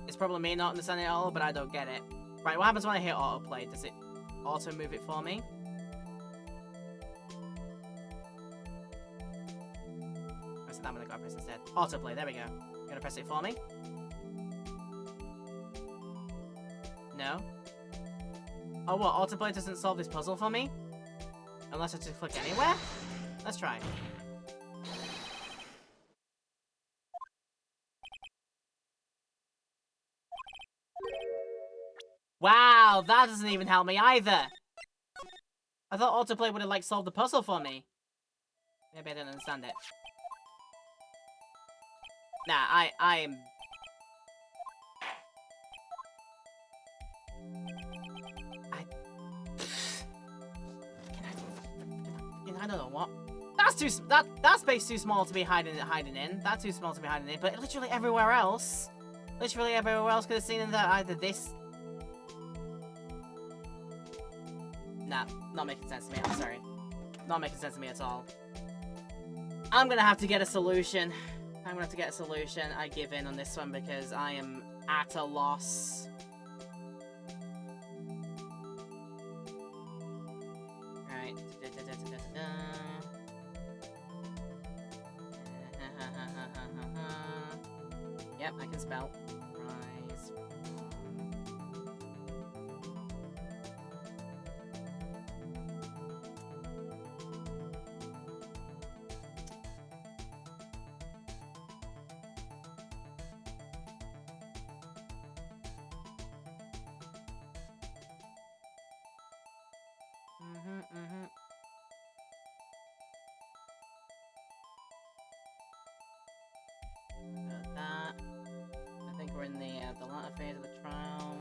It's probably me not understanding it at all, but I don't get it. Right, what happens when I hit autoplay? Does it auto move it for me? Press that one I gotta press instead. Autoplay, there we go. You gonna press it for me? No? Oh what, autoplay doesn't solve this puzzle for me? Unless I just click anywhere? Let's try. Wow, that doesn't even help me either. I thought autoplay would have like solved the puzzle for me. Maybe I didn't understand it. Nah, I'm... I don't know what. That space too small to be hiding in. That's too small to be hiding in. But literally everywhere else could have seen in that either this. Nah, not making sense to me. I'm sorry. Not making sense to me at all. I'm gonna have to get a solution. I give in on this one because I am at a loss. Right. Yep, I can spell. Rise. that phase of the trial.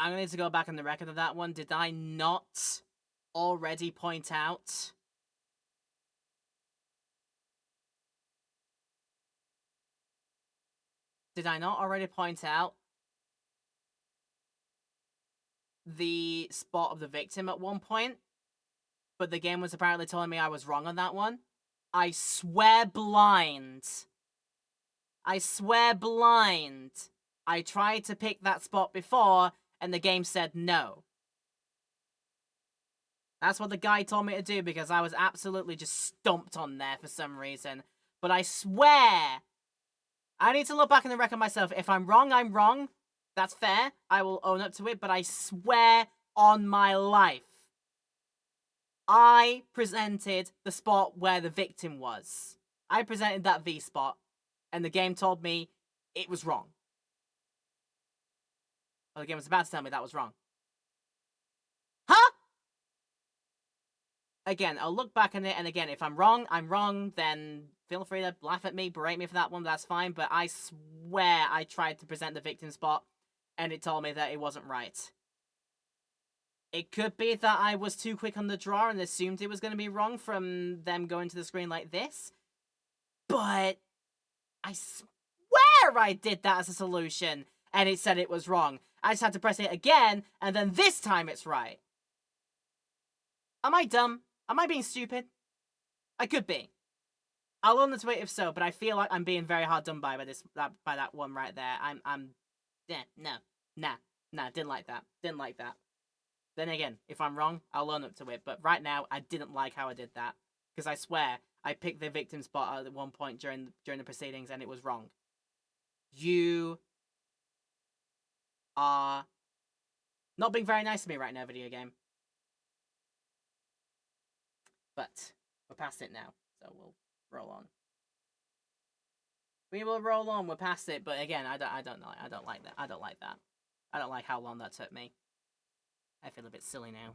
I'm gonna need to go back on the record of that one. Did I not already point out? Did I not already point out the spot of the victim at one point? But the game was apparently telling me I was wrong on that one. I swear blind. I swear blind. I tried to pick that spot before, and the game said no. That's what the guy told me to do because I was absolutely just stomped on there for some reason. But I swear, I need to look back in the record myself. If I'm wrong, I'm wrong. That's fair. I will own up to it. But I swear on my life, I presented the spot where the victim was. I presented that V spot, and the game told me it was wrong. Well, the game was about to tell me that was wrong. Huh? Again, I'll look back on it, and again, if I'm wrong, then feel free to laugh at me, berate me for that one, that's fine, but I swear I tried to present the victim spot, and it told me that it wasn't right. It could be that I was too quick on the draw and assumed it was going to be wrong from them going to the screen like this, but I swear I did that as a solution, and it said it was wrong. I just had to press it again, and then this time it's right. Am I dumb? Am I being stupid? I could be. I'll own to it if so, but I feel like I'm being very hard done by that one right there. Nah, didn't like that. Then again, if I'm wrong, I'll own up to it, but right now, I didn't like how I did that. Because I swear, I picked the victim spot at one point during the proceedings, and it was wrong. You are not being very nice to me right now, video game. But we're past it now, so we'll roll on. We will roll on. We're past it, but again, I don't like that. I don't like how long that took me. I feel a bit silly now.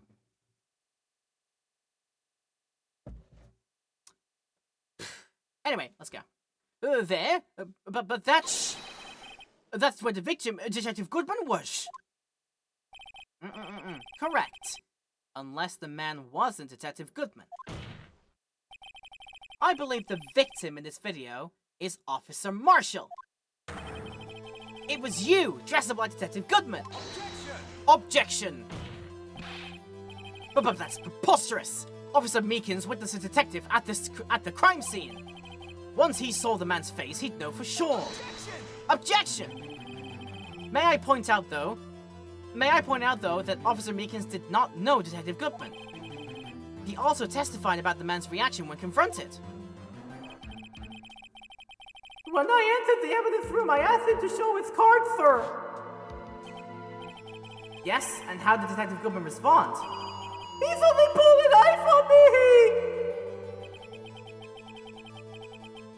Anyway, let's go. But that's where the victim, Detective Goodman, was. Correct. Unless the man wasn't Detective Goodman. I believe the victim in this video is Officer Marshall. It was you, dressed up like Detective Goodman. Objection! But that's preposterous. Officer Meekins witnessed a detective at the crime scene. Once he saw the man's face, he'd know for sure. Objection! May I point out though that Officer Meekins did not know Detective Goodman. He also testified about the man's reaction when confronted. When I entered the evidence room, I asked him to show his card, sir. Yes, and how did Detective Goodman respond? He's only pulling a knife on me!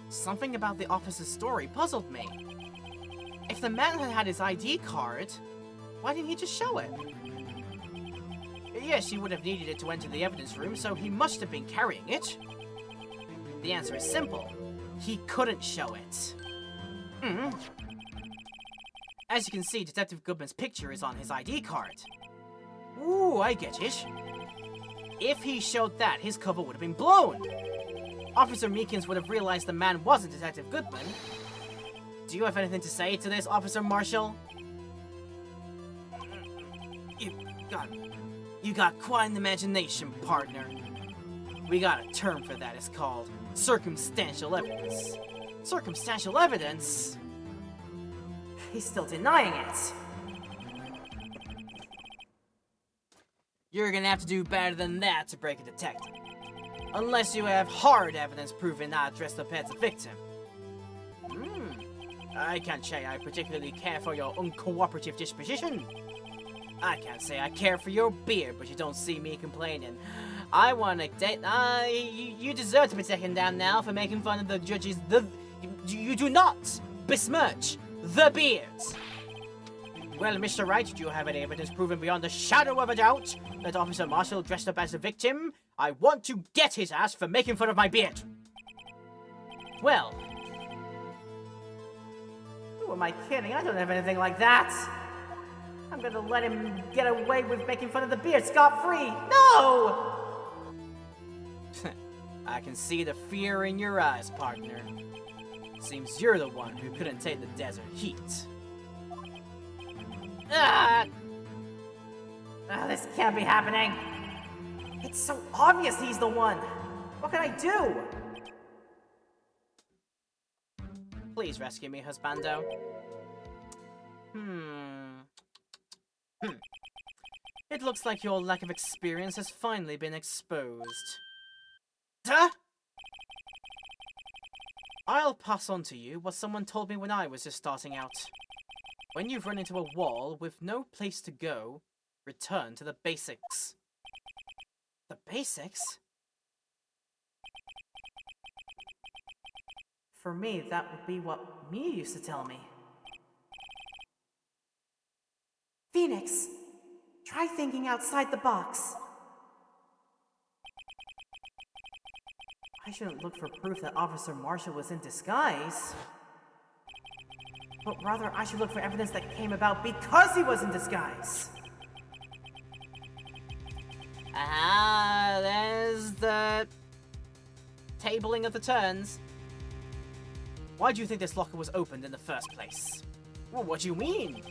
Something about the officer's story puzzled me. If the man had had his ID card, why didn't he just show it? Yes, he would have needed it to enter the evidence room, so he must have been carrying it. The answer is simple. He couldn't show it. As you can see, Detective Goodman's picture is on his ID card. Ooh, I get it. If he showed that, his cover would have been blown. Officer Meekins would have realized the man wasn't Detective Goodman. Do you have anything to say to this, Officer Marshall? You got quite an imagination, partner. We got a term for that. It's called circumstantial evidence. Circumstantial evidence? He's still denying it. You're gonna have to do better than that to break a detective. Unless you have hard evidence proving I dressed up as a victim. I can't say I particularly care for your uncooperative disposition. I can't say I care for your beard, but you don't see me complaining. I want to date. You deserve to be taken down now for making fun of the judges. You do not besmirch the beard. Well, Mr. Wright, do you have any evidence proven beyond a shadow of a doubt that Officer Marshall dressed up as a victim? I want to get his ass for making fun of my beard. Well. Who am I kidding? I don't have anything like that. I'm gonna let him get away with making fun of the beard scot-free. No! I can see the fear in your eyes, partner. Seems you're the one who couldn't take the desert heat. This can't be happening. It's so obvious he's the one. What can I do? Please rescue me, husbando. It looks like your lack of experience has finally been exposed. Huh? I'll pass on to you what someone told me when I was just starting out. When you've run into a wall with no place to go, return to the basics. The basics? For me, that would be what Mia used to tell me. Phoenix, try thinking outside the box. I shouldn't look for proof that Officer Marshall was in disguise. But rather, I should look for evidence that came about because he was in disguise. There's the tabling of the turns. Why do you think this locker was opened in the first place? Well, what do you mean?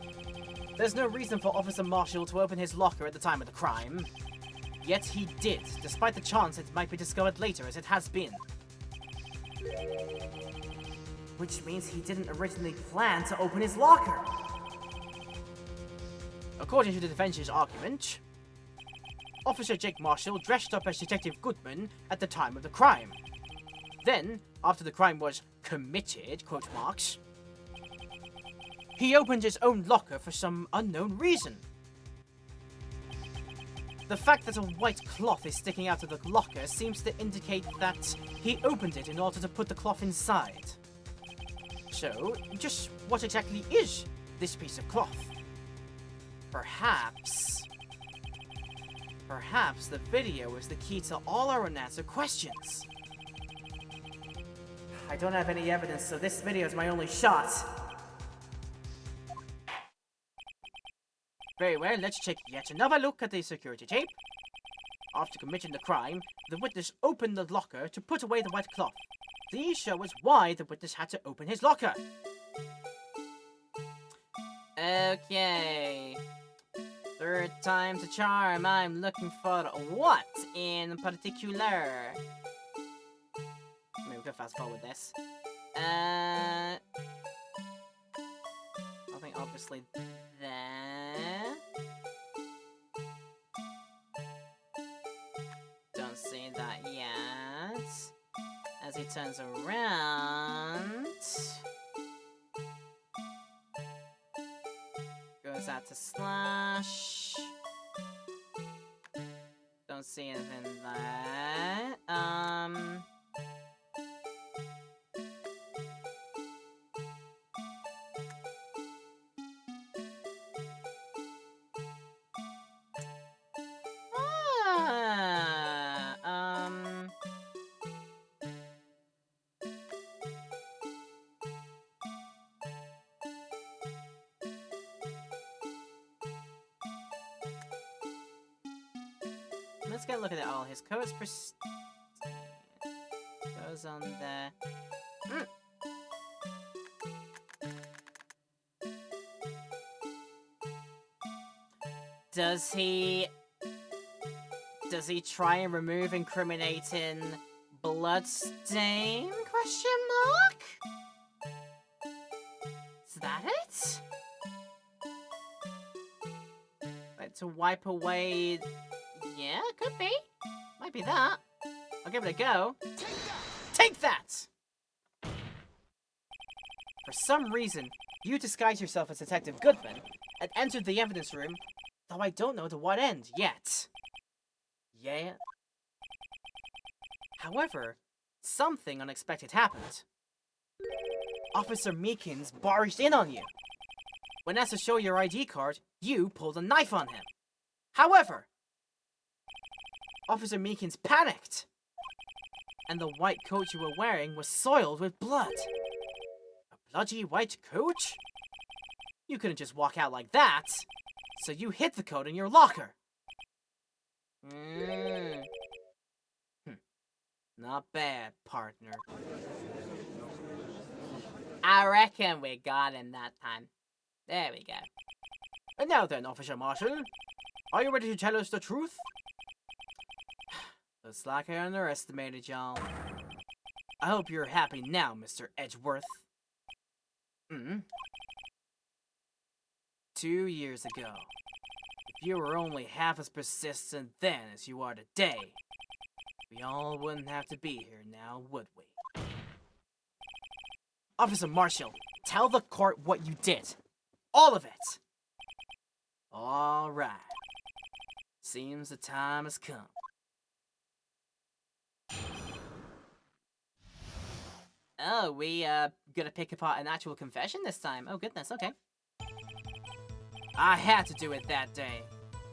There's no reason for Officer Marshall to open his locker at the time of the crime. Yet he did, despite the chance it might be discovered later as it has been. Which means he didn't originally plan to open his locker. According to the defense's argument, Officer Jake Marshall dressed up as Detective Goodman at the time of the crime. Then, after the crime was committed, quote marks, he opened his own locker for some unknown reason. The fact that a white cloth is sticking out of the locker seems to indicate that he opened it in order to put the cloth inside. So, just what exactly is this piece of cloth? Perhaps the video is the key to all our unanswered questions. I don't have any evidence, so this video is my only shot. Very well, let's take yet another look at the security tape. After committing the crime, the witness opened the locker to put away the white cloth. These show us why the witness had to open his locker. Okay. Third time's a charm. I'm looking for what in particular? Maybe we can fast forward this. I think obviously there. Don't see that yet. As he turns around, goes out to Slash. Don't see anything there. Let's get a look at all his codes. Goes on there. Does he try and remove incriminating bloodstain? Question mark? Is that it? Like to wipe away Could be. Might be that. I'll give it a go. Take that! For some reason, you disguised yourself as Detective Goodman and entered the evidence room, though I don't know to what end yet. Yeah? However, something unexpected happened. Officer Meekins barged in on you. When asked to show your ID card, you pulled a knife on him. However, Officer Meekins panicked, and the white coat you were wearing was soiled with blood. A bloody white coat? You couldn't just walk out like that, so you hid the coat in your locker. Not bad, partner. I reckon we got him that time. There we go. And now then, Officer Marshall, are you ready to tell us the truth? Looks like I underestimated y'all. I hope you're happy now, Mr. Edgeworth. 2 years ago. If you were only half as persistent then as you are today, we all wouldn't have to be here now, would we? Officer Marshall, tell the court what you did. All of it. All right. Seems the time has come. Oh, we gonna pick apart an actual confession this time. Oh goodness, okay. I had to do it that day.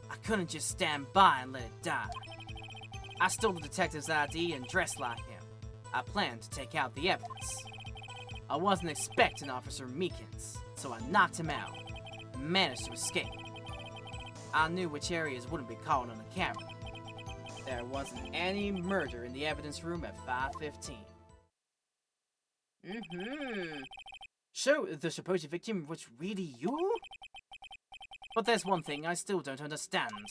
I couldn't just stand by and let it die. I stole the detective's ID and dressed like him. I planned to take out the evidence. I wasn't expecting Officer Meekins, so I knocked him out and managed to escape. I knew which areas wouldn't be caught on the camera. There wasn't any murder in the evidence room at 5:15. So, the supposed victim was really you? But there's one thing I still don't understand.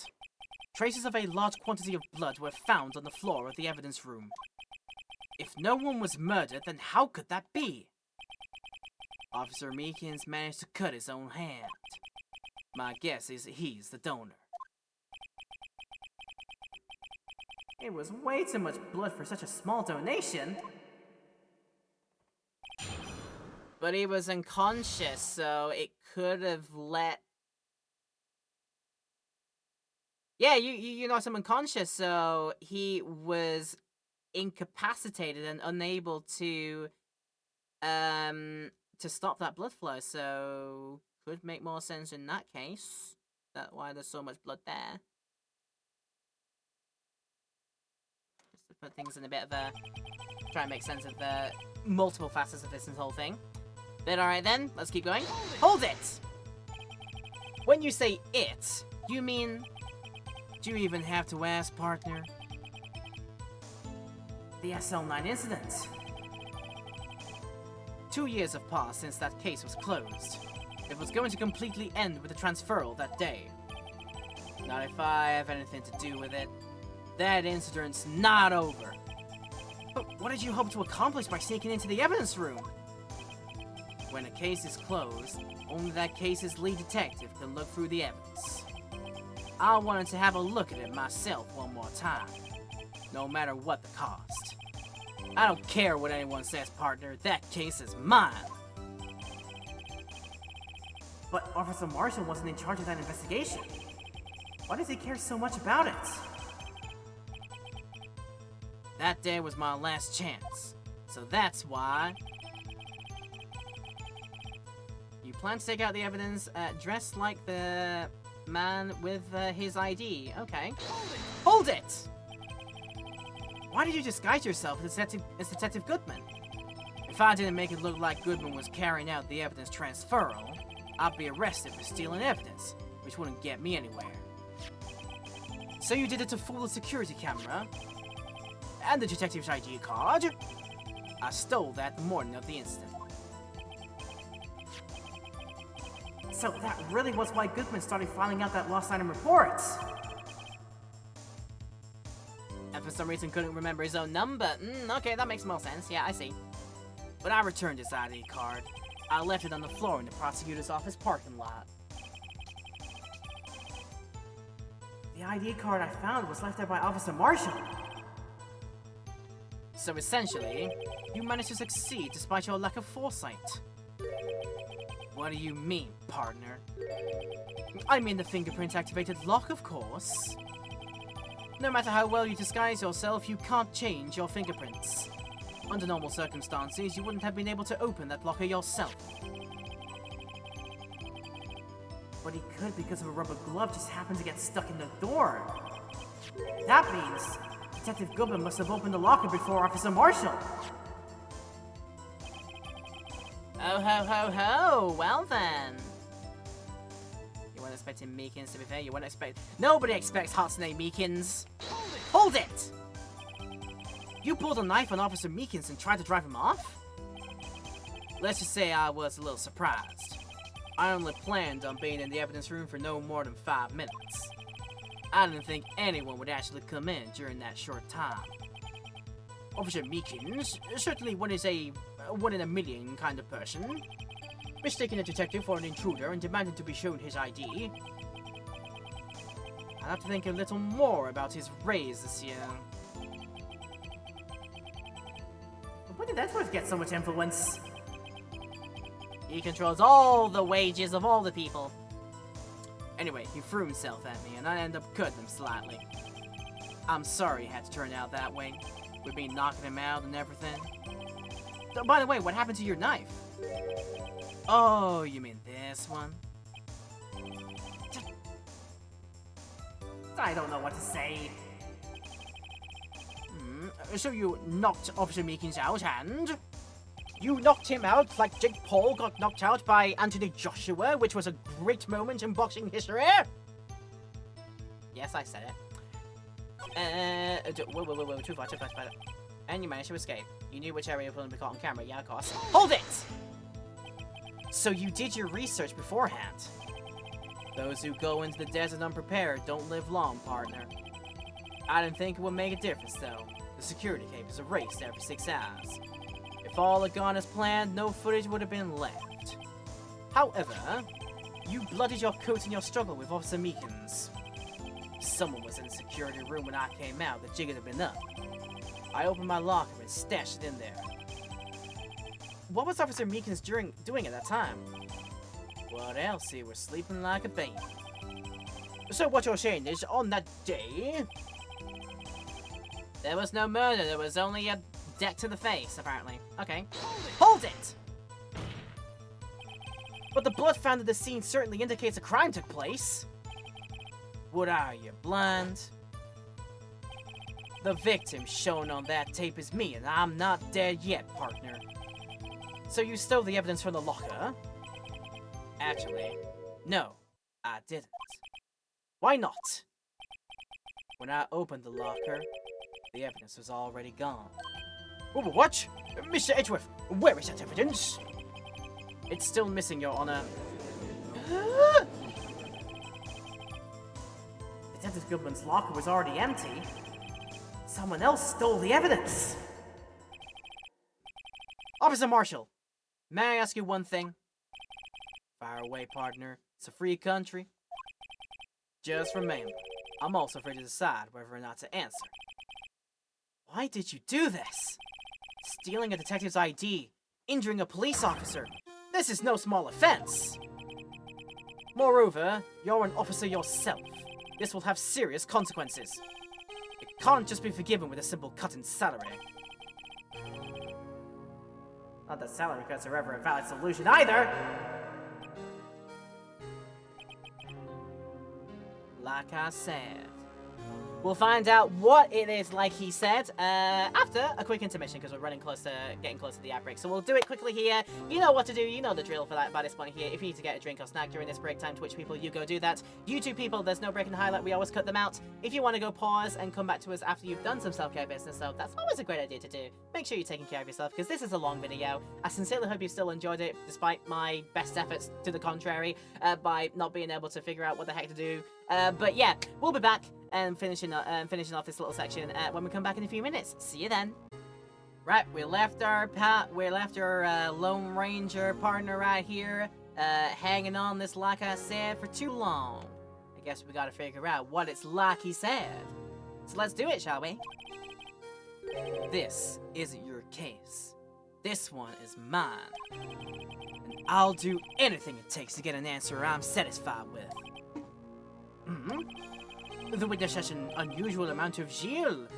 Traces of a large quantity of blood were found on the floor of the evidence room. If no one was murdered, then how could that be? Officer Meekins managed to cut his own hand. My guess is he's the donor. It was way too much blood for such a small donation. But he was unconscious, so it could have let... Yeah, you knocked him unconscious, so he was incapacitated and unable to stop that blood flow, so could make more sense in that case. That's why there's so much blood there. Just to put things in a bit of a... try and make sense of the multiple facets of this whole thing. But alright then, let's keep going. Hold it! When you say it, you mean... do you even have to ask, partner? The SL9 incident. 2 years have passed since that case was closed. It was going to completely end with the transferal that day. Not if I have anything to do with it. That incident's not over. But what did you hope to accomplish by sneaking into the evidence room? When a case is closed, only that case's lead detective can look through the evidence. I wanted to have a look at it myself one more time, no matter what the cost. I don't care what anyone says, partner, that case is mine. But Officer Marshall wasn't in charge of that investigation. Why does he care so much about it? That day was my last chance, so that's why... You plan to take out the evidence dressed like the man with his ID. Okay. Hold it! Why did you disguise yourself as Detective Goodman? If I didn't make it look like Goodman was carrying out the evidence transferal, I'd be arrested for stealing evidence, which wouldn't get me anywhere. So you did it to fool the security camera? And the detective's ID card? I stole that the morning of the incident. So that really was why Goodman started filing out that lost item report. And for some reason couldn't remember his own number. Okay, that makes more sense. Yeah, I see. When I returned his ID card, I left it on the floor in the prosecutor's office parking lot. The ID card I found was left there by Officer Marshall. So essentially, you managed to succeed despite your lack of foresight. What do you mean, partner? I mean the fingerprint-activated lock, of course. No matter how well you disguise yourself, you can't change your fingerprints. Under normal circumstances, you wouldn't have been able to open that locker yourself. But he could because of a rubber glove just happened to get stuck in the door. That means Detective Goodman must have opened the locker before Officer Marshall. Oh ho ho ho! Well then. You weren't expecting Meekins, to be fair. You weren't expect. Nobody expects Hatsune Meekins. Hold it! You pulled a knife on Officer Meekins and tried to drive him off? Let's just say I was a little surprised. I only planned on being in the evidence room for no more than 5 minutes. I didn't think anyone would actually come in during that short time. Officer Meekins certainly one in a million kind of person. Mistaking a detective for an intruder and demanding to be shown his ID. I'll have to think a little more about his raise this year. When did Edgeworth get so much influence? He controls all the wages of all the people. Anyway, he threw himself at me and I ended up cutting him slightly. I'm sorry it had to turn out that way. With me knocking him out and everything. Oh, by the way, what happened to your knife? Oh, you mean this one? I don't know what to say. So you knocked Officer Meekins out and... You knocked him out like Jake Paul got knocked out by Anthony Joshua, which was a great moment in boxing history? Yes, I said it. Whoa, too far. And you managed to escape. You knew which area was going to be caught on camera, yeah, of course. Hold it! So you did your research beforehand. Those who go into the desert unprepared don't live long, partner. I didn't think it would make a difference, though. The security tape is erased every 6 hours. If all had gone as planned, no footage would have been left. However, you bloodied your coat in your struggle with Officer Meekins. If someone was in the security room when I came out, the jig would have been up. I opened my locker and stashed it in there. What was Officer Meekins doing at that time? What else? He was sleeping like a baby. So what you're saying is, on that day... There was no murder, there was only a deck to the face, apparently. Okay. Hold it! But the blood found at the scene certainly indicates a crime took place. What are you, blind? The victim shown on that tape is me, and I'm not dead yet, partner. So you stole the evidence from the locker? Actually, no, I didn't. Why not? When I opened the locker, the evidence was already gone. Oh, what? Mr. Edgeworth, where is that evidence? It's still missing, Your Honor. Detective Goodman's locker was already empty. Someone else stole the evidence. Officer Marshall, may I ask you one thing? Fire away, partner. It's a free country. Just remember, I'm also free to decide whether or not to answer. Why did you do this? Stealing a detective's ID, injuring a police officer. This is no small offense. Moreover, you're an officer yourself. This will have serious consequences. It can't just be forgiven with a simple cut in salary. Not that salary cuts are ever a valid solution either. Like I said. We'll find out what it is like he said after a quick intermission, because we're getting close to the ad break. So we'll do it quickly here. You know what to do. You know the drill for that by this point here. If you need to get a drink or snack during this break time, Twitch people, you go do that. YouTube people, there's no break and highlight. We always cut them out. If you want to go pause and come back to us after you've done some self-care business, so that's always a great idea to do. Make sure you're taking care of yourself, because this is a long video. I sincerely hope you still enjoyed it, despite my best efforts to the contrary, by not being able to figure out what the heck to do. But yeah, we'll be back and finishing off this little section when we come back in a few minutes. See you then. Right, we left our Lone Ranger partner right here, hanging on this, like I said, for too long. I guess we gotta figure out what it's like he said. So let's do it, shall we? This isn't your case. This one is mine. And I'll do anything it takes to get an answer I'm satisfied with. The witness has an unusual amount of zeal.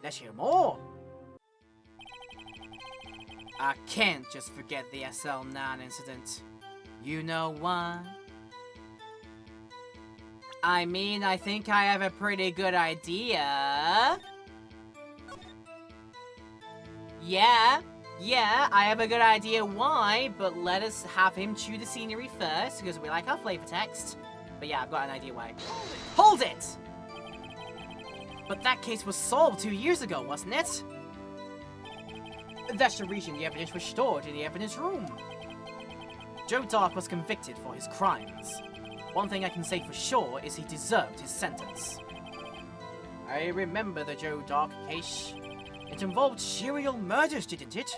Let's hear more. I can't just forget the SL9 incident. You know why? I mean, I think I have a pretty good idea. Yeah, I have a good idea why, but let us have him chew the scenery first, because we like our flavor text. But yeah, I've got an idea why. Hold it! But that case was solved 2 years ago, wasn't it? That's the reason the evidence was stored in the evidence room. Joe Dark was convicted for his crimes. One thing I can say for sure is he deserved his sentence. I remember the Joe Dark case. It involved serial murders, didn't it?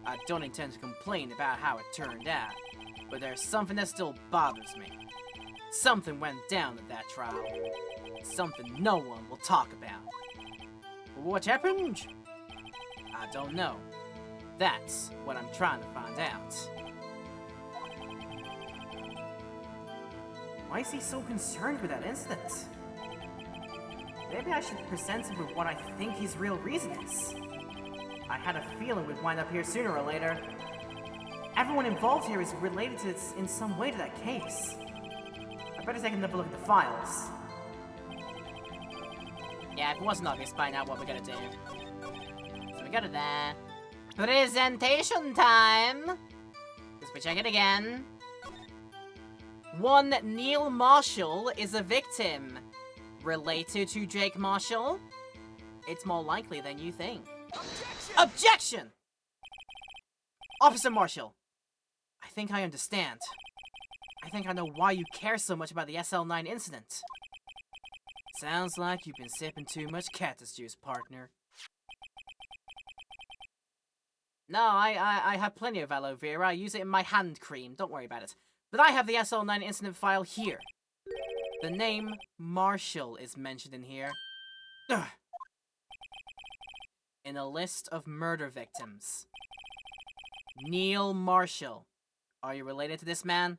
I don't intend to complain about how it turned out, but there's something that still bothers me. Something went down at that trial. Something no one will talk about. What happened? I don't know. That's what I'm trying to find out. Why is he so concerned with that incident? Maybe I should present him with what I think his real reason is. I had a feeling we'd wind up here sooner or later. Everyone involved here is related to this in some way to that case. I better take another look at the files. Yeah, if it wasn't obvious by now what we're gonna do. So we got it there. Presentation time! Let's we check it again. One Neil Marshall is a victim. Related to Jake Marshall? It's more likely than you think. Objection! Officer Marshall, I think I understand. I think I know why you care so much about the SL9 incident. Sounds like you've been sipping too much cactus juice, partner. No, I have plenty of aloe vera. I use it in my hand cream. Don't worry about it. But I have the SL9 incident file here. The name Marshall is mentioned in here. Ugh. In a list of murder victims. Neil Marshall. Are you related to this man?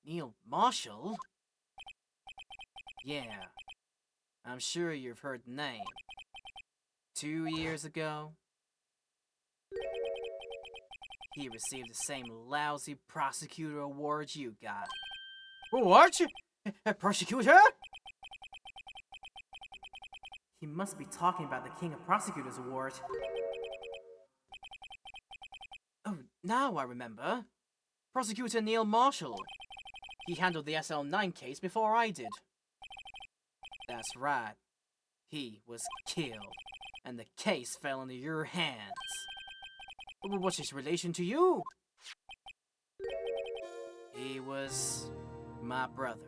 Neil Marshall? Yeah. I'm sure you've heard the name. 2 years ago, he received the same lousy prosecutor award you got. What? A prosecutor? He must be talking about the King of Prosecutors Award. Oh, now I remember. Prosecutor Neil Marshall. He handled the SL9 case before I did. That's right. He was killed, and the case fell into your hands. What's his relation to you? He was my brother.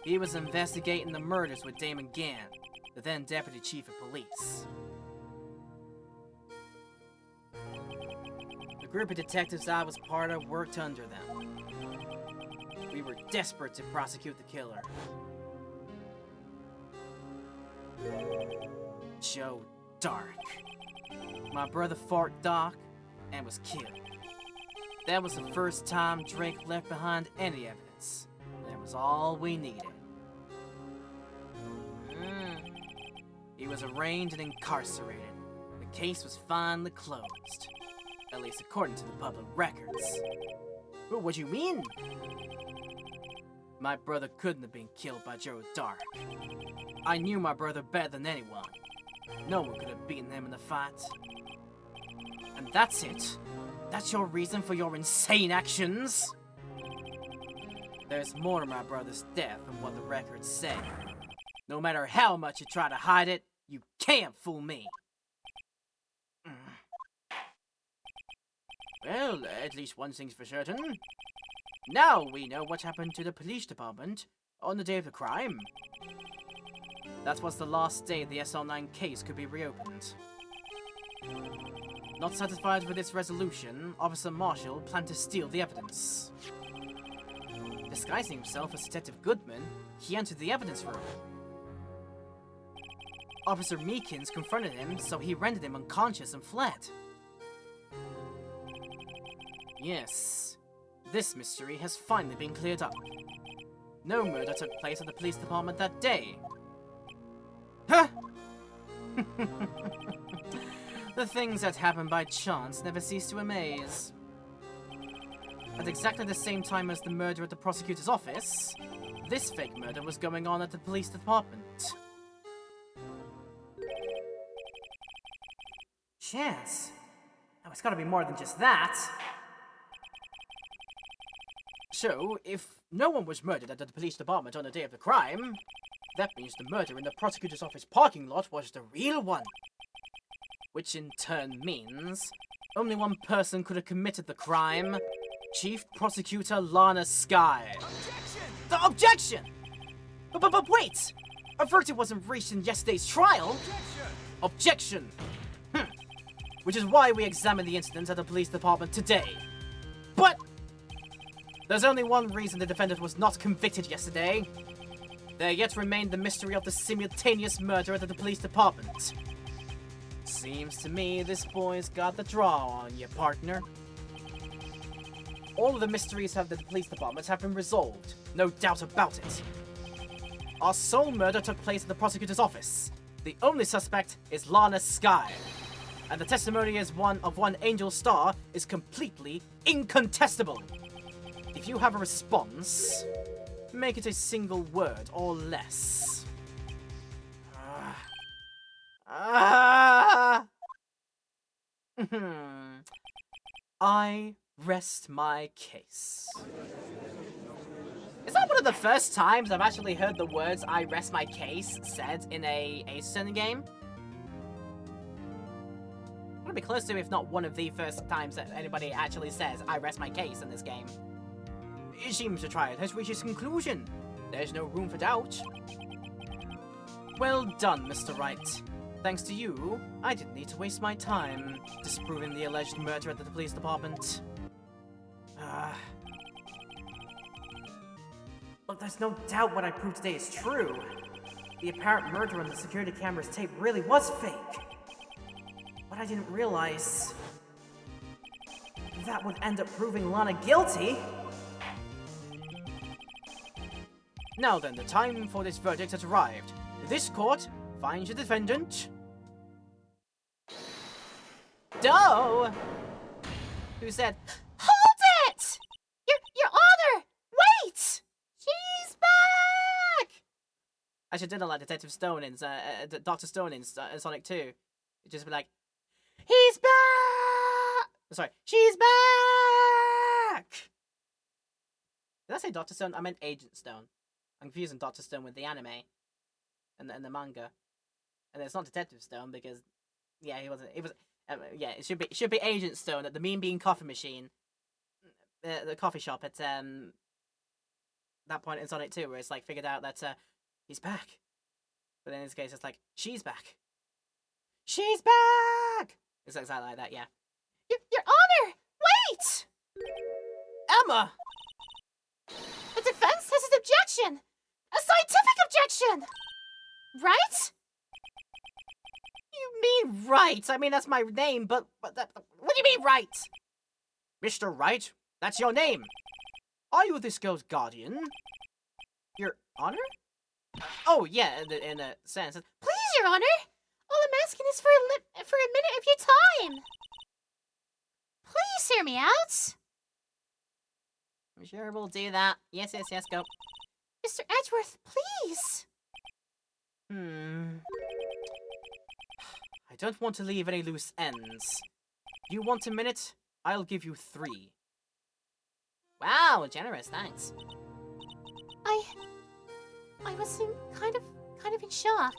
He was investigating the murders with Damon Gann, the then Deputy Chief of Police. The group of detectives I was part of worked under them. We were desperate to prosecute the killer. Joe Dark. My brother fought Doc and was killed. That was the first time Drake left behind any evidence. That was all we needed. He was arraigned and incarcerated. The case was finally closed. At least according to the public records. But what do you mean? My brother couldn't have been killed by Joe Dark. I knew my brother better than anyone. No one could have beaten him in the fight. And that's it. That's your reason for your insane actions? There's more to my brother's death than what the records say. No matter how much you try to hide it, you can't fool me. Well, at least one thing's for certain. Now we know what happened to the police department on the day of the crime. That was the last day the SL9 case could be reopened. Not satisfied with this resolution, Officer Marshall planned to steal the evidence. Disguising himself as Detective Goodman, he entered the evidence room. Officer Meekins confronted him, so he rendered him unconscious and fled. Yes, this mystery has finally been cleared up. No murder took place at the police department that day. Huh? The things that happen by chance never cease to amaze. At exactly the same time as the murder at the prosecutor's office, this fake murder was going on at the police department. Chance? Oh, it's gotta be more than just that. So, if no one was murdered at the police department on the day of the crime, that means the murder in the prosecutor's office parking lot was the real one. Which in turn means only one person could have committed the crime. Chief Prosecutor Lana Skye. Objection! The objection! But wait! A verdict wasn't reached in yesterday's trial! Objection! Which is why we examined the incident at the police department today. But there's only one reason the defendant was not convicted yesterday. There yet remained the mystery of the simultaneous murder at the police department. Seems to me this boy's got the draw on you, partner. All of the mysteries of the police department have been resolved, no doubt about it. Our sole murder took place at the prosecutor's office. The only suspect is Lana Skye. And the testimony as one Angel Star is completely incontestable. If you have a response, make it a single word or less. I rest my case. Is that one of the first times I've actually heard the words "I rest my case" said in a Ace Attorney game? I'm gonna be close to, if not one of the first times that anybody actually says "I rest my case" in this game. It seems the trial has reached its conclusion. There's no room for doubt. Well done, Mr. Wright. Thanks to you, I didn't need to waste my time disproving the alleged murder at the police department. Look, there's no doubt what I proved today is true. The apparent murder on the security camera's tape really was fake. But I didn't realize that would end up proving Lana guilty. Now then, the time for this verdict has arrived. This court finds the defendant Doe, who said, Hold it! Your Honor! Wait! She's back! I should did like Detective Stone in Dr. Stone in Sonic 2. It'd just be like, he's back! Sorry, she's back! Did I say Dr. Stone? I meant Agent Stone. I'm confusing Dr. Stone with the anime and the manga. And it's not Detective Stone because, yeah, he wasn't. It was, yeah, it should be Agent Stone at the Mean Bean Coffee Machine, the coffee shop at that point in Sonic 2, where it's like figured out that he's back. But in this case, it's like she's back. She's back. It's exactly like that, yeah. Your Honor! Wait! Emma. The defense has an objection! A scientific objection! Right? You mean Wright? I mean, that's my name, but what do you mean Wright? Mr. Wright, that's your name. Are you this girl's guardian? Your Honor? Oh, yeah, in a sense. Please, Your Honor! All I'm asking is for a minute of your time! Please hear me out! I'm sure we'll do that. Yes, go. Mr. Edgeworth, please! I don't want to leave any loose ends. You want a minute? I'll give you 3. Wow, generous, thanks. I was kind of in shock.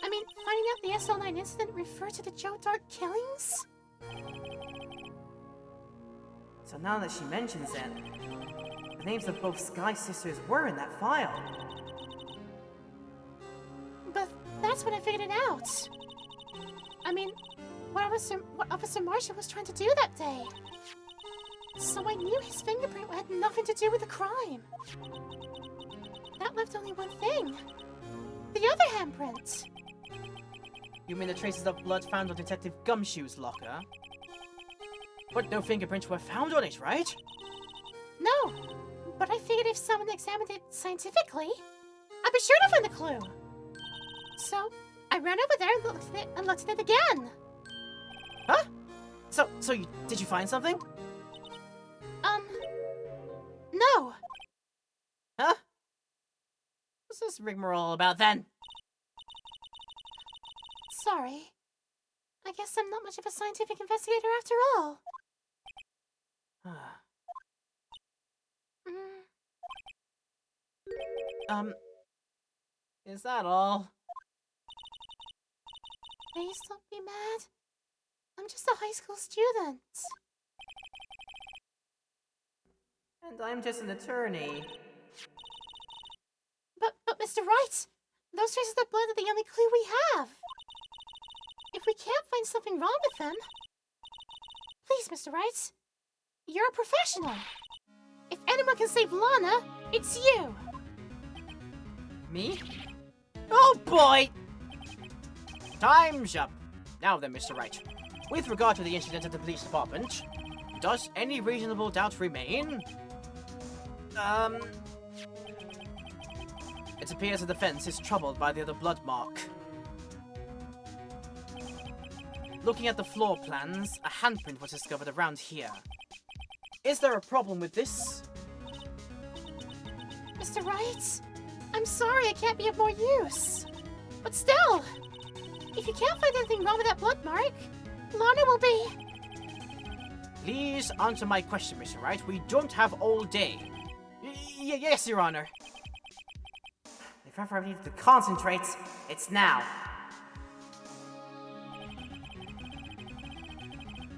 I mean, finding out the SL9 incident referred to the Joe Dart killings? So now that she mentions it, the names of both Sky sisters were in that file. But that's when I figured it out. I mean, what Officer Marshall was trying to do that day. So I knew his fingerprint had nothing to do with the crime. That left only one thing. The other handprint. You mean the traces of blood found on Detective Gumshoe's locker? But no fingerprints were found on it, right? No, but I figured if someone examined it scientifically, I'd be sure to find the clue. So, I ran over there and looked at it again. Huh? So did you find something? No. Huh? What's this rigmarole all about then? Sorry. I guess I'm not much of a scientific investigator after all. Is that all? Please don't be mad. I'm just a high school student. And I'm just an attorney. But Mr. Wright, those traces of blood are the only clue we have. If we can't find something wrong with them... Please, Mr. Wright. You're a professional. If anyone can save Lana, it's you. Me? Oh boy! Time's up. Now then, Mr. Wright. With regard to the incident at the police department, does any reasonable doubt remain? It appears the defense is troubled by the other blood mark. Looking at the floor plans, a handprint was discovered around here. Is there a problem with this? Mr. Wright, I'm sorry I can't be of more use. But still, if you can't find anything wrong with that blood mark, Lana will be... Please answer my question, Mr. Wright. We don't have all day. Yes, Your Honor. If ever I need to concentrate, it's now.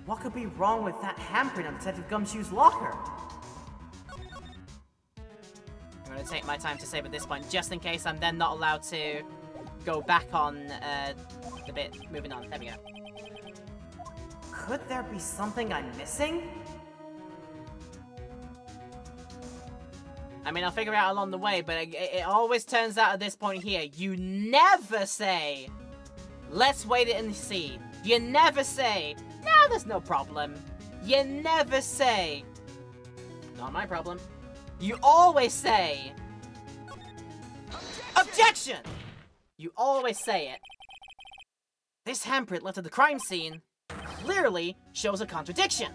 What could be wrong with that handprint on Detective Gumshoe's locker? I'm gonna take my time to save at this point, just in case I'm then not allowed to go back on the bit. Moving on. There we go. Could there be something I'm missing? I mean, I'll figure it out along the way, but it always turns out at this point here, you never say, let's wait it and see. You never say, no, there's no problem. You never say, not my problem. You always say, objection! You always say it. This handprint left at the crime scene clearly shows a contradiction.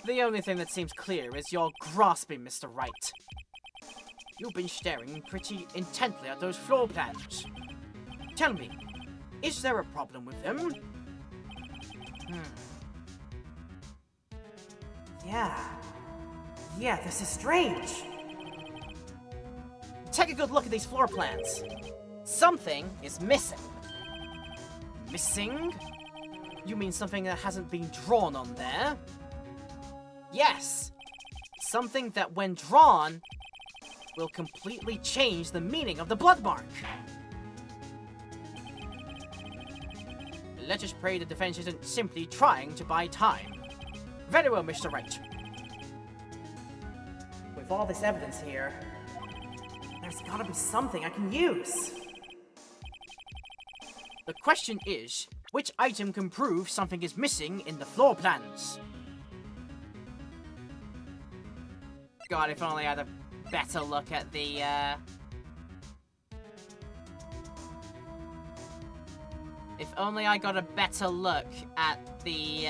The only thing that seems clear is your grasping, Mr. Wright. You've been staring pretty intently at those floor plans. Tell me, is there a problem with them? Yeah, this is strange. Take a good look at these floor plans. Something is missing. Missing? You mean something that hasn't been drawn on there? Yes! Something that, when drawn, will completely change the meaning of the blood mark. Let us pray the defense isn't simply trying to buy time. Very well, Mr. Wright. With all this evidence here, there's gotta be something I can use. The question is, which item can prove something is missing in the floor plans? God, if only I had a better look at the, If only I got a better look at the,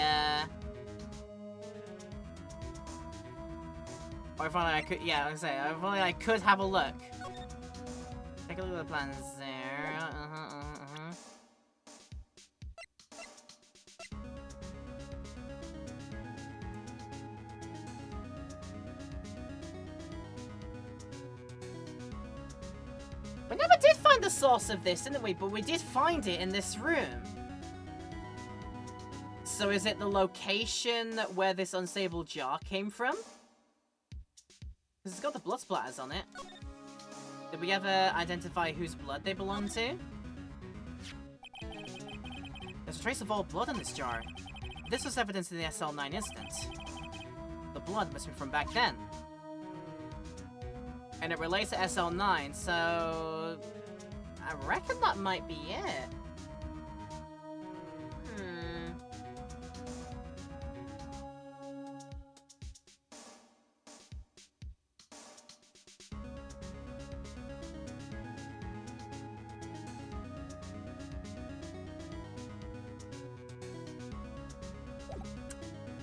Or if only I could, yeah, like I say, if only I could have a look. Take a look at the plans there. We never did find the source of this, didn't we? But we did find it in this room. So is it the location where this unstable jar came from? Because it's got the blood splatters on it. Did we ever identify whose blood they belong to? There's a trace of old blood in this jar. this was evidence in the SL9 incident. The blood must be from back then. And it relates to SL9, so... I reckon that might be it.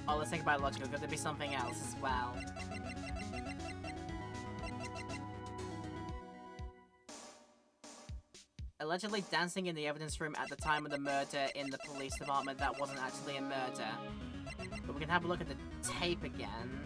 Oh, let's think about it logically. Could there be something else as well? Allegedly dancing in the evidence room at the time of the murder in the police department, that wasn't actually a murder. But we can have a look at the tape again.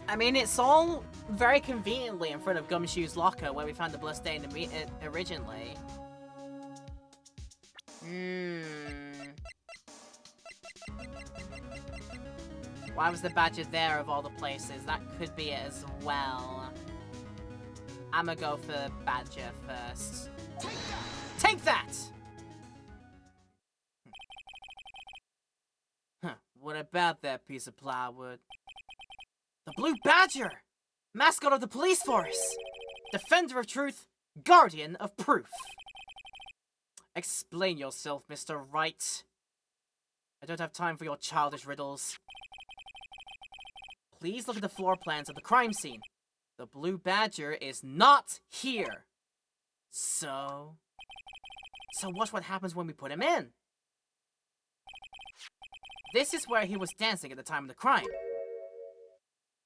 I mean, it's all very conveniently in front of Gumshoe's locker where we found the bloodstain originally. Why was the badger there of all the places? That could be it as well. I'ma go for badger first. Take that! Huh, what about that piece of plywood? The Blue Badger! Mascot of the police force! Defender of truth, guardian of proof. Explain yourself, Mr. Wright. I don't have time for your childish riddles. Please look at the floor plans of the crime scene. The Blue Badger is not here. So watch what happens when we put him in. This is where he was dancing at the time of the crime.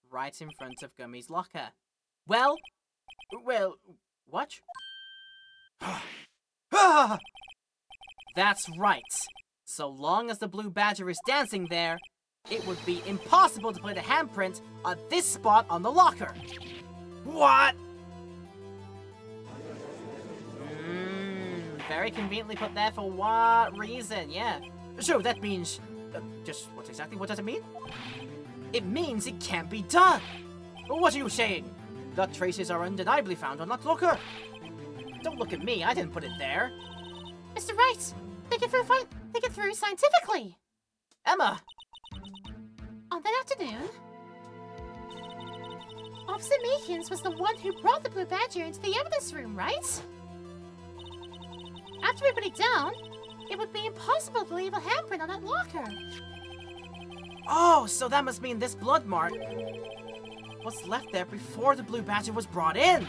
Right in front of Gummy's locker. Well, what? That's right. So long as the Blue Badger is dancing there, it would be impossible to put a handprint on this spot on the locker. What? Very conveniently put there for what reason? Yeah. So that means... just what does it mean? It means it can't be done. What are you saying? The traces are undeniably found on that locker. Don't look at me, I didn't put it there. Mr. Wright, think it through scientifically. Emma! On that afternoon, Officer Meekins was the one who brought the Blue Badger into the evidence room, right? After we put it down, it would be impossible to leave a handprint on that locker. Oh, so that must mean this blood mark was left there before the Blue Badger was brought in.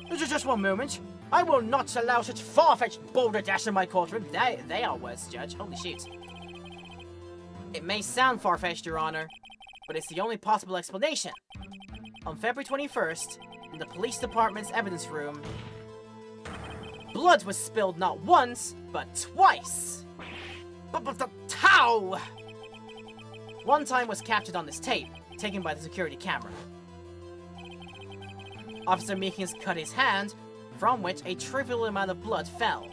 Just one moment. I will not allow such far-fetched balderdash in my courtroom. They are words, Judge. Holy shit. It may sound far-fetched, Your Honor, but it's the only possible explanation. On February 21st, in the police department's evidence room, blood was spilled not once, but twice. But how? One time was captured on this tape, taken by the security camera. Officer Meekins cut his hand, from which a trivial amount of blood fell.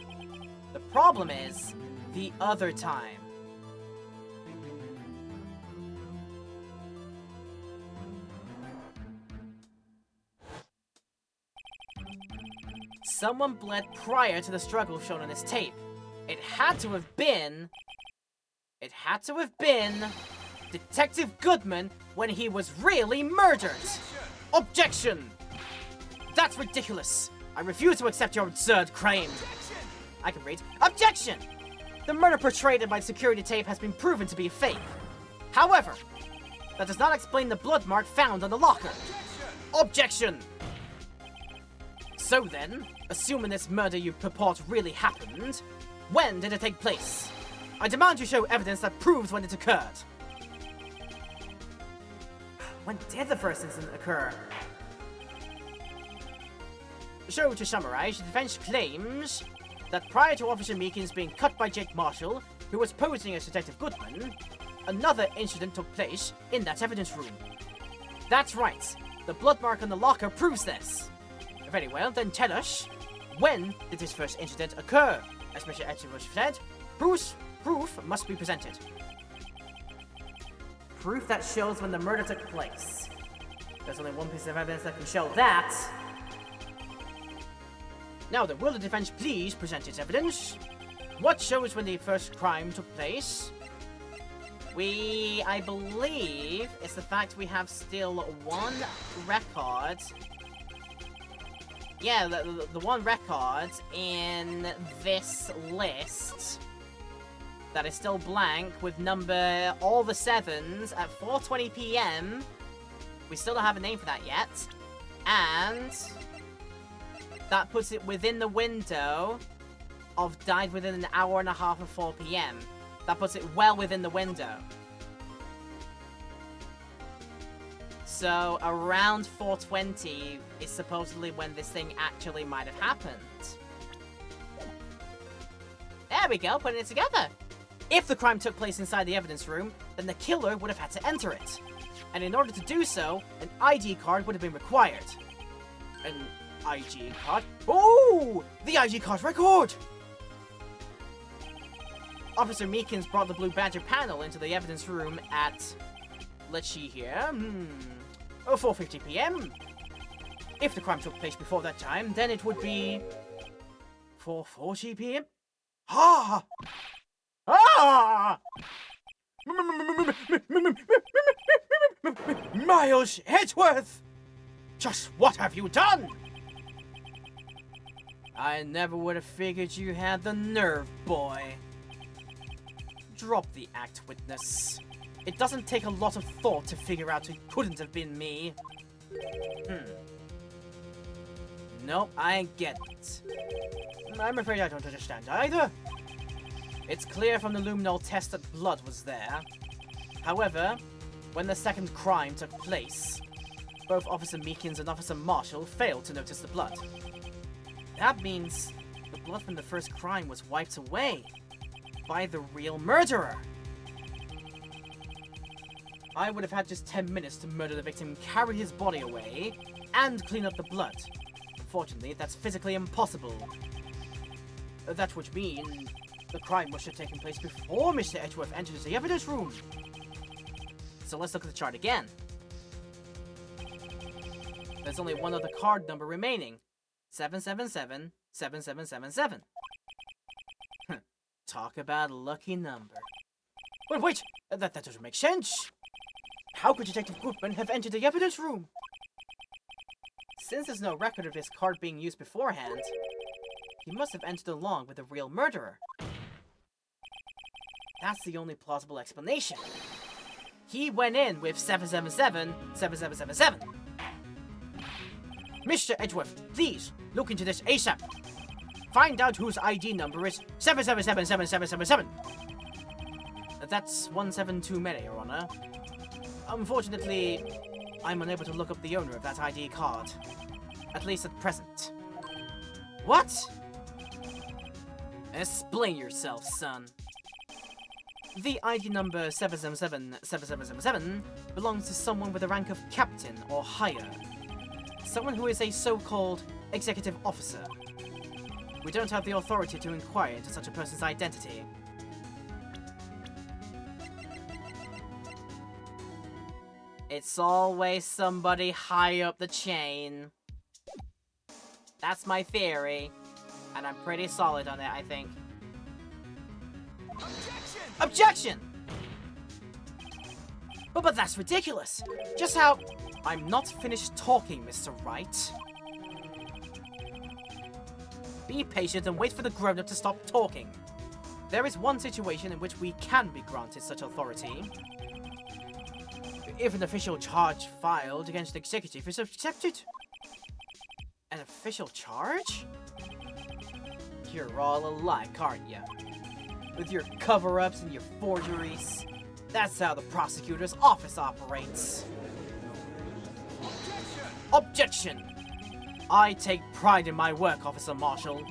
The problem is, the other time. Someone bled prior to the struggle shown on this tape. It had to have been Detective Goodman when he was really murdered. Objection! That's ridiculous. I refuse to accept your absurd claim. I can read. Objection! The murder portrayed by the security tape has been proven to be fake. However, that does not explain the blood mark found on the locker. Objection! So then, assuming this murder you purport really happened, when did it take place? I demand you show evidence that proves when it occurred. When did the first incident occur? So, to summarize, the defense claims that prior to Officer Meekins being cut by Jake Marshall, who was posing as Detective Goodman, another incident took place in that evidence room. That's right. The blood mark on the locker proves this. Very well, then tell us, when did this first incident occur? As Mr. Edgeworth said, proof must be presented. proof that shows when the murder took place. There's only one piece of evidence that can show that. Now then, will the defense please present its evidence? What shows when the first crime took place? I believe, it's the fact we have still one record. Yeah, the one record in this list that is still blank with number all the 7s at 4:20 p.m. We still don't have a name for that yet. And that puts it within the window of died within an hour and a half of 4 p.m. That puts it well within the window. So around 4:20 is supposedly when this thing actually might have happened. There we go, putting it together. If the crime took place inside the evidence room, then the killer would have had to enter it. And in order to do so, an ID card would have been required. An ID card? Oh! The ID card record! Officer Meekins brought the Blue Badger panel into the evidence room at... Let's see here... 4:50 p.m. If the crime took place before that time, then it would be... 4:40 p.m.? Ah! Ah! Miles Edgeworth! Just what have you done? I never would have figured you had the nerve, boy. Drop the act, witness. It doesn't take a lot of thought to figure out it couldn't have been me. Nope, I get it. I'm afraid I don't understand either. It's clear from the luminol test that blood was there. However, when the second crime took place, both Officer Meekins and Officer Marshall failed to notice the blood. That means the blood from the first crime was wiped away by the real murderer. I would have had just 10 minutes to murder the victim, carry his body away, and clean up the blood. Unfortunately, that's physically impossible. That would mean the crime must have taken place before Mr. Edgeworth enters the evidence room. So let's look at the chart again. There's only one other card number remaining. 777-7777. Talk about a lucky number. Wait! That doesn't make sense! How could Detective Goodman have entered the evidence room? Since there's no record of his card being used beforehand, he must have entered along with the real murderer. That's the only plausible explanation. He went in with 777-7777. Mr. Edgeworth, please, look into this ASAP. Find out whose ID number is 7777777. That's 17 too many, Your Honor. Unfortunately, I'm unable to look up the owner of that ID card. At least at present. What? Explain yourself, son. The ID number 7777777 belongs to someone with the rank of captain or higher. Someone who is a so-called executive officer. We don't have the authority to inquire into such a person's identity. It's always somebody high up the chain. That's my theory. And I'm pretty solid on it, I think. Objection! But that's ridiculous. Just how... I'm not finished talking, Mr. Wright. Be patient and wait for the grown-up to stop talking. There is one situation in which we can be granted such authority. If an official charge filed against the executive is accepted. An official charge? You're all alike, aren't you? With your cover-ups and your forgeries. That's how the prosecutor's office operates. Objection! I take pride in my work, Officer Marshall.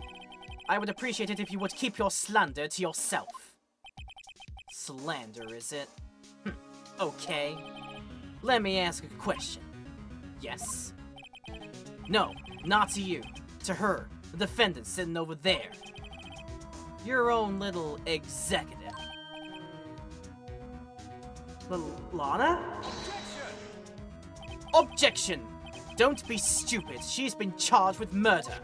I would appreciate it if you would keep your slander to yourself. Slander, is it? Okay. Let me ask a question. Yes? No, not to you. To her, the defendant sitting over there. Your own little executive. Lana? Objection! Don't be stupid. She's been charged with murder.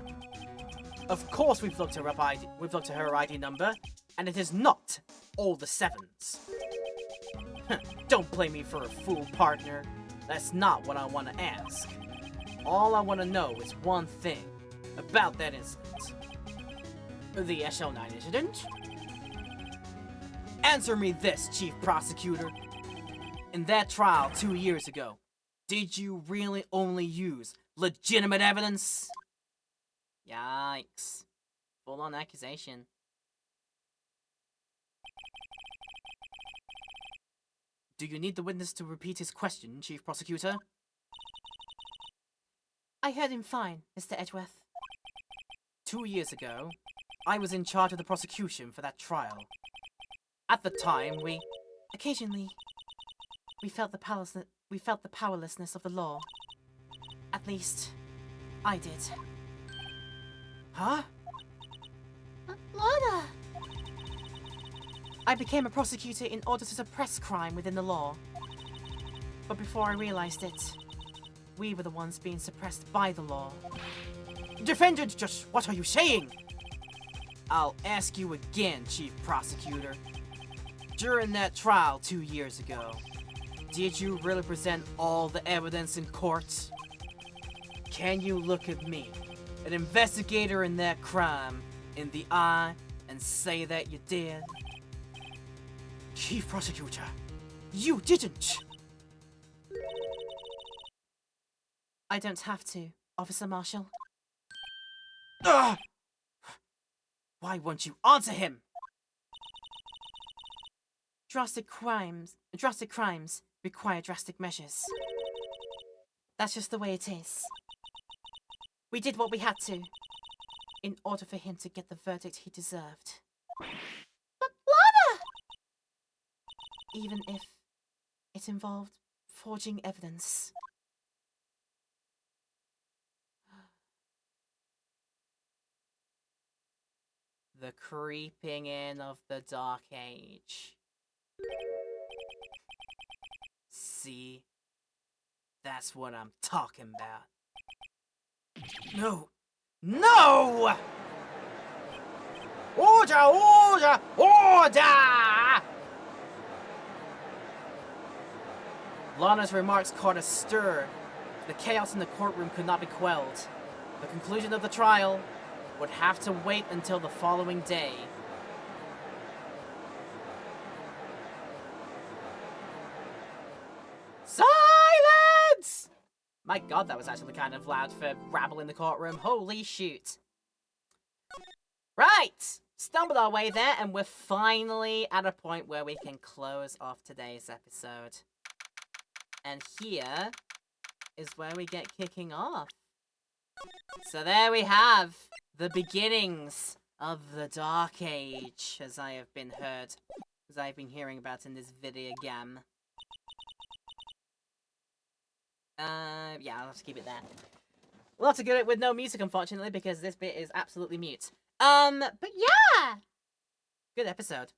Of course we've looked her ID number, and it is not all the sevens. Don't play me for a fool, partner. That's not what I want to ask. All I want to know is one thing about that incident. The SL9 incident? Answer me this, Chief Prosecutor. In that trial 2 years ago, did you really only use legitimate evidence? Yikes. Full-on accusation. Do you need the witness to repeat his question, Chief Prosecutor? I heard him fine, Mr. Edgeworth. 2 years ago, I was in charge of the prosecution for that trial. At the time, Occasionally, we felt the powerlessness of the law. At least, I did. Huh? Lana! I became a prosecutor in order to suppress crime within the law. But before I realized it, we were the ones being suppressed by the law. Defendant, just what are you saying? I'll ask you again, Chief Prosecutor. During that trial 2 years ago, did you really present all the evidence in court? Can you look at me, an investigator in that crime, in the eye and say that you did? Chief Prosecutor, you didn't! I don't have to, Officer Marshall. Ugh! Why won't you answer him? Drastic crimes require drastic measures. That's just the way it is. We did what we had to, in order for him to get the verdict he deserved. But Lana! Even if it involved forging evidence. The creeping in of the Dark Age. See? That's what I'm talking about. No! No! Order! Order! Order! Lana's remarks caught a stir. The chaos in the courtroom could not be quelled. The conclusion of the trial would have to wait until the following day. Silence! My god, that was actually kind of loud for rabble in the courtroom. Holy shoot. Right! Stumbled our way there, and we're finally at a point where we can close off today's episode. And here is where we get kicking off. So there we have the beginnings of the Dark Age, as I have been hearing about in this video game. Yeah, I'll have to keep it there. We'll have to do it with no music, unfortunately, because this bit is absolutely mute. But yeah! Good episode.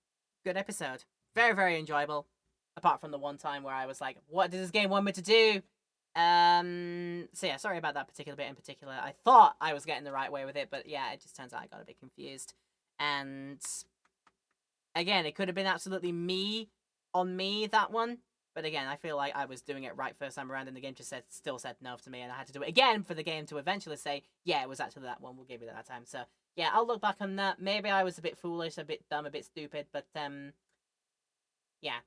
Good episode. Very, very enjoyable. Apart from the one time where I was like, what does this game want me to do? So yeah, sorry about that particular bit in particular. I thought I was getting the right way with it, but yeah, it just turns out I got a bit confused. And again, it could have been absolutely on me, that one. But again, I feel like I was doing it right first time around, and the game just still said no to me, and I had to do it again for the game to eventually say, yeah, it was actually that one, we'll give you that time. So yeah, I'll look back on that. Maybe I was a bit foolish, a bit dumb, a bit stupid, but yeah.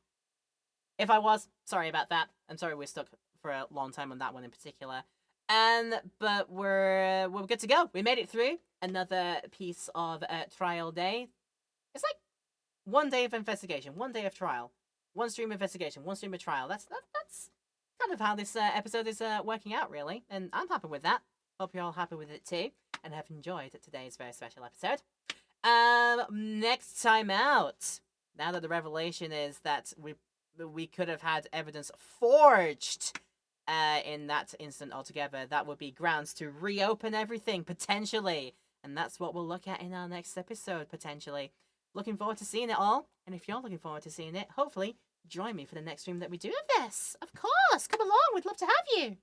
If I was, sorry about that. I'm sorry we're stuck for a long time on that one in particular. But we're good to go. We made it through another piece of trial day. It's like 1 day of investigation, 1 day of trial, 1 stream of investigation, 1 stream of trial. That's kind of how this episode is working out, really, and I'm happy with that. Hope you're all happy with it too, and have enjoyed today's very special episode. Next time out, now that the revelation is that we could have had evidence forged in that instant altogether, that would be grounds to reopen everything, potentially. And that's what we'll look at in our next episode, potentially. Looking forward to seeing it all. And if you're looking forward to seeing it, hopefully join me for the next stream that we do of this. Of course, come along. We'd love to have you.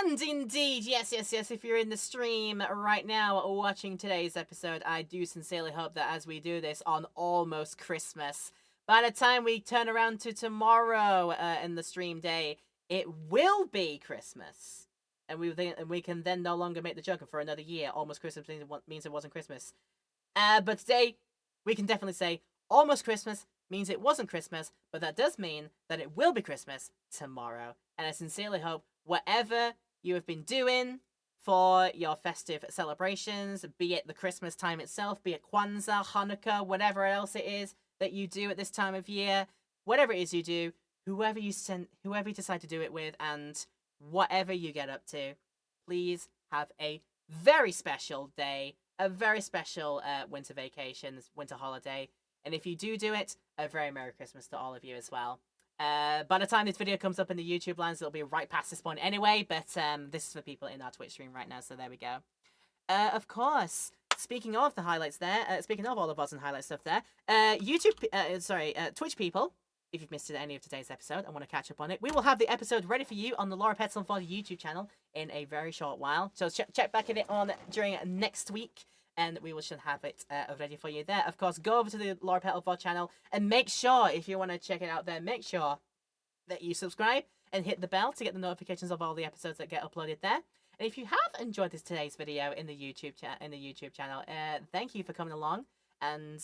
And indeed, yes, if you're in the stream right now watching today's episode, I do sincerely hope that as we do this on almost Christmas, by the time we turn around to tomorrow in the stream day, it will be Christmas. And we can then no longer make the joke for another year. Almost Christmas means it wasn't Christmas. But today, we can definitely say almost Christmas means it wasn't Christmas, but that does mean that it will be Christmas tomorrow. And I sincerely hope whatever you have been doing for your festive celebrations, be it the Christmas time itself, be it Kwanzaa, Hanukkah, whatever else it is that you do at this time of year, whatever it is you do, whoever you decide to do it with, and whatever you get up to, please have a very special day, a very special winter vacation, winter holiday. And if you do it, a very Merry Christmas to all of you as well. By the time this video comes up in the YouTube lands, it'll be right past this point anyway, but this is for people in our Twitch stream right now, so there we go. Of course, speaking of the highlights there, speaking of all the buzz and highlight stuff there, Twitch people, if you've missed any of today's episode and want to catch up on it, we will have the episode ready for you on the Laura Petzel for YouTube channel in a very short while. So check back at it on during next week, and we should have it ready for you there. Of course, go over to the Laura Petzel channel and make sure, if you want to check it out there, make sure that you subscribe and hit the bell to get the notifications of all the episodes that get uploaded there. And if you have enjoyed today's video in the YouTube channel, thank you for coming along and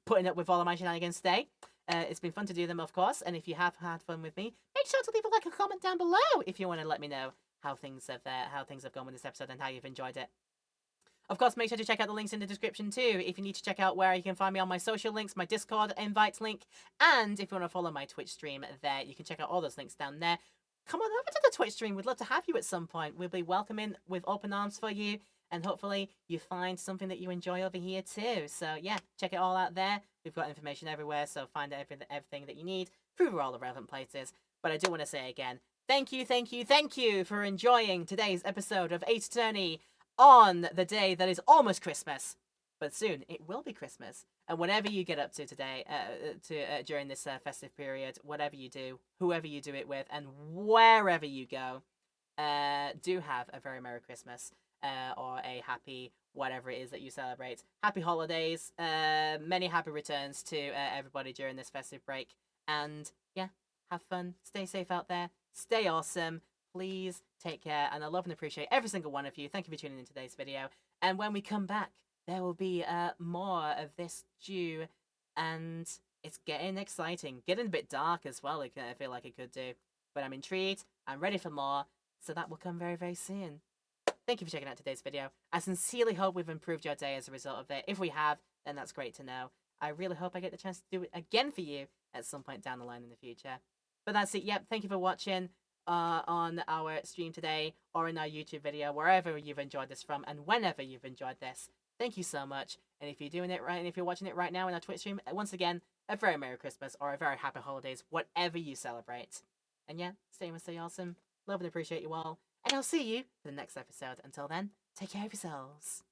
putting up with all of my shenanigans today. It's been fun to do them, of course, and if you have had fun with me, make sure to leave a like and comment down below if you want to let me know how things have gone with this episode and how you've enjoyed it. Of course, make sure to check out the links in the description too if you need to check out where you can find me on my social links, my Discord invite link, and if you want to follow my Twitch stream there, you can check out all those links down there. Come on over to the Twitch stream. We'd love to have you at some point. We'll be welcoming with open arms for you, and hopefully you find something that you enjoy over here too. So yeah, check it all out there. We've got information everywhere, so find everything that you need through all the relevant places. But I do want to say again, thank you for enjoying today's episode of Ace Attorney on the day that is almost Christmas. But soon it will be Christmas. And whatever you get up to today, during this festive period, whatever you do, whoever you do it with, and wherever you go, do have a very Merry Christmas. Or a happy whatever it is that you celebrate. Happy holidays, many happy returns to everybody during this festive break. And yeah, have fun, stay safe out there, stay awesome, please take care, and I love and appreciate every single one of you. Thank you for tuning in today's video. And when we come back, there will be more of this due, and it's getting exciting, getting a bit dark as well, I feel like it could do. But I'm intrigued, I'm ready for more, so that will come very, very soon. Thank you for checking out today's video. I sincerely hope we've improved your day as a result of it. If we have, then that's great to know. I really hope I get the chance to do it again for you at some point down the line in the future. But that's it. Yep, thank you for watching on our stream today or in our YouTube video, wherever you've enjoyed this from and whenever you've enjoyed this. Thank you so much. And if you're doing it right, and if you're watching it right now in our Twitch stream, once again, a very Merry Christmas or a very Happy Holidays, whatever you celebrate. And yeah, stay awesome. Love and appreciate you all. And I'll see you for the next episode. Until then, take care of yourselves.